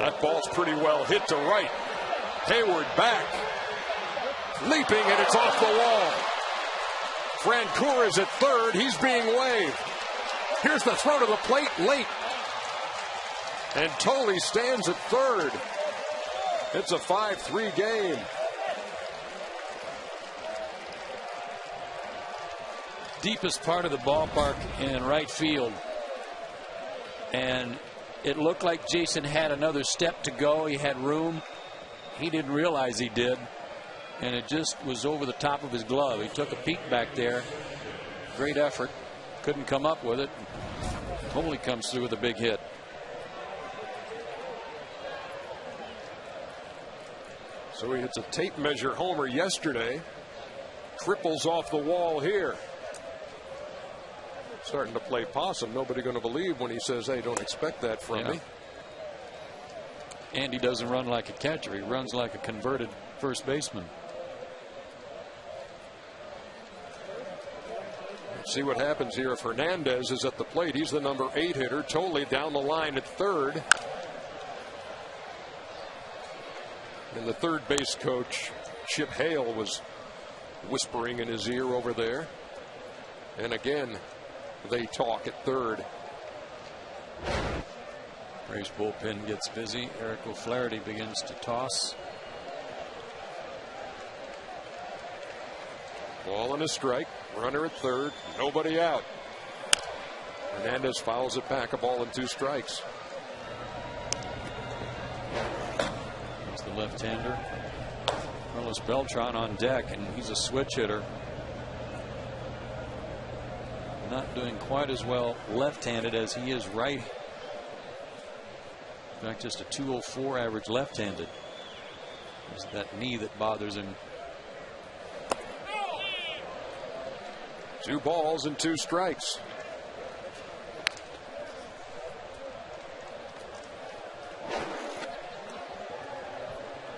That ball's pretty well hit to right. Hayward back. Leaping, and it's off the wall. Francoeur is at third. He's being waved. Here's the throw to the plate late. And Tolley stands at third. It's a 5-3 game. Deepest part of the ballpark in right field. And it looked like Jason had another step to go. He had room. He didn't realize he did. And it just was over the top of his glove. He took a peek back there. Great effort. Couldn't come up with it. Tolley comes through with a big hit. So he hits a tape measure homer yesterday. Triples off the wall here. Starting to play possum. Nobody going to believe when he says, hey, don't expect that from me. Andy doesn't run like a catcher. He runs like a converted first baseman. Let's see what happens here if Hernandez is at the plate. He's the number 8 hitter. Tolley down the line at third. And the third base coach, Chip Hale, was whispering in his ear over there. And again, they talk at third. Braves bullpen gets busy. Eric O'Flaherty begins to toss. Ball and a strike. Runner at third. Nobody out. Hernandez fouls it back. A ball and 2 strikes. There's the left-hander. Carlos Beltran on deck, and he's a switch hitter. Not doing quite as well left-handed as he is right. In fact, just a 204 average left-handed. It's that knee that bothers him. 2 balls and 2 strikes.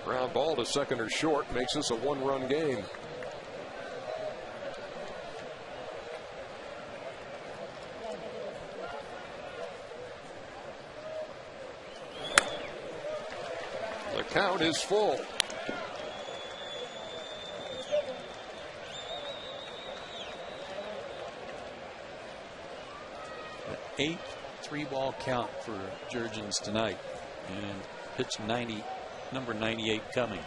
Ground ball to second or short makes this a 1-run game. The count is full. An 8 3-ball count for Jurgens tonight, and pitch 90, number 98 coming.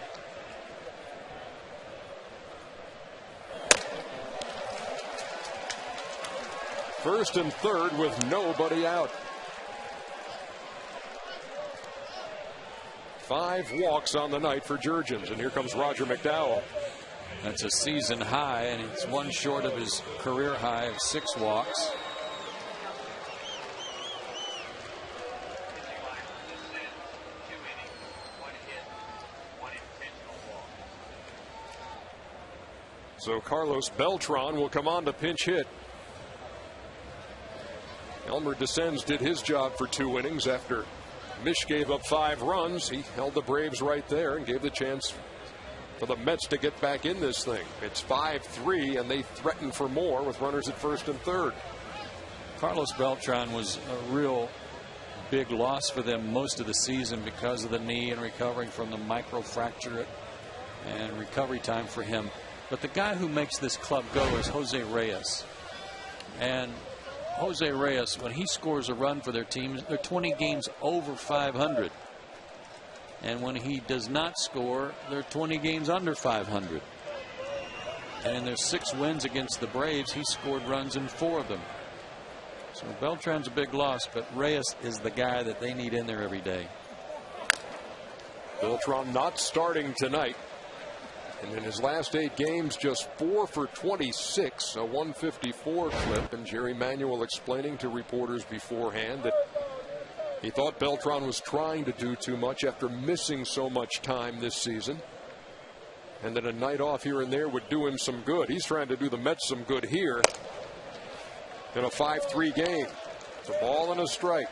First and third with nobody out. 5 walks on the night for Jurgens, and here comes Roger McDowell. That's a season high, and it's 1 short of his career high of 6 walks. So Carlos Beltran will come on to pinch hit. Elmer Descends did his job for 2 innings after Mish gave up 5 runs. He held the Braves right there and gave the chance for the Mets to get back in this thing. It's 5-3, and they threaten for more with runners at first and third. Carlos Beltran was a real big loss for them most of the season because of the knee and recovering from the microfracture, and recovery time for him. But the guy who makes this club go is Jose Reyes. And Jose Reyes, when he scores a run for their team, they're 20 games over 500. And when he does not score, they're 20 games under 500. And in their 6 wins against the Braves, he scored runs in 4 of them. So Beltran's a big loss, but Reyes is the guy that they need in there every day. Beltran not starting tonight. And in his last 8 games, just 4 for 26, a 154 clip. And Jerry Manuel explaining to reporters beforehand that he thought Beltran was trying to do too much after missing so much time this season, and that a night off here and there would do him some good. He's trying to do the Mets some good here in a 5-3 game. It's a ball and a strike.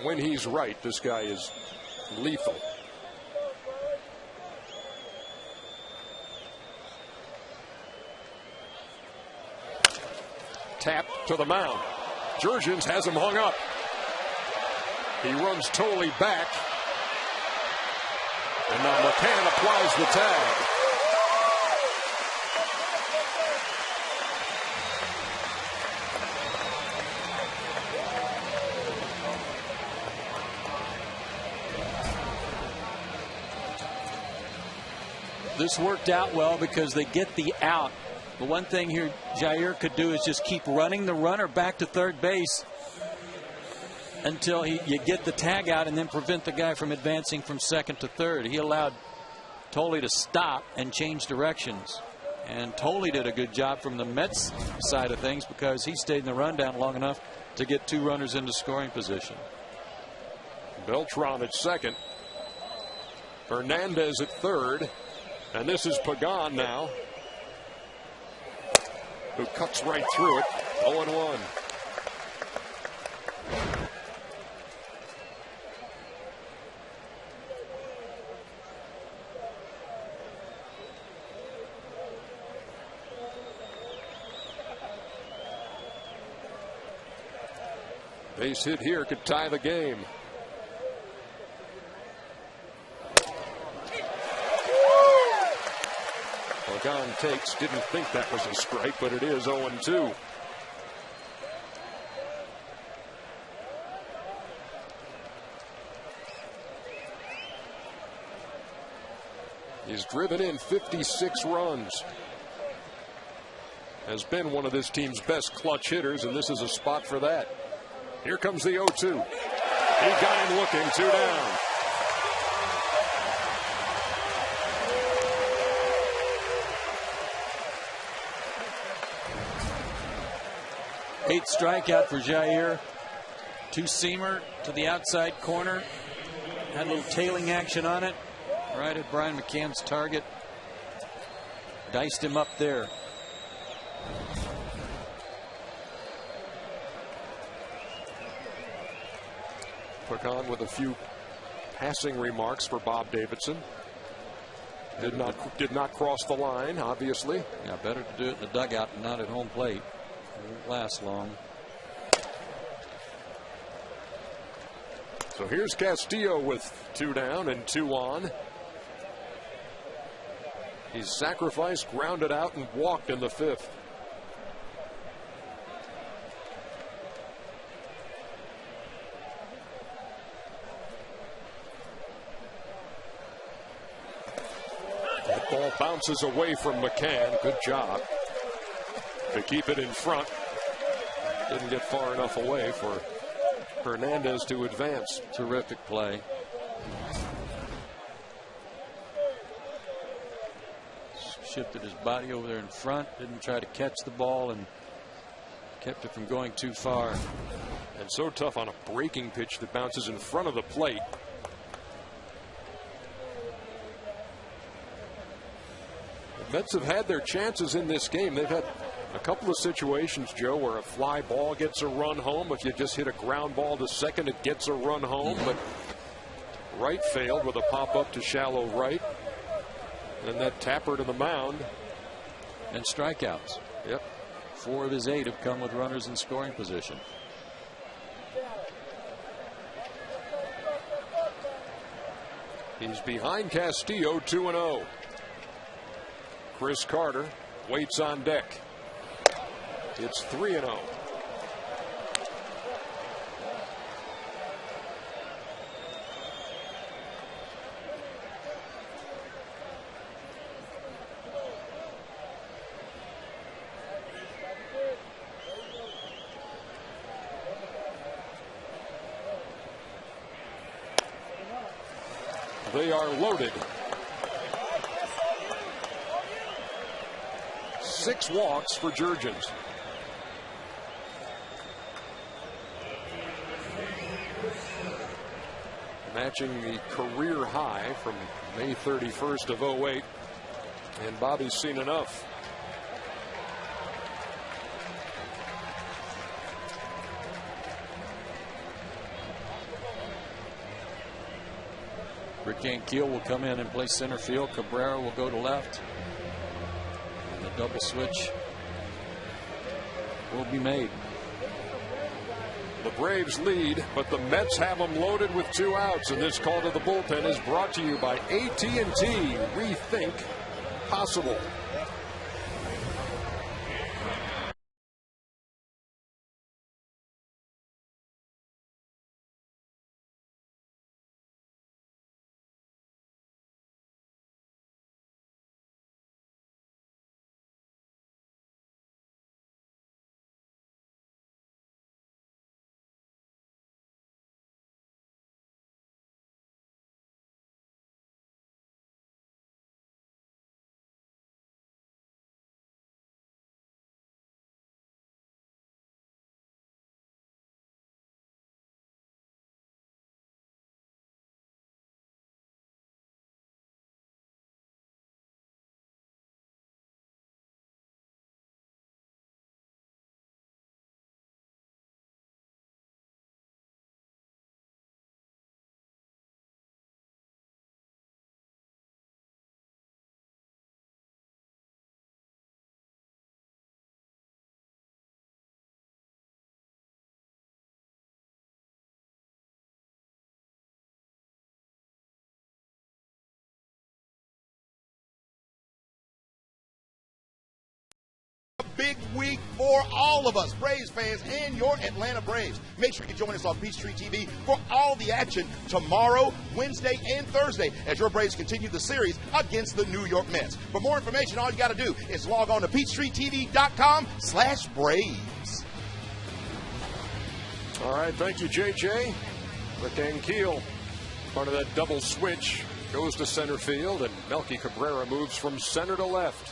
When he's right, this guy is lethal. Tap to the mound. Jurgens has him hung up. He runs Tolley back. And now McCann applies the tag. This worked out well because they get the out. The one thing here Jair could do is just keep running the runner back to third base until you get the tag out and then prevent the guy from advancing from second to third. He allowed Tolley to stop and change directions. And Tolley did a good job from the Mets side of things because he stayed in the rundown long enough to get two runners into scoring position. Beltran at second. Hernandez at third. And this is Pagan now, who cuts right through it. 0-1. Base hit here could tie the game. Pagan takes, didn't think that was a strike, but it is 0-2. He's driven in 56 runs. Has been one of this team's best clutch hitters, and this is a spot for that. Here comes the 0-2. He got him looking, 2 down. Eighth strikeout for Jair. Two-seamer to the outside corner. Had a little tailing action on it. Right at Brian McCann's target. Diced him up there. Pagan with a few passing remarks for Bob Davidson. Did not cross the line, obviously. Yeah, better to do it in the dugout and not at home plate. It won't last long. So here's Castillo with 2 down and 2 on. He's sacrificed, grounded out, and walked in the 5th. That ball bounces away from McCann. Good job to keep it in front. Didn't get far enough away for Hernandez to advance. Terrific play. Shifted his body over there in front. Didn't try to catch the ball and kept it from going too far. And so tough on a breaking pitch that bounces in front of the plate. The Mets have had their chances in this game. They've had a couple of situations, Joe, where a fly ball gets a run home. If you just hit a ground ball to second, it gets a run home. But Wright failed with a pop-up to shallow right. And that tapper to the mound. And strikeouts. Yep. 4 of his 8 have come with runners in scoring position. He's behind Castillo, 2-0. Chris Carter waits on deck. It's 3-0. They are loaded. 6 walks for Jurgens. Matching the career high from May 31st of 08. And Bobby's seen enough. Rick Ankiel will come in and play center field. Cabrera will go to left. And the double switch will be made. The Braves lead, but the Mets have them loaded with 2 outs, and this call to the bullpen is brought to you by AT&T. Rethink possible. Big week for all of us, Braves fans and your Atlanta Braves. Make sure you join us on Peachtree TV for all the action tomorrow, Wednesday, and Thursday as your Braves continue the series against the New York Mets. For more information, all you got to do is log on to PeachtreeTV.com/Braves. All right, thank you, JJ. Rick Ankiel, part of that double switch, goes to center field, and Melky Cabrera moves from center to left.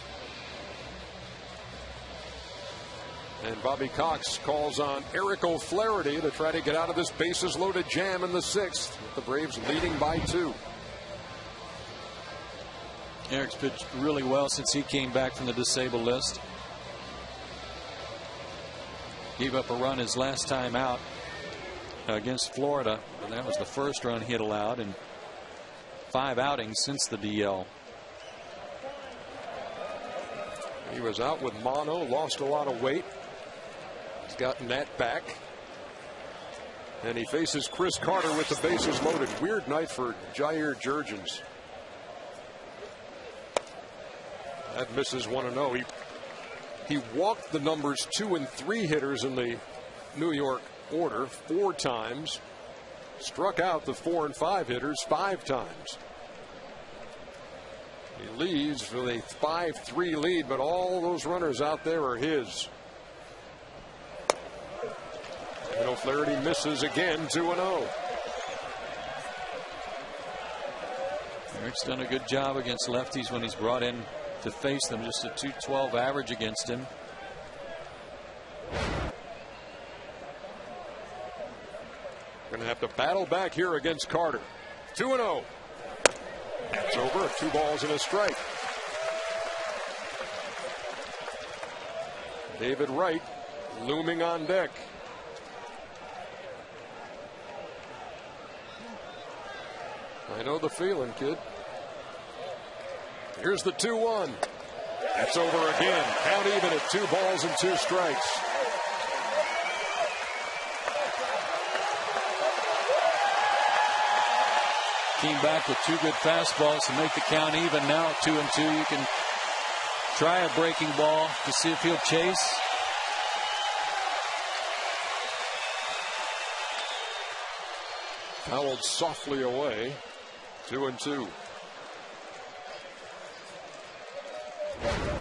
And Bobby Cox calls on Eric O'Flaherty to try to get out of this bases-loaded jam in the 6th, with the Braves leading by 2. Eric's pitched really well since he came back from the disabled list. Gave up a run his last time out against Florida, and that was the first run he had allowed in 5 outings since the DL. He was out with mono, lost a lot of weight. He's gotten that back. And he faces Chris Carter with the bases loaded. Weird night for Jair Jurgens. That misses 1-0. He walked the numbers 2 and 3 hitters in the New York order 4 times. Struck out the 4 and 5 hitters 5 times. He leads with a 5-3 lead, but all those runners out there are his. And O'Flaherty misses again, 2-0. Eric's done a good job against lefties when he's brought in to face them. Just a .212 average against him. Going to have to battle back here against Carter. 2-0. That's over. 2 balls and a strike. David Wright looming on deck. I know the feeling, kid. Here's the 2-1. That's over again. Count even at 2 balls and 2 strikes. Came back with 2 good fastballs to make the count even. Now 2-2. You can try a breaking ball to see if he'll chase. Fouled softly away. 2-2.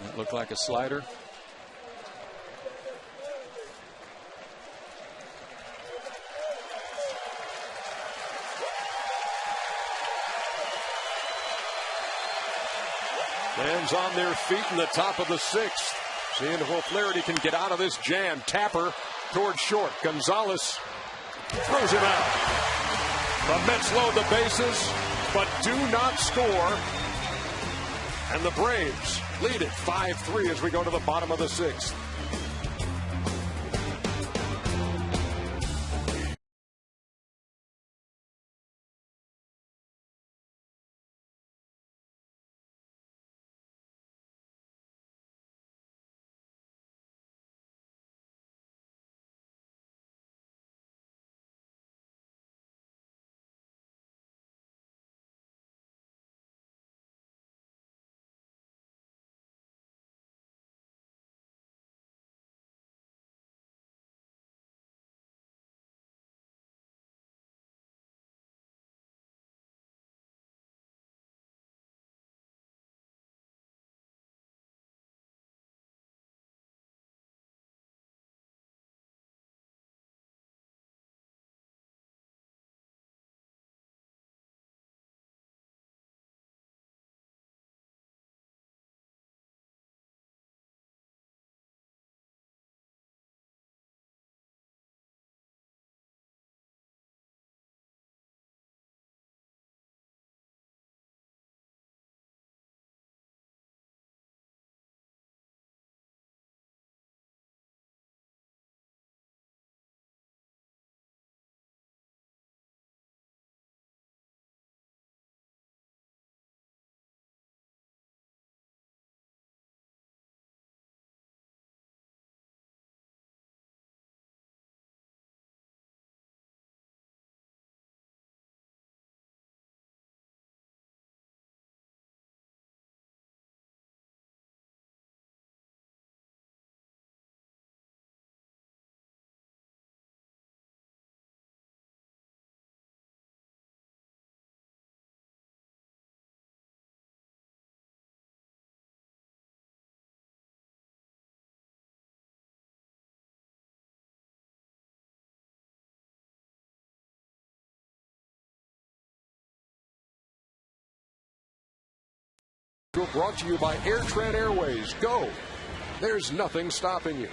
It looked like a slider. Fans on their feet in the top of the 6th. Seeing if O'Flaherty can get out of this jam. Tapper towards short. Gonzalez throws him out. The Mets load the bases, but do not score. And the Braves lead it 5-3 as we go to the bottom of the 6th. Brought to you by AirTran Airways. Go. There's nothing stopping you.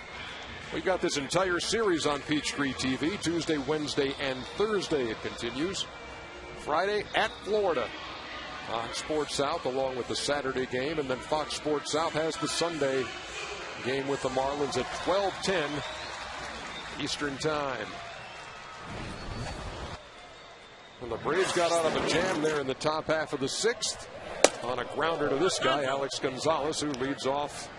We got this entire series on Peachtree TV. Tuesday, Wednesday, and Thursday it continues. Friday at Florida on Sports South, along with the Saturday game. And then Fox Sports South has the Sunday game with the Marlins at 12:10 Eastern Time. And the Braves got out of a jam there in the top half of the sixth on a grounder to this guy, Alex Gonzalez, who leads off.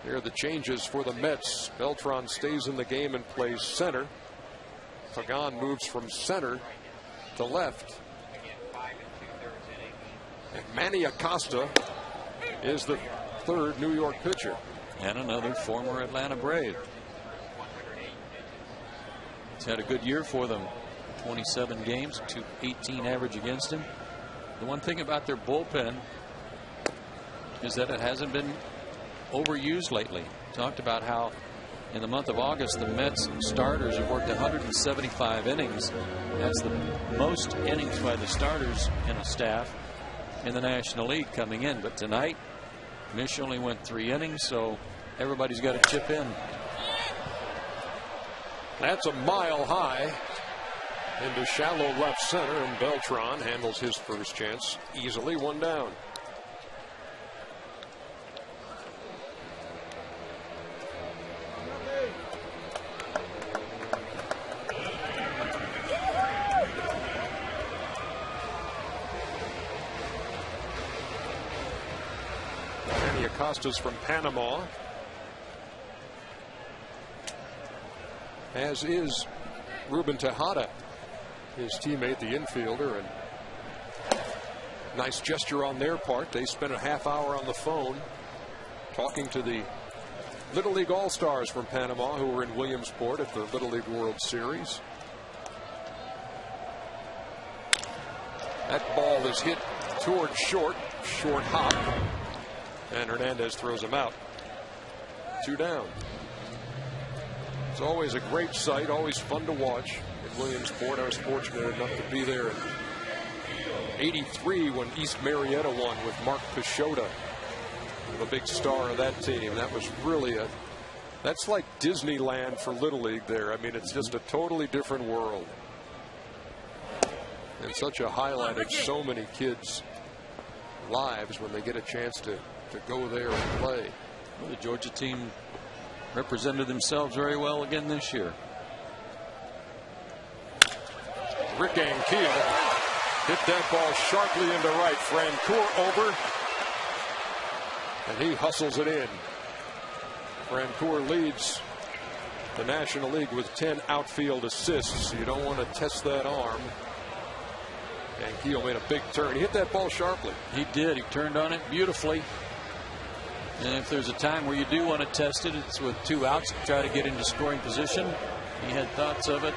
Here are the changes for the Mets. Beltran stays in the game and plays center. Pagan moves from center to left. And Manny Acosta is the third New York pitcher. And another former Atlanta Brave. He's had a good year for them. 27 games, 218 average against him. The one thing about their bullpen is that it hasn't been overused lately. Talked about how in the month of August the Mets starters have worked 175 innings. That's the most innings by the starters in a staff in the National League coming in. But tonight Mish only went 3 innings, so everybody's got to chip in. That's a mile high into shallow left center, and Beltran handles his first chance easily. 1 down. Manny Acosta's from Panama, as is Ruben Tejada, his teammate, the infielder. And nice gesture on their part. They spent a half hour on the phone talking to the Little League All-Stars from Panama who were in Williamsport at the Little League World Series. That ball is hit towards short hop, and Hernandez throws him out. 2 down. It's always a great sight, always fun to watch. Williamsport. I was fortunate enough to be there in '83 when East Marietta won with Mark Peixoto, the big star of that team. That was really that's like Disneyland for Little League there. I mean, it's just a totally different world. And such a highlight of so many kids' lives when they get a chance to go there and play. Well, the Georgia team represented themselves very well again this year. Rick Ankiel hit that ball sharply into right. Francoeur over, and he hustles it in. Francoeur leads the National League with 10 outfield assists. You don't want to test that arm. Ankiel made a big turn. He hit that ball sharply. He did. He turned on it beautifully. And if there's a time where you do want to test it, it's with 2 outs to try to get into scoring position. He had thoughts of it.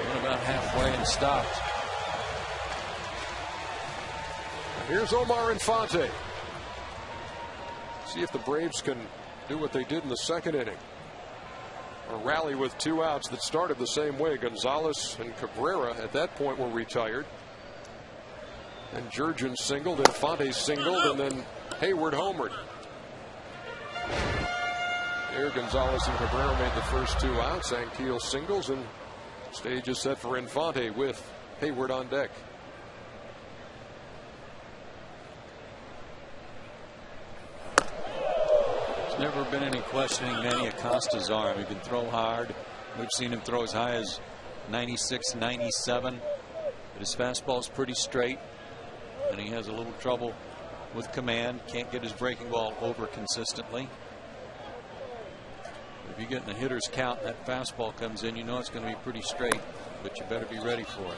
Went about halfway and stopped. Here's Omar Infante. See if the Braves can do what they did in the second inning. A rally with 2 outs that started the same way. Gonzalez and Cabrera at that point were retired. And Jurgen singled, Infante singled, and then Hayward homered. There, Gonzalez and Cabrera made the first 2 outs. Ankiel singles, and stage is set for Infante with Hayward on deck. There's never been any questioning Manny Acosta's arm. He can throw hard. We've seen him throw as high as 96, 97. But his fastball's pretty straight, and he has a little trouble with command. Can't get his breaking ball over consistently. If you get in the hitter's count and that fastball comes in, you know it's going to be pretty straight, but you better be ready for it.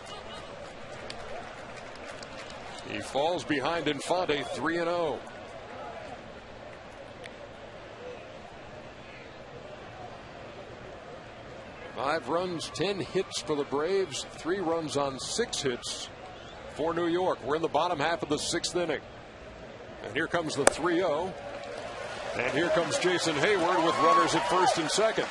He falls behind Infante 3-0. Five runs, 10 hits for the Braves, 3 runs on 6 hits for New York. We're in the bottom half of the 6th inning. And here comes the 3-0. And here comes Jason Hayward with runners at first and second.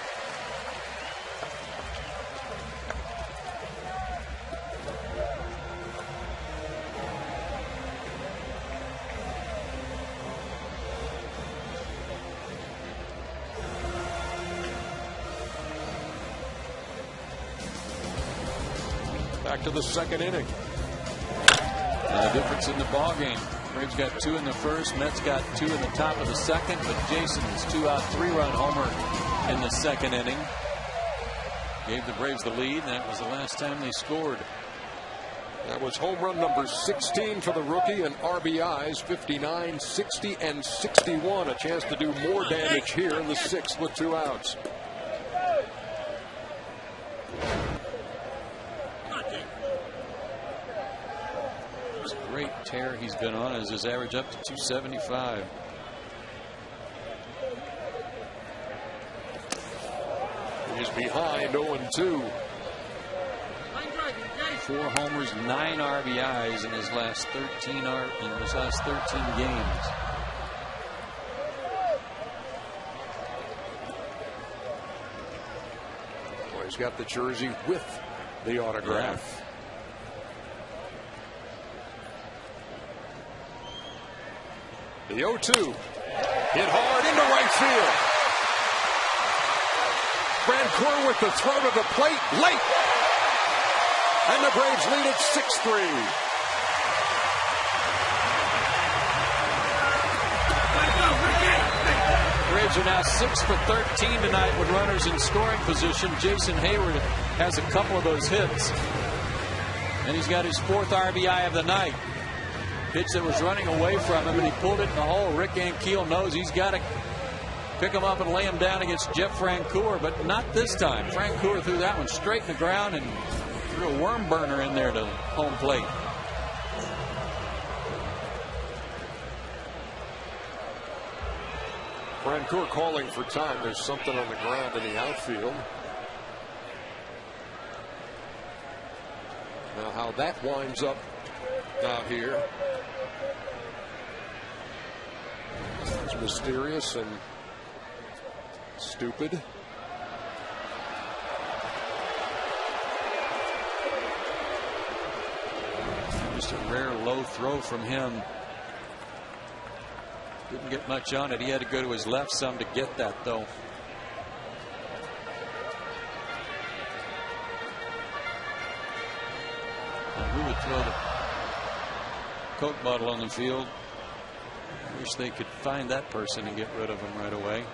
back to the second inning. And the difference in the ball game. Braves got 2 in the first. Mets got 2 in the top of the second. But Jason's 2-out, 3-run homer in the second inning gave the Braves the lead. And that was the last time they scored. That was home run number 16 for the rookie, and RBIs 59, 60, and 61. A chance to do more damage here in the 6th with 2 outs. This great tear he's been on as his average up to 275. He's behind 0-2. 4 homers, 9 RBIs in his last 13 games. Well, he's got the jersey with the autograph. The 0-2 hit hard into right field. Francoeur with the throw to the plate late. And the Braves lead it 6-3. Braves are now 6 for 13 tonight with runners in scoring position. Jason Hayward has a couple of those hits. And he's got his 4th RBI of the night. Pitch that was running away from him, and he pulled it in the hole. Rick Ankiel knows he's got to pick him up and lay him down against Jeff Francoeur, but not this time. Francoeur threw that one straight in the ground and threw a worm burner in there to home plate. Francoeur calling for time. There's something on the ground in the outfield. Now how that winds up out here is mysterious and stupid. Just a rare low throw from him. Didn't get much on it. He had to go to his left some to get that, though. Now, who would throw the Coke bottle on the field? I wish they could find that person and get rid of him right away.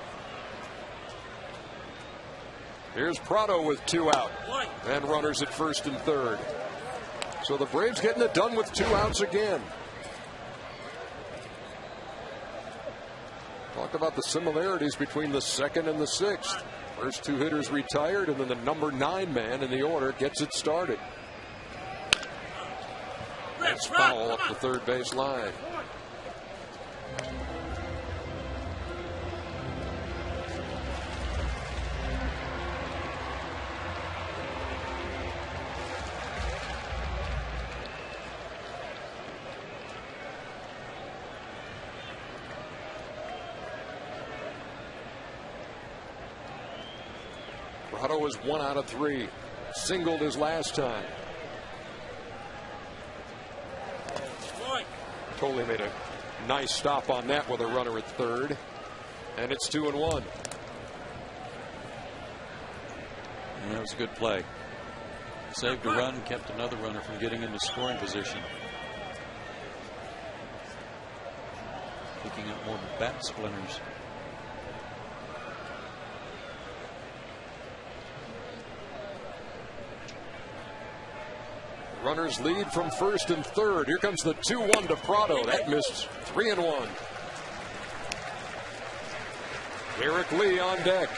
Here's Prado with 2 out and runners at first and third. So the Braves getting it done with 2 outs again. Talked about the similarities between the 2nd and the 6th. First 2 hitters retired, and then the number 9 man in the order gets it started. That's foul up the third base line. Prado was 1 out of 3. Singled his last time. Totally made a nice stop on that with a runner at third. And it's 2-1. And that was a good play. Saved a run, kept another runner from getting into scoring position. Picking up more bat splinters. Runners lead from first and third. Here comes the 2-1 to Prado. That missed. 3-1. Eric Lee on deck.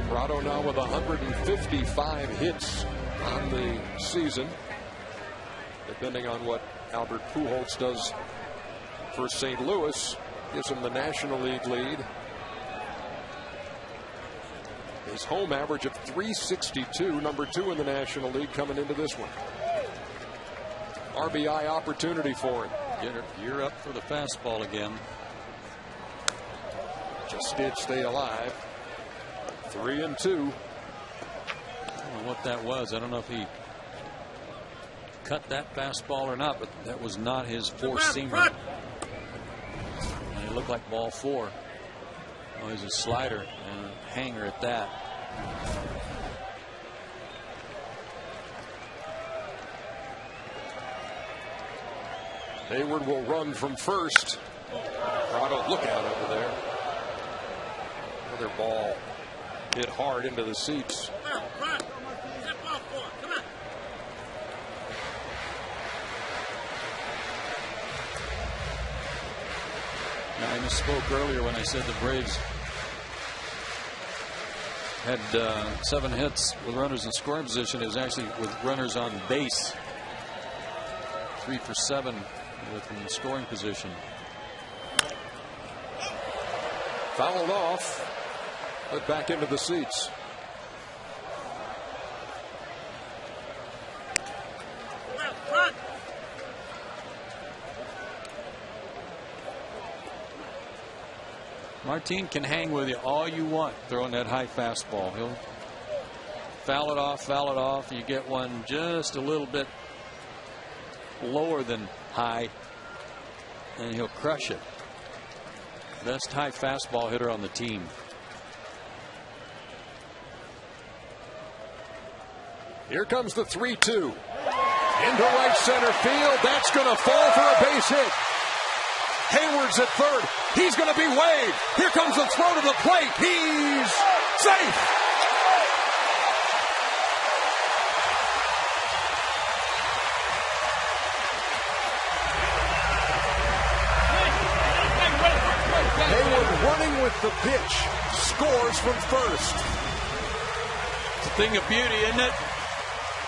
Prado now with 155 hits on the season. Depending on what Albert Pujols does for St. Louis, gives him the National League lead. His home average of .362, number 2 in the National League coming into this one. RBI opportunity for him. You're up for the fastball again. Just did stay alive. 3-2. I don't know what that was. I don't know if he cut that fastball or not, but that was not his four-seamer. And it looked like ball 4. Oh, he's a slider and a hanger at that. Hayward will run from first. Prado, look out over there. Another ball hit hard into the seats. Now, I misspoke earlier when I said the Braves had 7 hits with runners in scoring position. It was actually with runners on base. 3 for 7 with them in scoring position. Fouled off, but back into the seats. Martin can hang with you all you want throwing that high fastball. He'll foul it off. You get one just a little bit lower than high, and he'll crush it. Best high fastball hitter on the team. Here comes the 3-2. Into right center field. That's going to fall for a base hit. Hayward's at third. He's going to be waved. Here comes the throw to the plate. He's safe. Hayward running with the pitch. Scores from first. It's a thing of beauty, isn't it?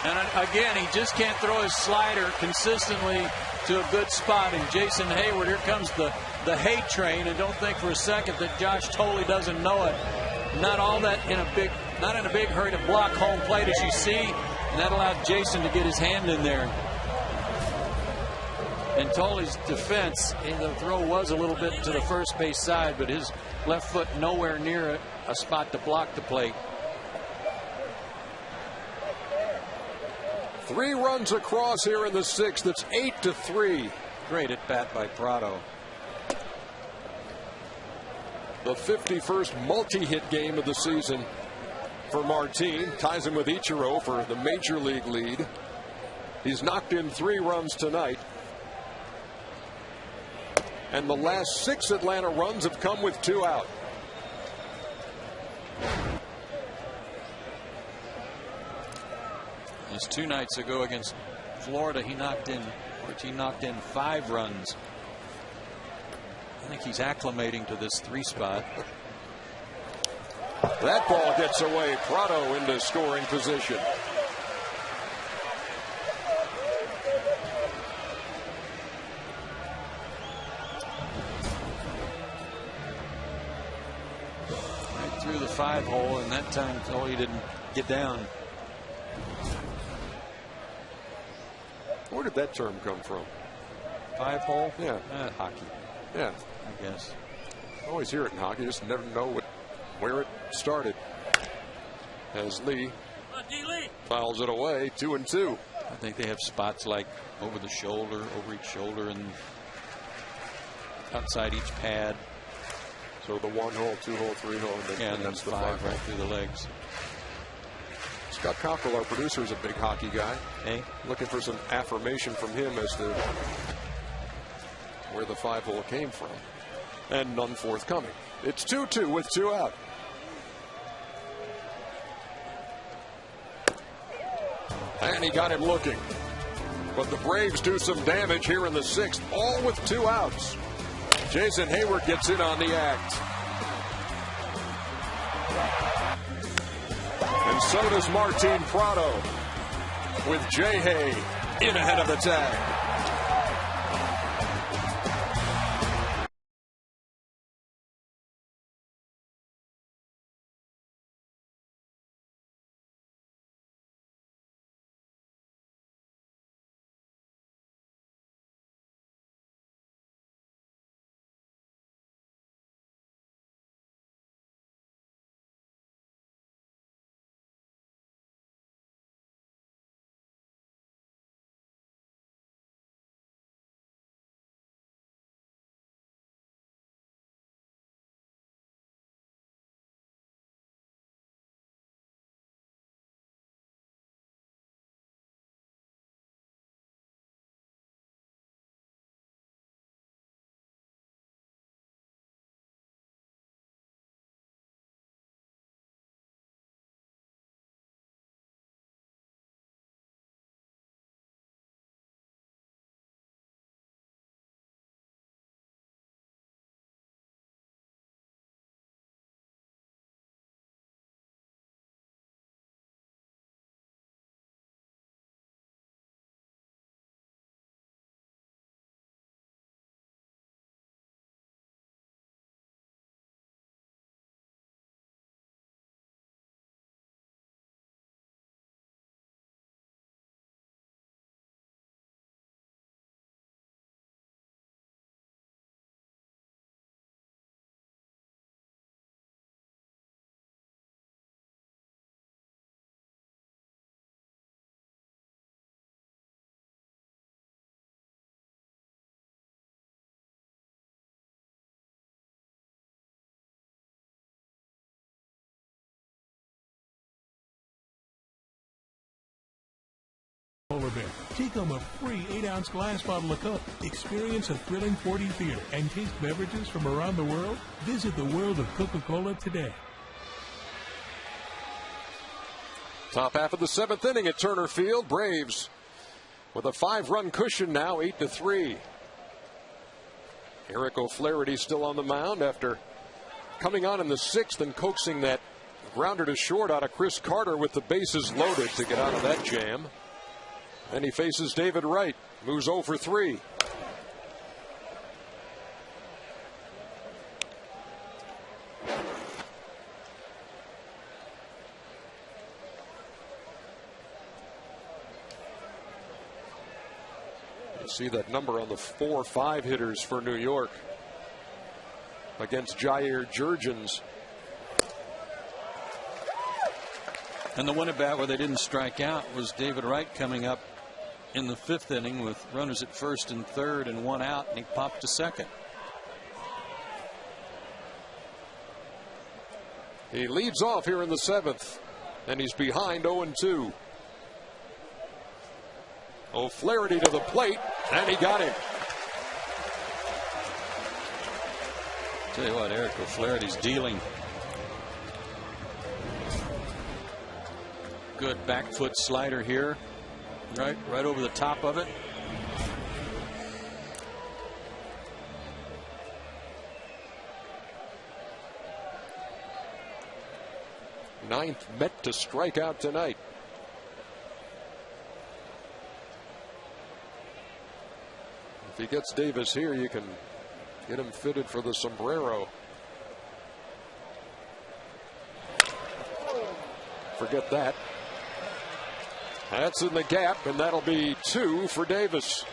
And again, he just can't throw his slider consistently to a good spot. And Jason Hayward, here comes the hay train, and don't think for a second that Josh Tolley doesn't know it. Not in a big hurry to block home plate, as you see, and that allowed Jason to get his hand in there. In Tolley's defense, the throw was a little bit to the first base side, but his left foot nowhere near a spot to block the plate. 3 runs across here in the 6th. It's 8-3. Great at bat by Prado. The 51st multi-hit game of the season for Martin. Ties him with Ichiro for the major league lead. He's knocked in 3 runs tonight. And the last 6 Atlanta runs have come with 2 out. Just 2 nights ago against Florida, he knocked in 5 runs. I think he's acclimating to this 3 spot. That ball gets away. Prado into scoring position. Right through the 5 hole, and that time he didn't get down. Where did that term come from? 5 hole? Yeah. Hockey. Yeah. I guess. I always hear it in hockey. Just never know where it started. As Lee fouls it away. 2-2. I think they have spots like over the shoulder, over each shoulder, and outside each pad. So the 1 hole, 2 hole, 3 hole, and that's the 5 right through the legs. Scott Cockrell, our producer, is a big hockey guy. Hey, looking for some affirmation from him as to where the 5 hole came from, and none forthcoming. It's 2-2 with 2 out. And he got him looking. But the Braves do some damage here in the 6th, all with 2 outs. Jason Hayward gets in on the act. And so does Martin Prado, with Jay Hay in ahead of the tag. event. Take home a free 8-ounce glass bottle of Coke. Experience a thrilling 4D theater and taste beverages from around the world. Visit the world of Coca-Cola today. Top half of the 7th inning at Turner Field. Braves with a 5-run cushion now, 8-3. Eric O'Flaherty still on the mound after coming on in the 6th and coaxing that grounder to short out of Chris Carter with the bases loaded to get out of that jam. Then he faces David Wright, who's 0 for 3. You see that number on the 4-5 hitters for New York against Jair Jurgens. And the one at bat where they didn't strike out was David Wright coming up in the 5th inning with runners at 1st and 3rd and 1 out, and he popped to 2nd. He leads off here in the 7th, and he's behind 0-2. O'Flaherty to the plate, and he got him. Tell you what, Eric O'Flaherty's dealing. Good back foot slider here, right over the top of it. Ninth Met to strike out tonight. If he gets Davis here, you can get him fitted for the sombrero. Forget that. That's in the gap, and that'll be 2 for Davis.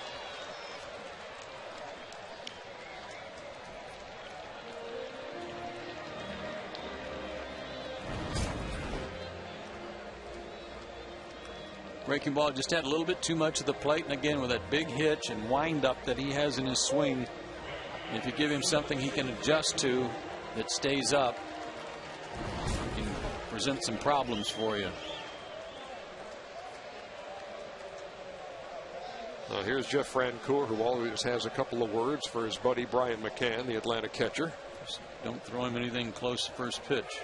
Breaking ball just had a little bit too much of the plate, and again with that big hitch and wind up that he has in his swing, if you give him something he can adjust to that stays up, he can present some problems for you. Now here's Jeff Francoeur, who always has a couple of words for his buddy Brian McCann, the Atlanta catcher. Just don't throw him anything close to first pitch.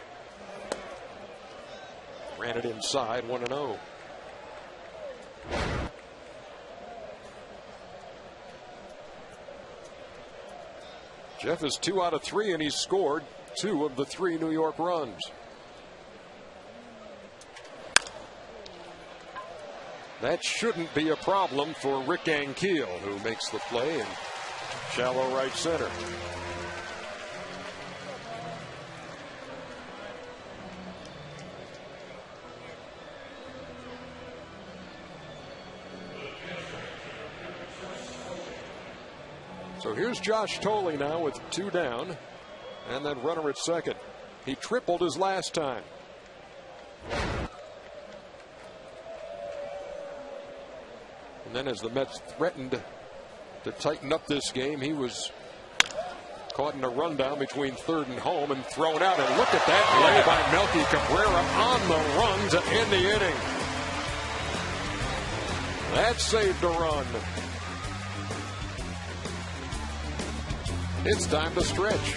Ran it inside, 1-0. Jeff is 2 out of 3, and he's scored 2 of the 3 New York runs. That shouldn't be a problem for Rick Ankiel, who makes the play in shallow right center. So here's Josh Tolley now with 2 down, and that runner at second. He tripled his last time. And then as the Mets threatened to tighten up this game, he was caught in a rundown between 3rd and home and thrown out. And look at that play by Melky Cabrera on the run to end the inning. That saved a run. It's time to stretch.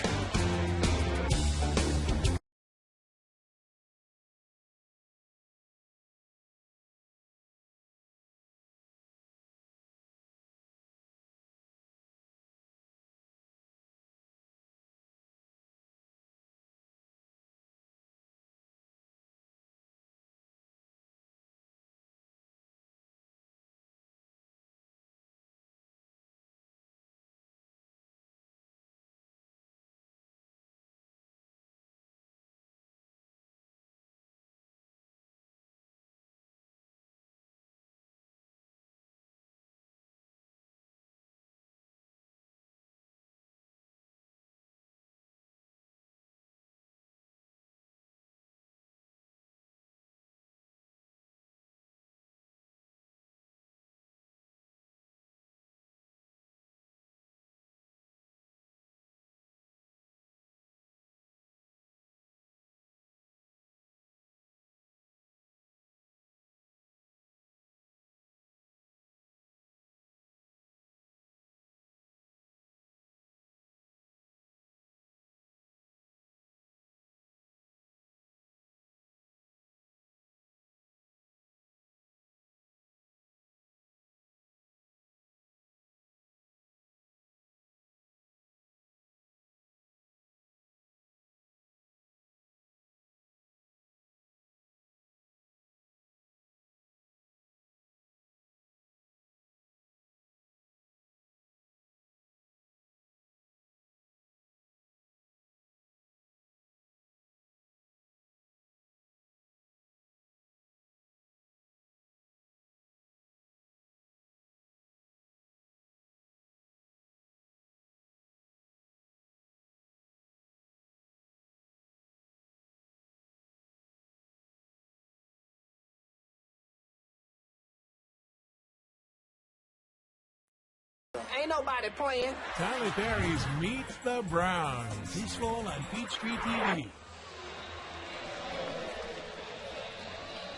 Ain't nobody playing. Tyler Perry's Meet the Browns. Peaceful on Peachtree TV.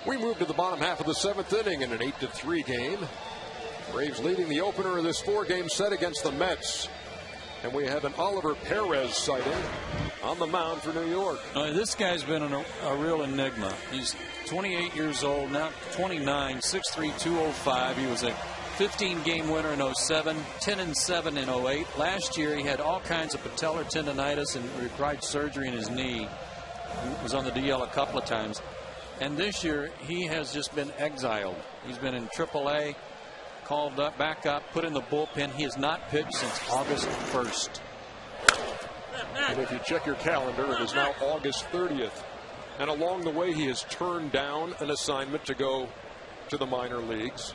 We move to the bottom half of the 7th inning in an 8-3 game. Braves leading the opener of this 4-game set against the Mets. And we have an Oliver Perez sighting on the mound for New York. This guy's been a real enigma. He's 28 years old, now 29, 6'3", 205. He was a 15-game winner in 07, 10-7 in 08. Last year he had all kinds of patellar tendonitis and required surgery in his knee. He was on the DL a couple of times. And this year he has just been exiled. He's been in AAA, called up, back up, put in the bullpen. He has not pitched since August 1st. And if you check your calendar, it is now August 30th. And along the way, he has turned down an assignment to go to the minor leagues.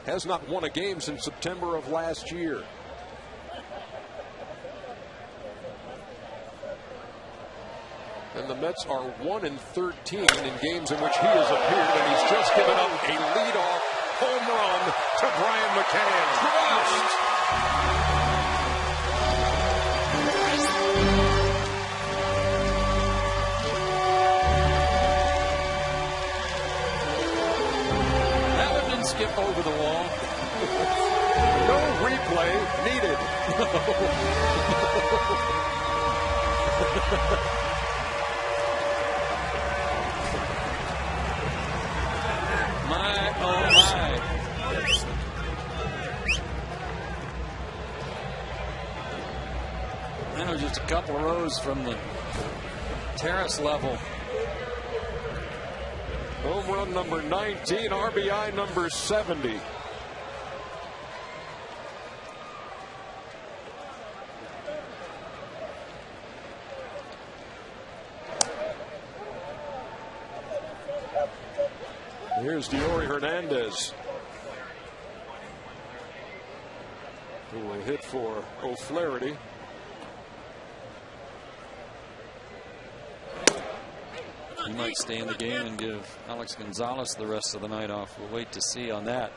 Has not won a game since September of last year. And the Mets are 1-13 in games in which he has appeared, and he's just given up a leadoff home run to Brian McCann. Crossed. That one didn't skip over the wall. No replay needed. My, oh my. That was just a couple of rows from the terrace level. Home run number 19, RBI number 70. Here's Diori Hernandez, who will hit for O'Flaherty. He might stay in the game and give Alex Gonzalez the rest of the night off. We'll wait to see on that.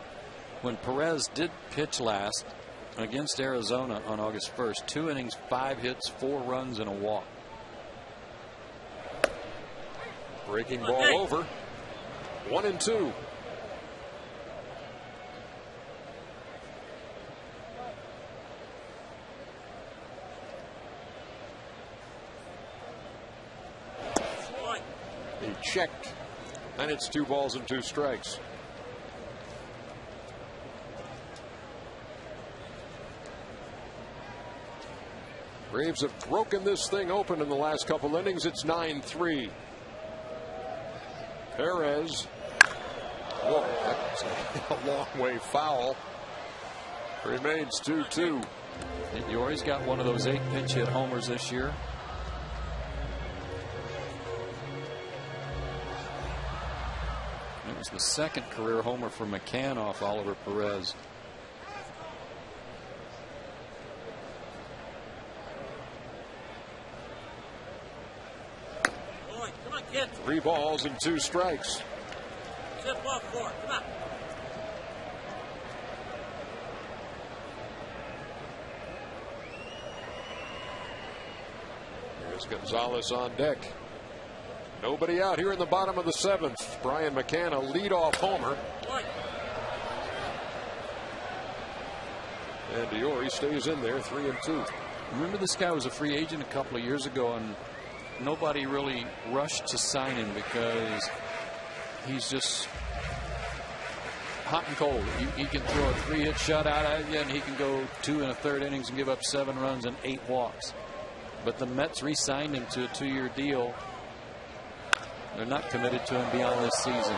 When Perez did pitch last against Arizona on August 1st, 2 innings, 5 hits, 4 runs, and a walk. Breaking ball over. 1-2. He checked, and it's 2 balls and 2 strikes. Braves have broken this thing open in the last couple innings. It's 9-3. Perez. Whoa, that's a long way foul. Remains 2-2. Diori's got one of those 8 pinch hit homers this year. It was the second career homer for McCann off Oliver Perez. Come on, kid. 3 balls and 2 strikes. Step off 4. Come on. Here's Gonzalez on deck. Nobody out here in the bottom of the 7th. Brian McCann, a leadoff homer. And Diori stays in there, 3-2. Remember, this guy was a free agent a couple of years ago, and nobody really rushed to sign him because he's just hot and cold. He can throw a 3-hit shutout at you, and he can go 2 1/3 innings and give up 7 runs and 8 walks. But the Mets re-signed him to a 2-year deal. They're not committed to him beyond this season.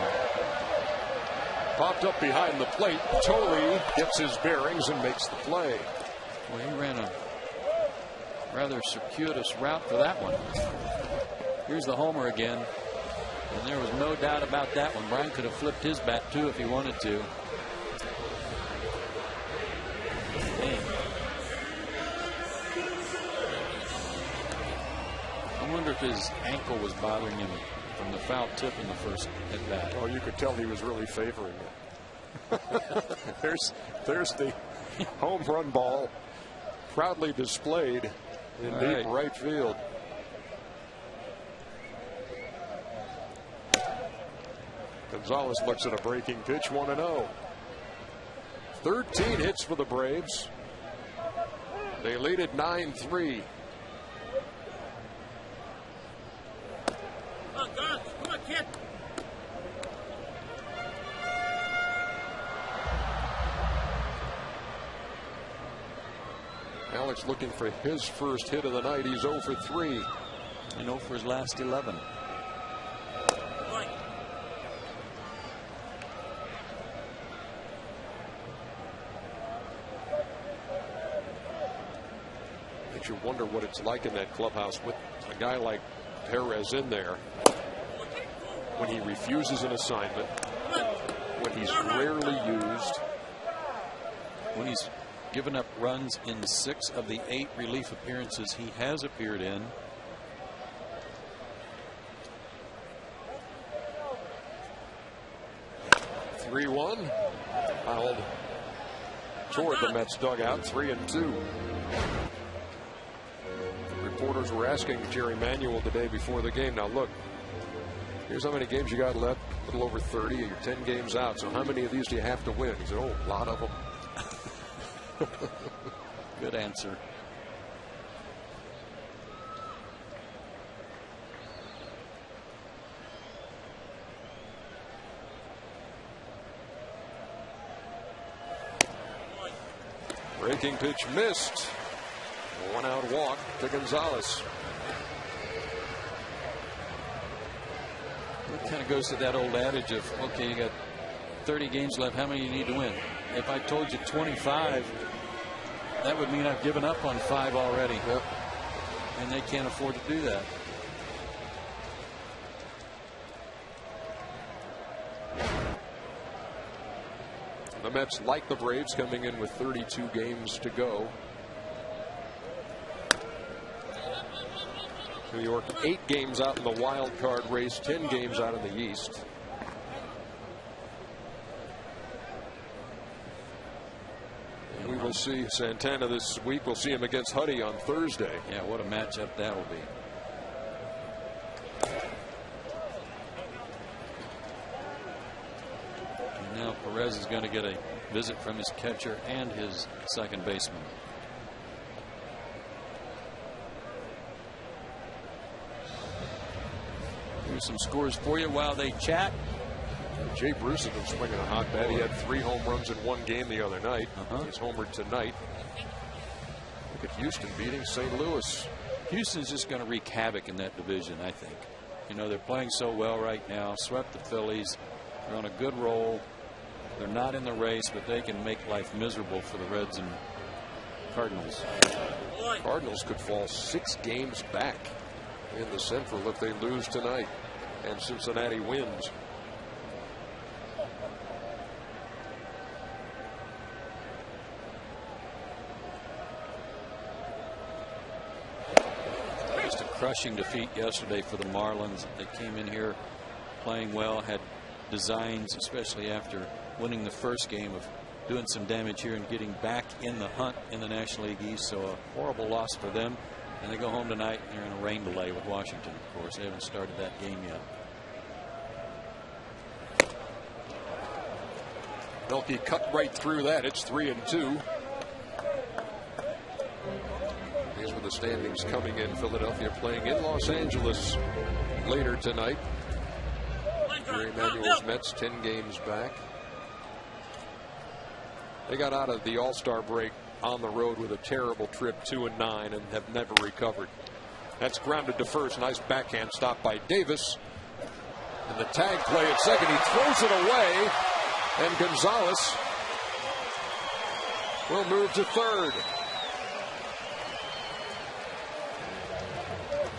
Popped up behind the plate. Tolley gets his bearings and makes the play. Well, he ran a rather circuitous route for that one. Here's the homer again. And there was no doubt about that one. Brian could have flipped his bat too if he wanted to. Man. I wonder if his ankle was bothering him from the foul tip in the first at bat. Oh, you could tell he was really favoring it. There's the home run ball proudly displayed in deep right field. Gonzalez looks at a breaking pitch, 1-0. 13 hits for the Braves. They lead at 9-3. Come on, guys. Come on, kid. Alex looking for his first hit of the night. He's 0 for 3. And 0 for his last 11. Makes you wonder what it's like in that clubhouse with a guy like Perez in there when he refuses an assignment, when he's rarely used, when he's given up runs in 6 of the 8 relief appearances he has appeared in. (3-1) fouled toward the Mets dugout. 3-2. Reporters were asking Jerry Manuel today before the game, now look, here's how many games you got left, a little over 30. You're 10 games out, so how many of these do you have to win? He said, oh, a lot of them. Good answer. Breaking pitch missed. 1-out walk to Gonzalez. It kind of goes to that old adage of, okay, you got 30 games left. How many you need to win? If I told you 25, that would mean I've given up on 5 already. Yep. And they can't afford to do that. The Mets, like the Braves, coming in with 32 games to go. New York 8 games out in the wild card race, 10 games out in the East. And we will see Santana this week. We'll see him against Huddy on Thursday. Yeah, what a matchup that will be. And now Perez is going to get a visit from his catcher and his second baseman. Here's some scores for you while they chat. Jay Bruce has been swinging a hot bat. He had 3 home runs in 1 game the other night. He's homered tonight. Look at Houston beating St. Louis. Houston's just going to wreak havoc in that division, I think. You know, they're playing so well right now. Swept the Phillies. They're on a good roll. They're not in the race, but they can make life miserable for the Reds and Cardinals. Cardinals could fall 6 games back in the Central if they lose tonight and Cincinnati wins. Just a crushing defeat yesterday for the Marlins. They came in here playing well, had designs, especially after winning the first game, of doing some damage here and getting back in the hunt in the National League East. So a horrible loss for them. And they go home tonight and they're in a rain delay with Washington, of course. They haven't started that game yet. Melky cut right through that. It's 3-2. These were the standings coming in. Philadelphia playing in Los Angeles later tonight. Jerry Manuel's Mets 10 games back. They got out of the All-Star break on the road with a terrible trip, 2-9, and have never recovered. That's grounded to first. Nice backhand stop by Davis. And the tag play at second. He throws it away. And Gonzalez will move to third.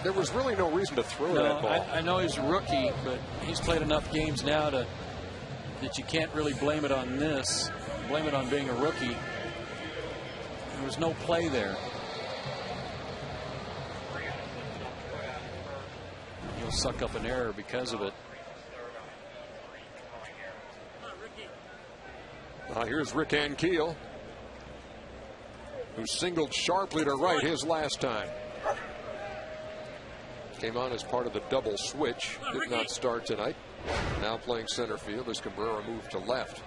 There was really no reason to throw that ball. I know he's a rookie, but he's played enough games now that you can't really blame it on this. Blame it on being a rookie. There was no play there. He'll suck up an error because of it. Here's Rick Ankiel, who singled sharply to right his last time. Came on as part of the double switch. Did not start tonight. Now playing center field as Cabrera moved to left.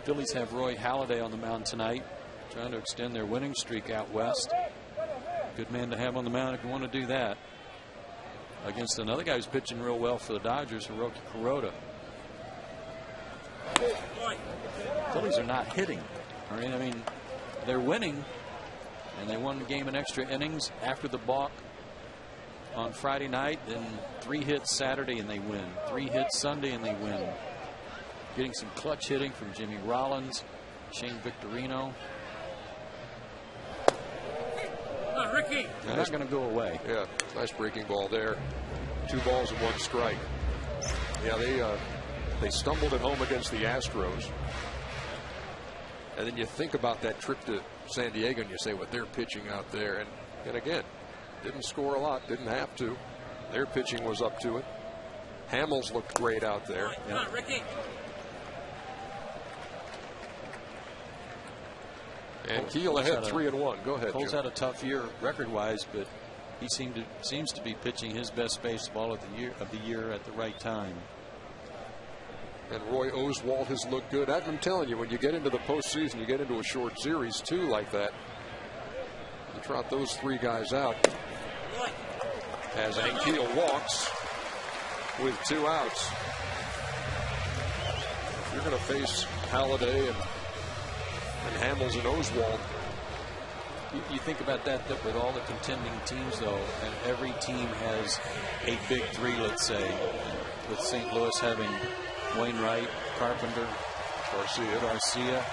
Phillies have Roy Halladay on the mound tonight, trying to extend their winning streak out west. Good man to have on the mound if you want to do that. Against another guy who's pitching real well for the Dodgers, Hiroki Kuroda. Phillies are not hitting. All right, I mean, they're winning, and they won the game in extra innings after the balk on Friday night. Then 3 hits Saturday and they win. 3 hits Sunday and they win. Getting some clutch hitting from Jimmy Rollins, Shane Victorino. Ricky. And that's going to go away. Yeah, nice breaking ball there. 2 balls and 1 strike. Yeah, they stumbled at home against the Astros. And then you think about that trip to San Diego and you say, well, they're pitching out there. And again, didn't score a lot, didn't have to. Their pitching was up to it. Hamels looked great out there. Come on, Ricky. And Keel ahead 3-1. Go ahead, Cole's Joe. had a tough year record-wise, but he seems to be pitching his best baseball of the year at the right time. And Roy Oswalt has looked good. I'm telling you, when you get into the postseason, you get into a short series too like that. You trot those 3 guys out as Ankiel walks with 2 outs. You're going to face Halladay and Hamels and Oswalt. You think about that with all the contending teams, though, and every team has a big 3, let's say, with St. Louis having Wainwright, Carpenter, Garcia.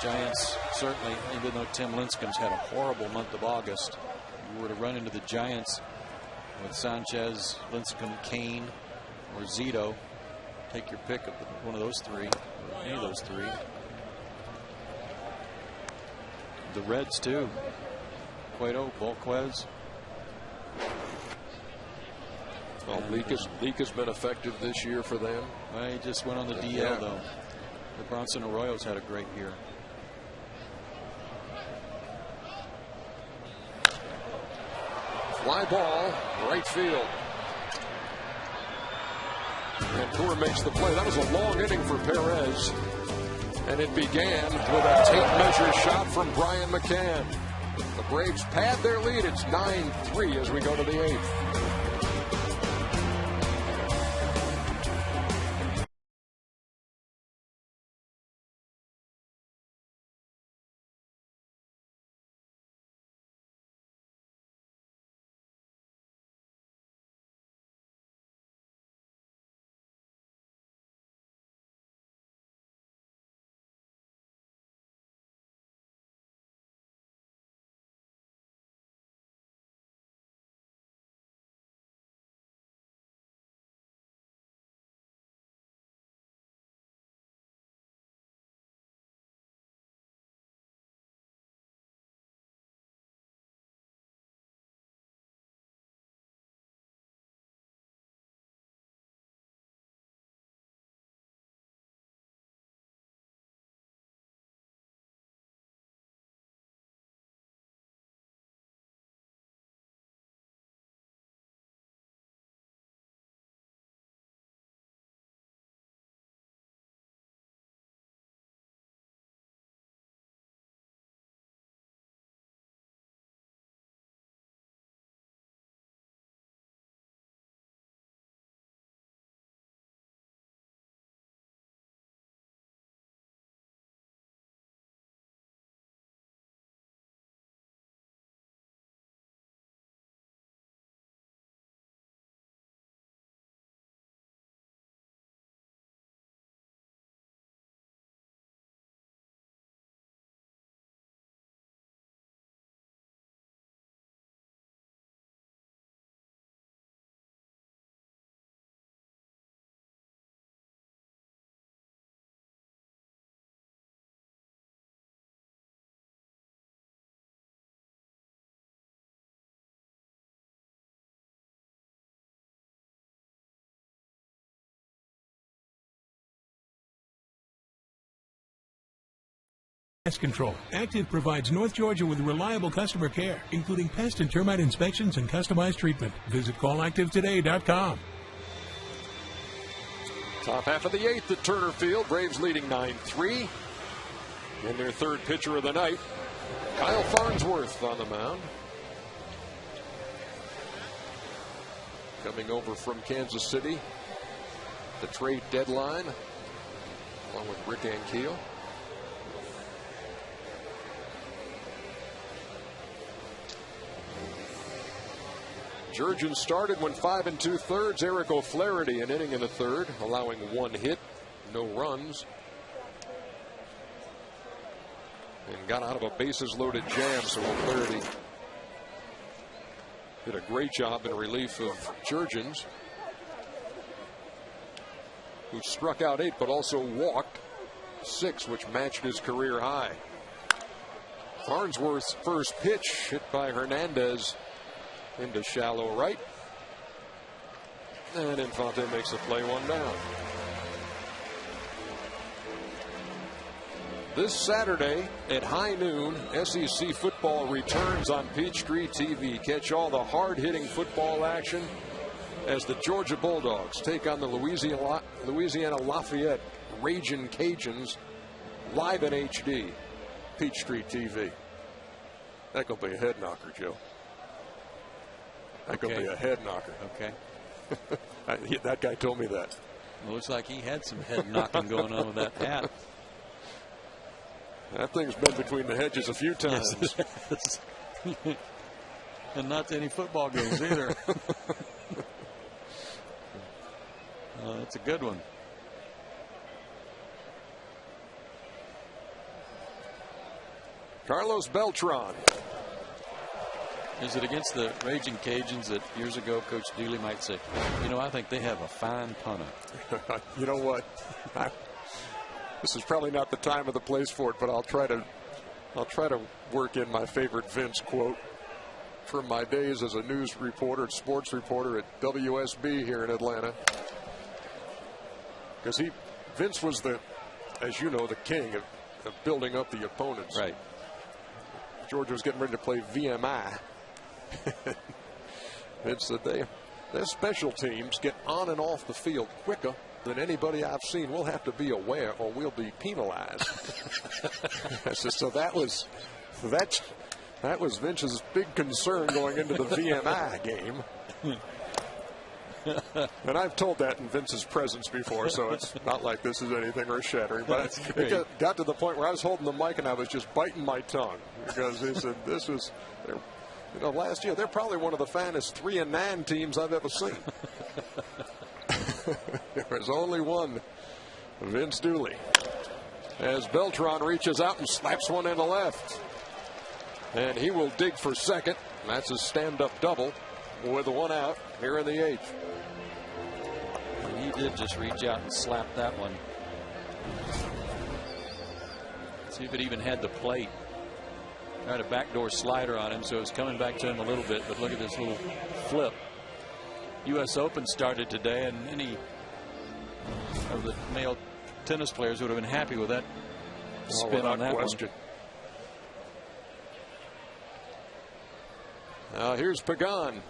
Giants, certainly, even though Tim Lincecum's had a horrible month of August, you were to run into the Giants with Sanchez, Lincecum, Kane, or Zito. Take your pick of one of those 3, or any of those 3. The Reds, too. Cueto, Volquez. Well, Leak has been effective this year for them. Well, he just went on the DL, though. The Bronson Arroyo's had a great year. Fly ball, right field. And Tour makes the play. That was a long inning for Perez. And it began with a tape measure shot from Brian McCann. The Braves pad their lead. It's 9-3 as we go to the 8th. Pest Control. Active provides North Georgia with reliable customer care, including pest and termite inspections and customized treatment. Visit callactivetoday.com. Top half of the 8th at Turner Field. Braves leading 9-3. And their third pitcher of the night, Kyle Farnsworth on the mound. Coming over from Kansas City. The trade deadline, along with Rick Ankiel. Jurgens started when 5 2/3. Eric O'Flaherty an inning in the third, allowing 1 hit, no runs. And got out of a bases loaded jam, so O'Flaherty did a great job in relief of Jurgens, who struck out 8 but also walked 6, which matched his career high. Farnsworth's first pitch hit by Hernandez into shallow right, and Infante makes the play, 1 down. This Saturday at high noon, SEC football returns on Peachtree TV. Catch all the hard-hitting football action as the Georgia Bulldogs take on the Louisiana Lafayette Ragin' Cajuns live in HD. Peachtree TV. That could be a head knocker, Joe. That could be a head knocker. Okay. That guy told me that. It looks like he had some head knocking going on with that hat. That thing's been between the hedges a few times. Yes, and not to any football games either. That's a good one. Carlos Beltran. Is it against the Raging Cajuns that years ago Coach Dooley might say, you know, I think they have a fine punter? You know what? This is probably not the time or the place for it, but I'll try to work in my favorite Vince quote from my days as a news reporter, sports reporter at WSB here in Atlanta. Because Vince was as you know, the king of building up the opponents. Right. Georgia was getting ready to play VMI. Vince said their special teams get on and off the field quicker than anybody I've seen. We'll have to be aware or we'll be penalized. So that was Vince's big concern going into the VMI game. And I've told that in Vince's presence before, so it's not like this is anything earth-shattering. But it got to the point where I was holding the mic and I was just biting my tongue because he said this was, last year they're probably one of the finest 3-9 teams I've ever seen. There was only one, Vince Dooley. As Beltran reaches out and slaps one in the left. And he will dig for second. That's his stand-up double with 1 out here in the 8th. And he did just reach out and slap that one. See if it even had the plate. Had a backdoor slider on him, so it's coming back to him a little bit, but look at this little flip. U.S. Open started today, and any of the male tennis players would have been happy with that spin on that question. Now here's Pagan.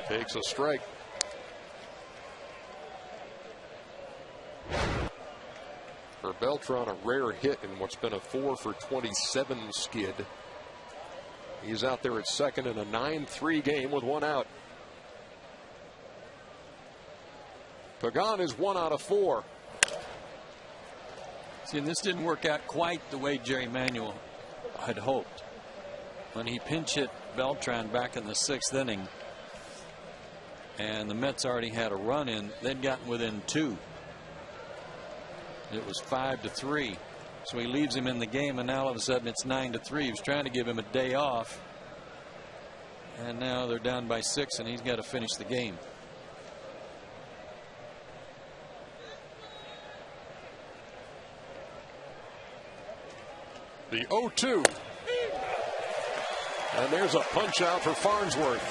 Takes a strike. For Beltran, a rare hit in what's been a 4-for-27 skid. He's out there at second in a 9-3 game with 1 out. Pagan is 1 out of 4. See, and this didn't work out quite the way Jerry Manuel had hoped. When he pinch hit Beltran back in the 6th inning, and the Mets already had a run in, they'd gotten within 2. It was 5-3. So he leaves him in the game, and now all of a sudden it's 9-3. He was trying to give him a day off. And now they're down by 6, and he's got to finish the game. The 0-2. And there's a punch out for Farnsworth.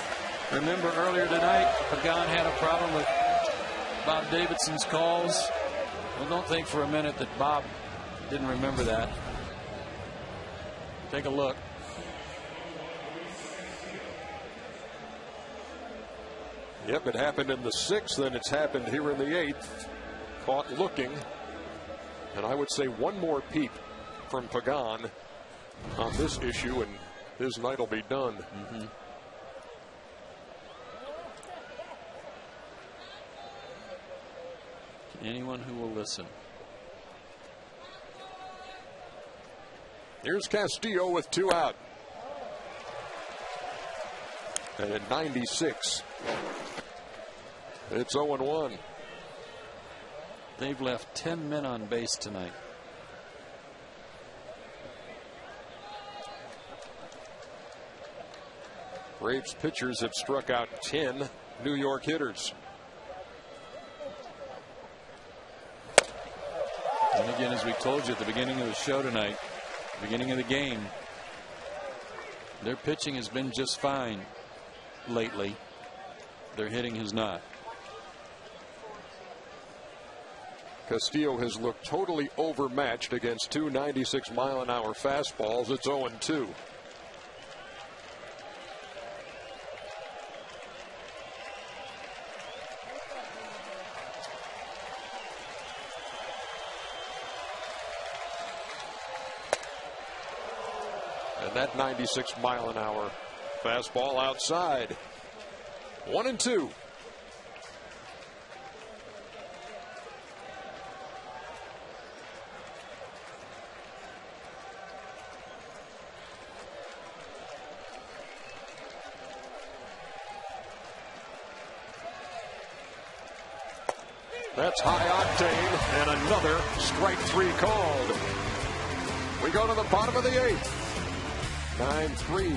Remember earlier tonight, Pagan had a problem with Bob Davidson's calls. Well, don't think for a minute that Bob didn't remember that. Take a look. Yep, it happened in the 6th, and it's happened here in the 8th. Caught looking. And I would say one more peep from Pagan on this issue, and his night will be done. Anyone who will listen. Here's Castillo with 2 out. And at 96, it's 0-1. They've left 10 men on base tonight. Braves pitchers have struck out 10 New York hitters. And again, as we told you at the beginning of the show tonight, beginning of the game, their pitching has been just fine lately. Their hitting has not. Castillo has looked totally overmatched against 2 96-mile-an-hour fastballs. It's 0-2. And that 96-mile-an-hour fastball outside. 1-2. That's high octane, and another strike 3 called. We go to the bottom of the 8th. 9-3.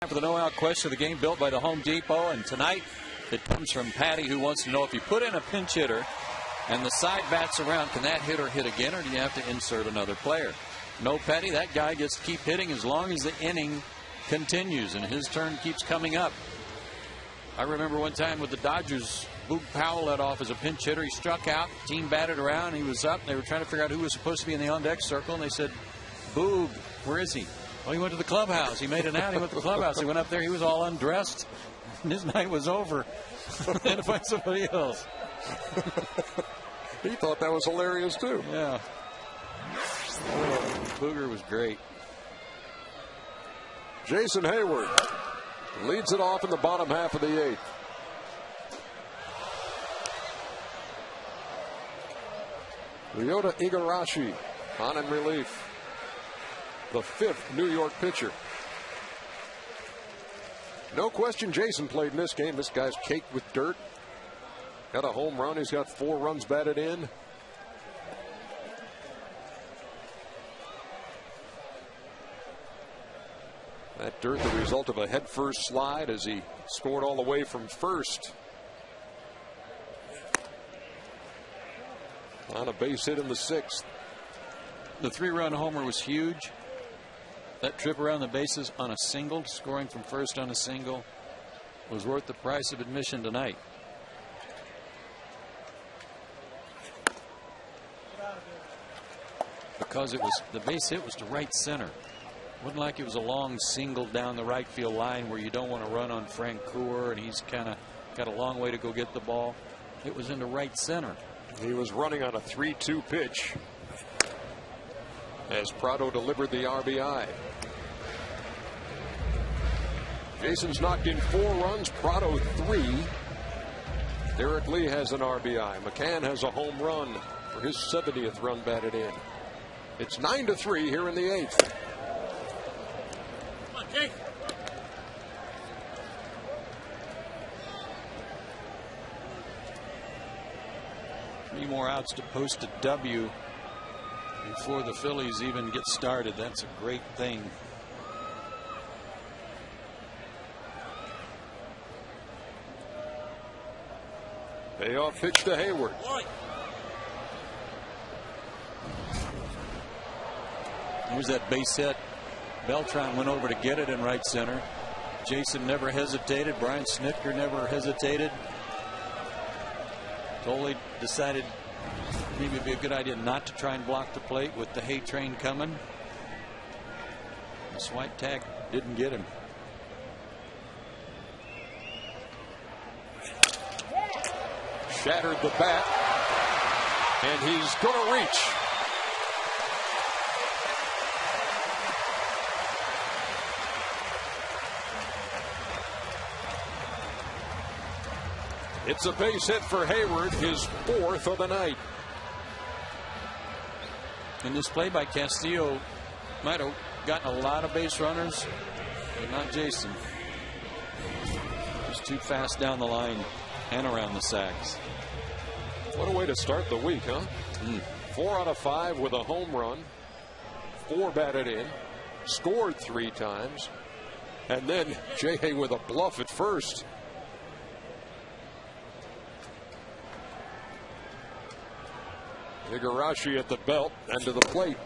For the no-out question of the game built by the Home Depot, and tonight it comes from Patty, who wants to know if you put in a pinch hitter and the side bats around, can that hitter hit again, or do you have to insert another player? No, Patty, that guy gets to keep hitting as long as the inning continues and his turn keeps coming up. I remember one time with the Dodgers, Boog Powell led off as a pinch hitter. He struck out, team batted around, he was up, and they were trying to figure out who was supposed to be in the on-deck circle, and they said, Boog, where is he? Well, he went to the clubhouse. He made an out. He went to the clubhouse. He went up there. He was all undressed. his night was over. Had to find somebody else. He thought that was hilarious, too. Yeah. Booger was great. Jason Hayward leads it off in the bottom half of the 8th. Ryota Igarashi on in relief. The 5th New York pitcher. No question Jason played in this game. This guy's caked with dirt. Got a home run. He's got 4 runs batted in. That dirt the result of a headfirst slide as he scored all the way from first. On a base hit in the 6th. The 3-run homer was huge. That trip around the bases on a single, scoring from first on a single, was worth the price of admission tonight. Because it was, the base hit was to right center. Wasn't like it was a long single down the right field line where you don't want to run on Francoeur and he's kind of got a long way to go get the ball. It was into right center. He was running on a 3-2 pitch as Prado delivered the RBI. Jason's knocked in 4 runs, Prado 3. Derek Lee has an RBI. McCann has a home run for his 70th run batted in. It's 9-3 here in the 8th. Come on, Jake. Three more outs to post a W before the Phillies even get started. That's a great thing. Payoff pitch to Hayward. Here's that base hit. Beltran went over to get it in right center. Jason never hesitated. Brian Snitker never hesitated. Totally decided maybe it'd be a good idea not to try and block the plate with the hay train coming. The swipe tag didn't get him. Shattered the bat, and he's going to reach. It's a base hit for Hayward, his 4th of the night. And this play by Castillo might have gotten a lot of base runners, but not Jason. He's too fast down the line and around the sacks. What a way to start the week, huh? 4 out of 5 with a home run, 4 batted in, scored 3 times, and then J.A. with a bluff at first. Igarashi at the belt and to the plate.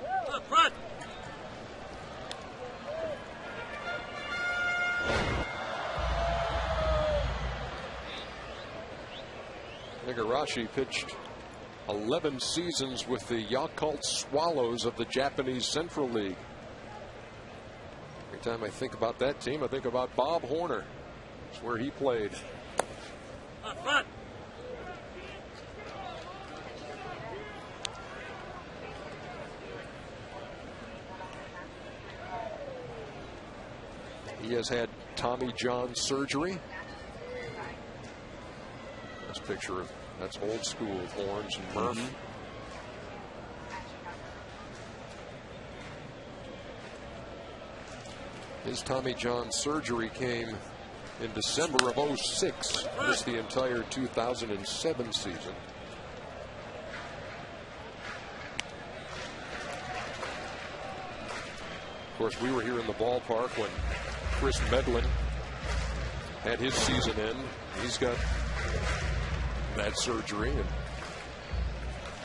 Igarashi pitched 11 seasons with the Yakult Swallows of the Japanese Central League. Every time I think about that team, I think about Bob Horner. That's where he played. He has had Tommy John surgery. This picture of that's old school of Horns and Murph. His Tommy John surgery came in December of 06. Missed the entire 2007 season. Of course, we were here in the ballpark when Chris Medlin had his season end. He's got that surgery, and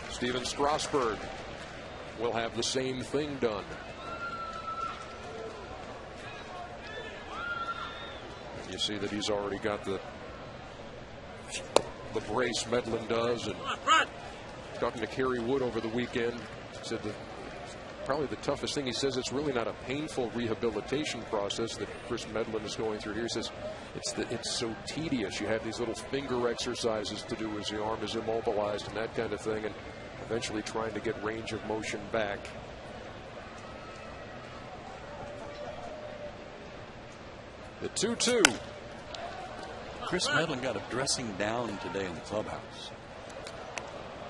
Steven Strasburg will have the same thing done. And you see that he's already got the brace Medlin does, and talking to Kerry Wood over the weekend, said that probably the toughest thing. He says it's really not a painful rehabilitation process that Chris Medlin is going through here. He says it's so tedious. You have these little finger exercises to do as the arm is immobilized and that kind of thing, and eventually trying to get range of motion back. The 2-2. Chris Medlin got a dressing down today in the clubhouse.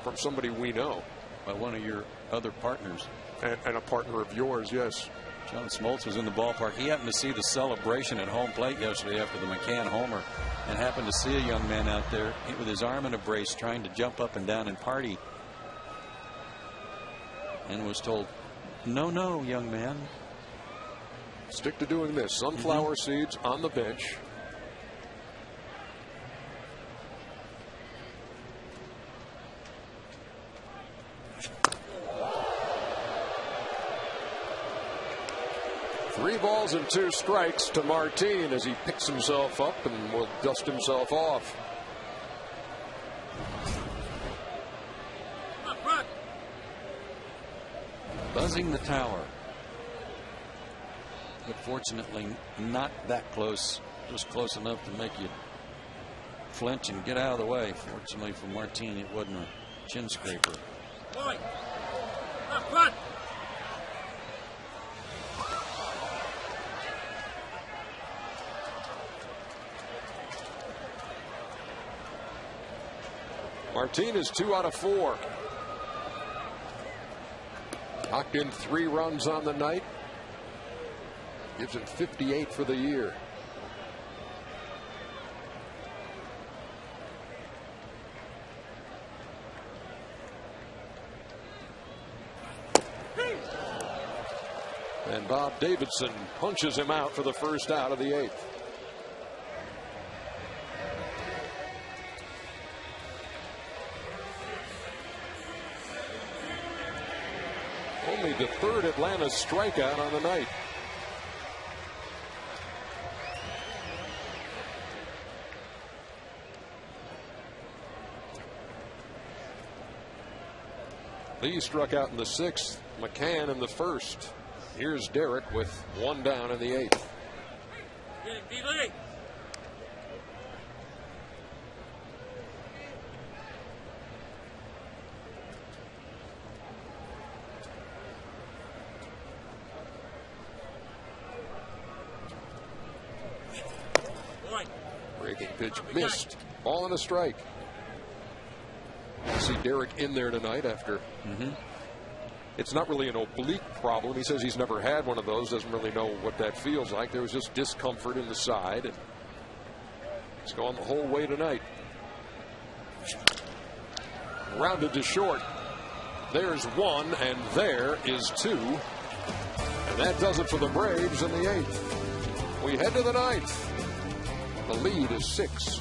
From somebody we know. By one of your other partners. And a partner of yours, yes. John Smoltz was in the ballpark. He happened to see the celebration at home plate yesterday after the McCann homer and happened to see a young man out there with his arm in a brace trying to jump up and down and party. And was told, no, no, young man. Stick to doing this. Sunflower seeds on the bench. Three balls and 2 strikes to Martin as he picks himself up and will dust himself off. Buzzing the tower. But fortunately not that close. Just close enough to make you flinch and get out of the way. Fortunately for Martin, it wasn't a chin scraper. Martin is 2 out of 4. Knocked in 3 runs on the night. Gives him 58 for the year. And Bob Davidson punches him out for the first out of the 8th. Only the 3rd Atlanta strikeout on the night. Lee struck out in the 6th, McCann in the 1st. Here's Derek with 1 down in the 8th. Breaking pitch missed. Ball and a strike. I see Derek in there tonight after. It's not really an oblique problem. He says he's never had one of those. Doesn't really know what that feels like. There was just discomfort in the side. And he's gone the whole way tonight. Rounded to short. There's 1 and there is 2. And that does it for the Braves in the 8th. We head to the 9th. The lead is 6.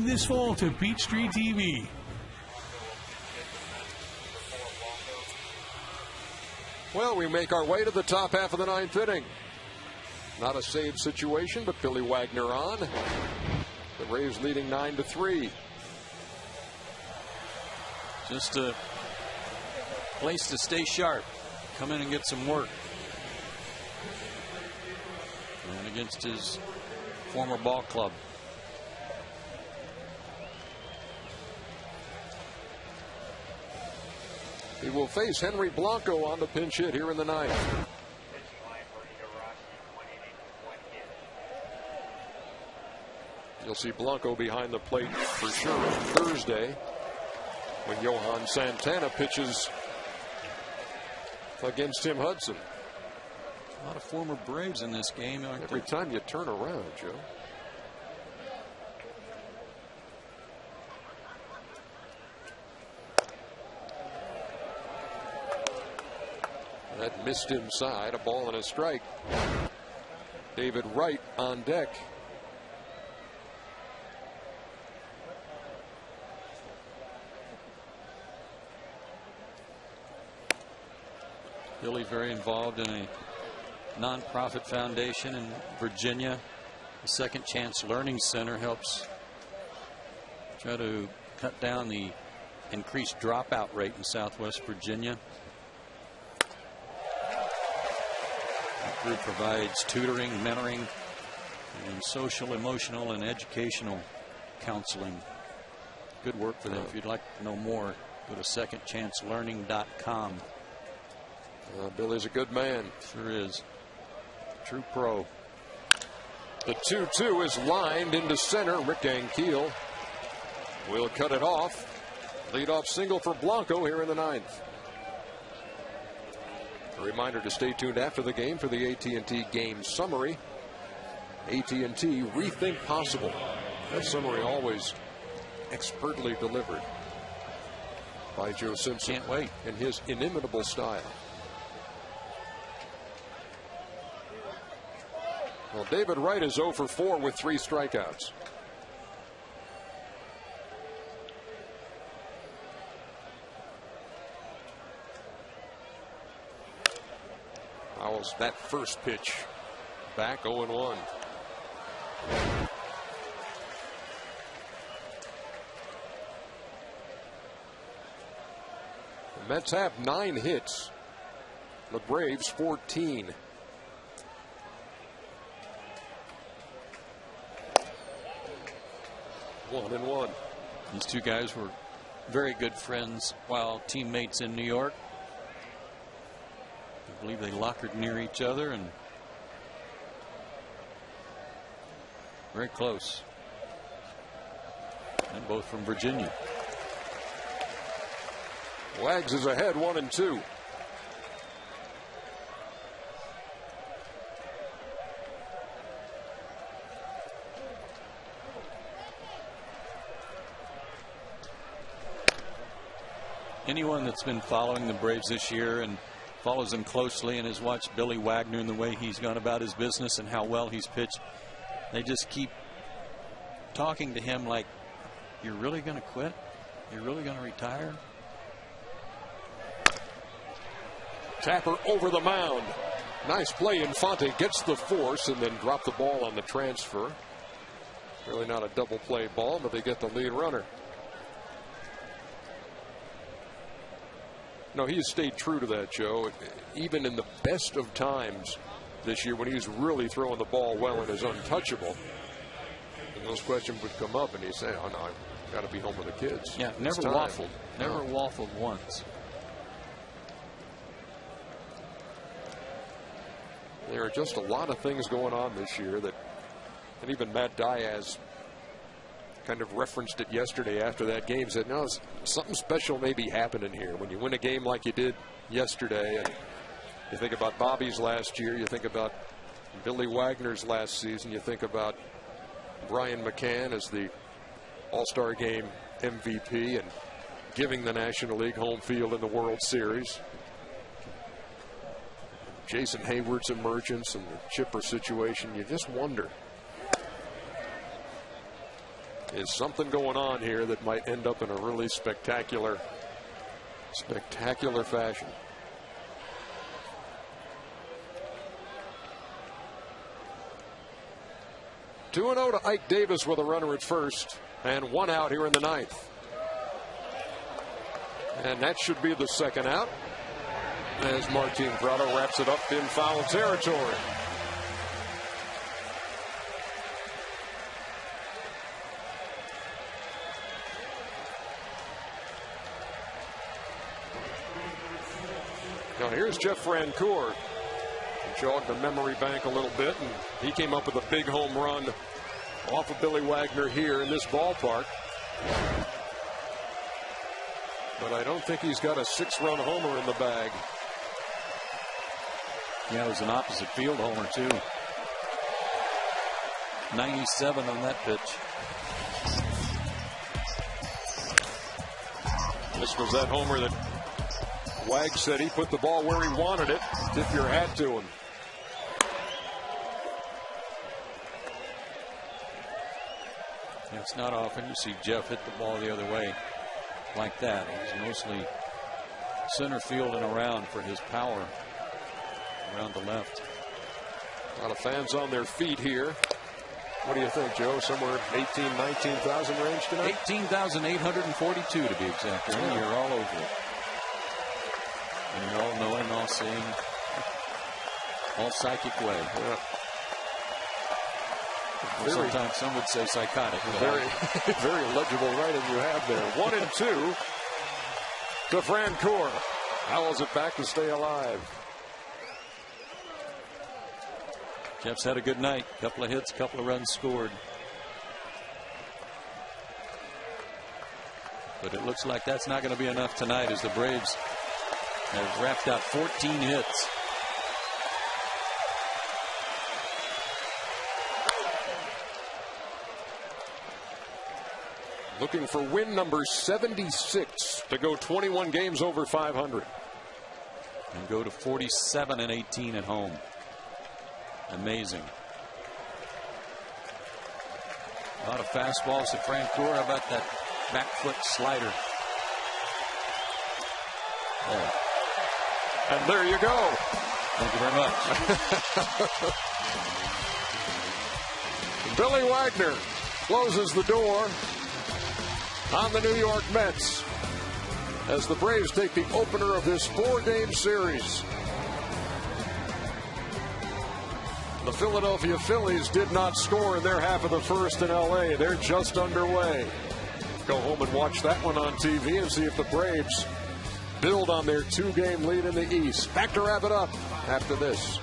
this fall to Peachtree TV. Well, we make our way to the top half of the ninth inning. Not a save situation, but Billy Wagner on. The Braves leading 9-3. Just a place to stay sharp. Come in and get some work. And against his former ball club. He will face Henry Blanco on the pinch hit here in the ninth. You'll see Blanco behind the plate for sure on Thursday when Johan Santana pitches against Tim Hudson. A lot of former Braves in this game. Every time you turn around, Joe. That missed inside, a ball and a strike. David Wright on deck. Billy very involved in a nonprofit foundation in Virginia. The Second Chance Learning Center helps try to cut down the increased dropout rate in Southwest Virginia. The group provides tutoring, mentoring, and social, emotional, and educational counseling. Good work for them. If you'd like to know more, go to secondchancelearning.com. Billy's a good man. Sure is. True pro. The 2-2 is lined into center. Rick Ankiel will cut it off. Leadoff single for Blanco here in the ninth. A reminder to stay tuned after the game for the AT&T game summary. AT&T Rethink Possible. That summary always expertly delivered by Joe Simpson. Can't wait. In his inimitable style. Well, David Wright is 0 for 4 with 3 strikeouts. Howell's that first pitch back 0-1. The Mets have 9 hits. The Braves 14. One and one. These two guys were very good friends while teammates in New York. I believe they lockered near each other and very close. And both from Virginia. Wags is ahead 1-2. Anyone that's been following the Braves this year and follows them closely and has watched Billy Wagner and the way he's gone about his business and how well he's pitched, they just keep talking to him like, you're really going to quit? You're really going to retire? Tapper over the mound. Nice play. Infante gets the force and then dropped the ball on the transfer. Really not a double play ball, but they get the lead runner. No, he has stayed true to that, Joe. Even in the best of times this year when he's really throwing the ball well and is untouchable, and those questions would come up and he'd say, oh no, I've got to be home with the kids. Yeah, never waffled. Never waffled once. There are just a lot of things going on this year that, and even Matt Diaz kind of referenced it yesterday after that game, said, no, something special may be happening here. When you win a game like you did yesterday, and you think about Bobby's last year, you think about Billy Wagner's last season, you think about Brian McCann as the All-Star Game MVP and giving the National League home field in the World Series. Jason Hayward's emergence and the Chipper situation, you just wonder. is something going on here that might end up in a really spectacular fashion. Two and 0 to Ike Davis with a runner at first and one out here in the ninth. And that should be the second out as Martin Prado wraps it up in foul territory. Now here's Jeff Francoeur. Jogged the memory bank a little bit, and he came up with a big home run off of Billy Wagner here in this ballpark. But I don't think he's got a 6-run homer in the bag. Yeah, it was an opposite field homer, too. 97 on that pitch. This was that homer that Wag said he put the ball where he wanted it. Tip your hat to him. Yeah, it's not often you see Jeff hit the ball the other way like that. He's mostly center field and around for his power around the left. A lot of fans on their feet here. What do you think, Joe? Somewhere 18,000, 19,000 range tonight? 18,842 to be exact. Yeah. You're all over it. And you're all knowing, all seeing, all psychic way. Yeah. Sometimes some would say psychotic. Very legible writing you have there. 1 and 2 to Francoeur. Howls it back to stay alive. Jeff's had a good night. Couple of hits, couple of runs scored. But it looks like that's not going to be enough tonight as the Braves have wrapped out 14 hits. Looking for win number 76 to go 21 games over 500. And go to 47 and 18 at home. Amazing. A lot of fastballs to Francoeur. How about that back foot slider? There. And there you go. Thank you very much. Billy Wagner closes the door on the New York Mets as the Braves take the opener of this 4-game series. The Philadelphia Phillies did not score in their half of the first in L.A. They're just underway. Go home and watch that one on TV and see if the Braves build on their 2-game lead in the East. Back to wrap it up after this.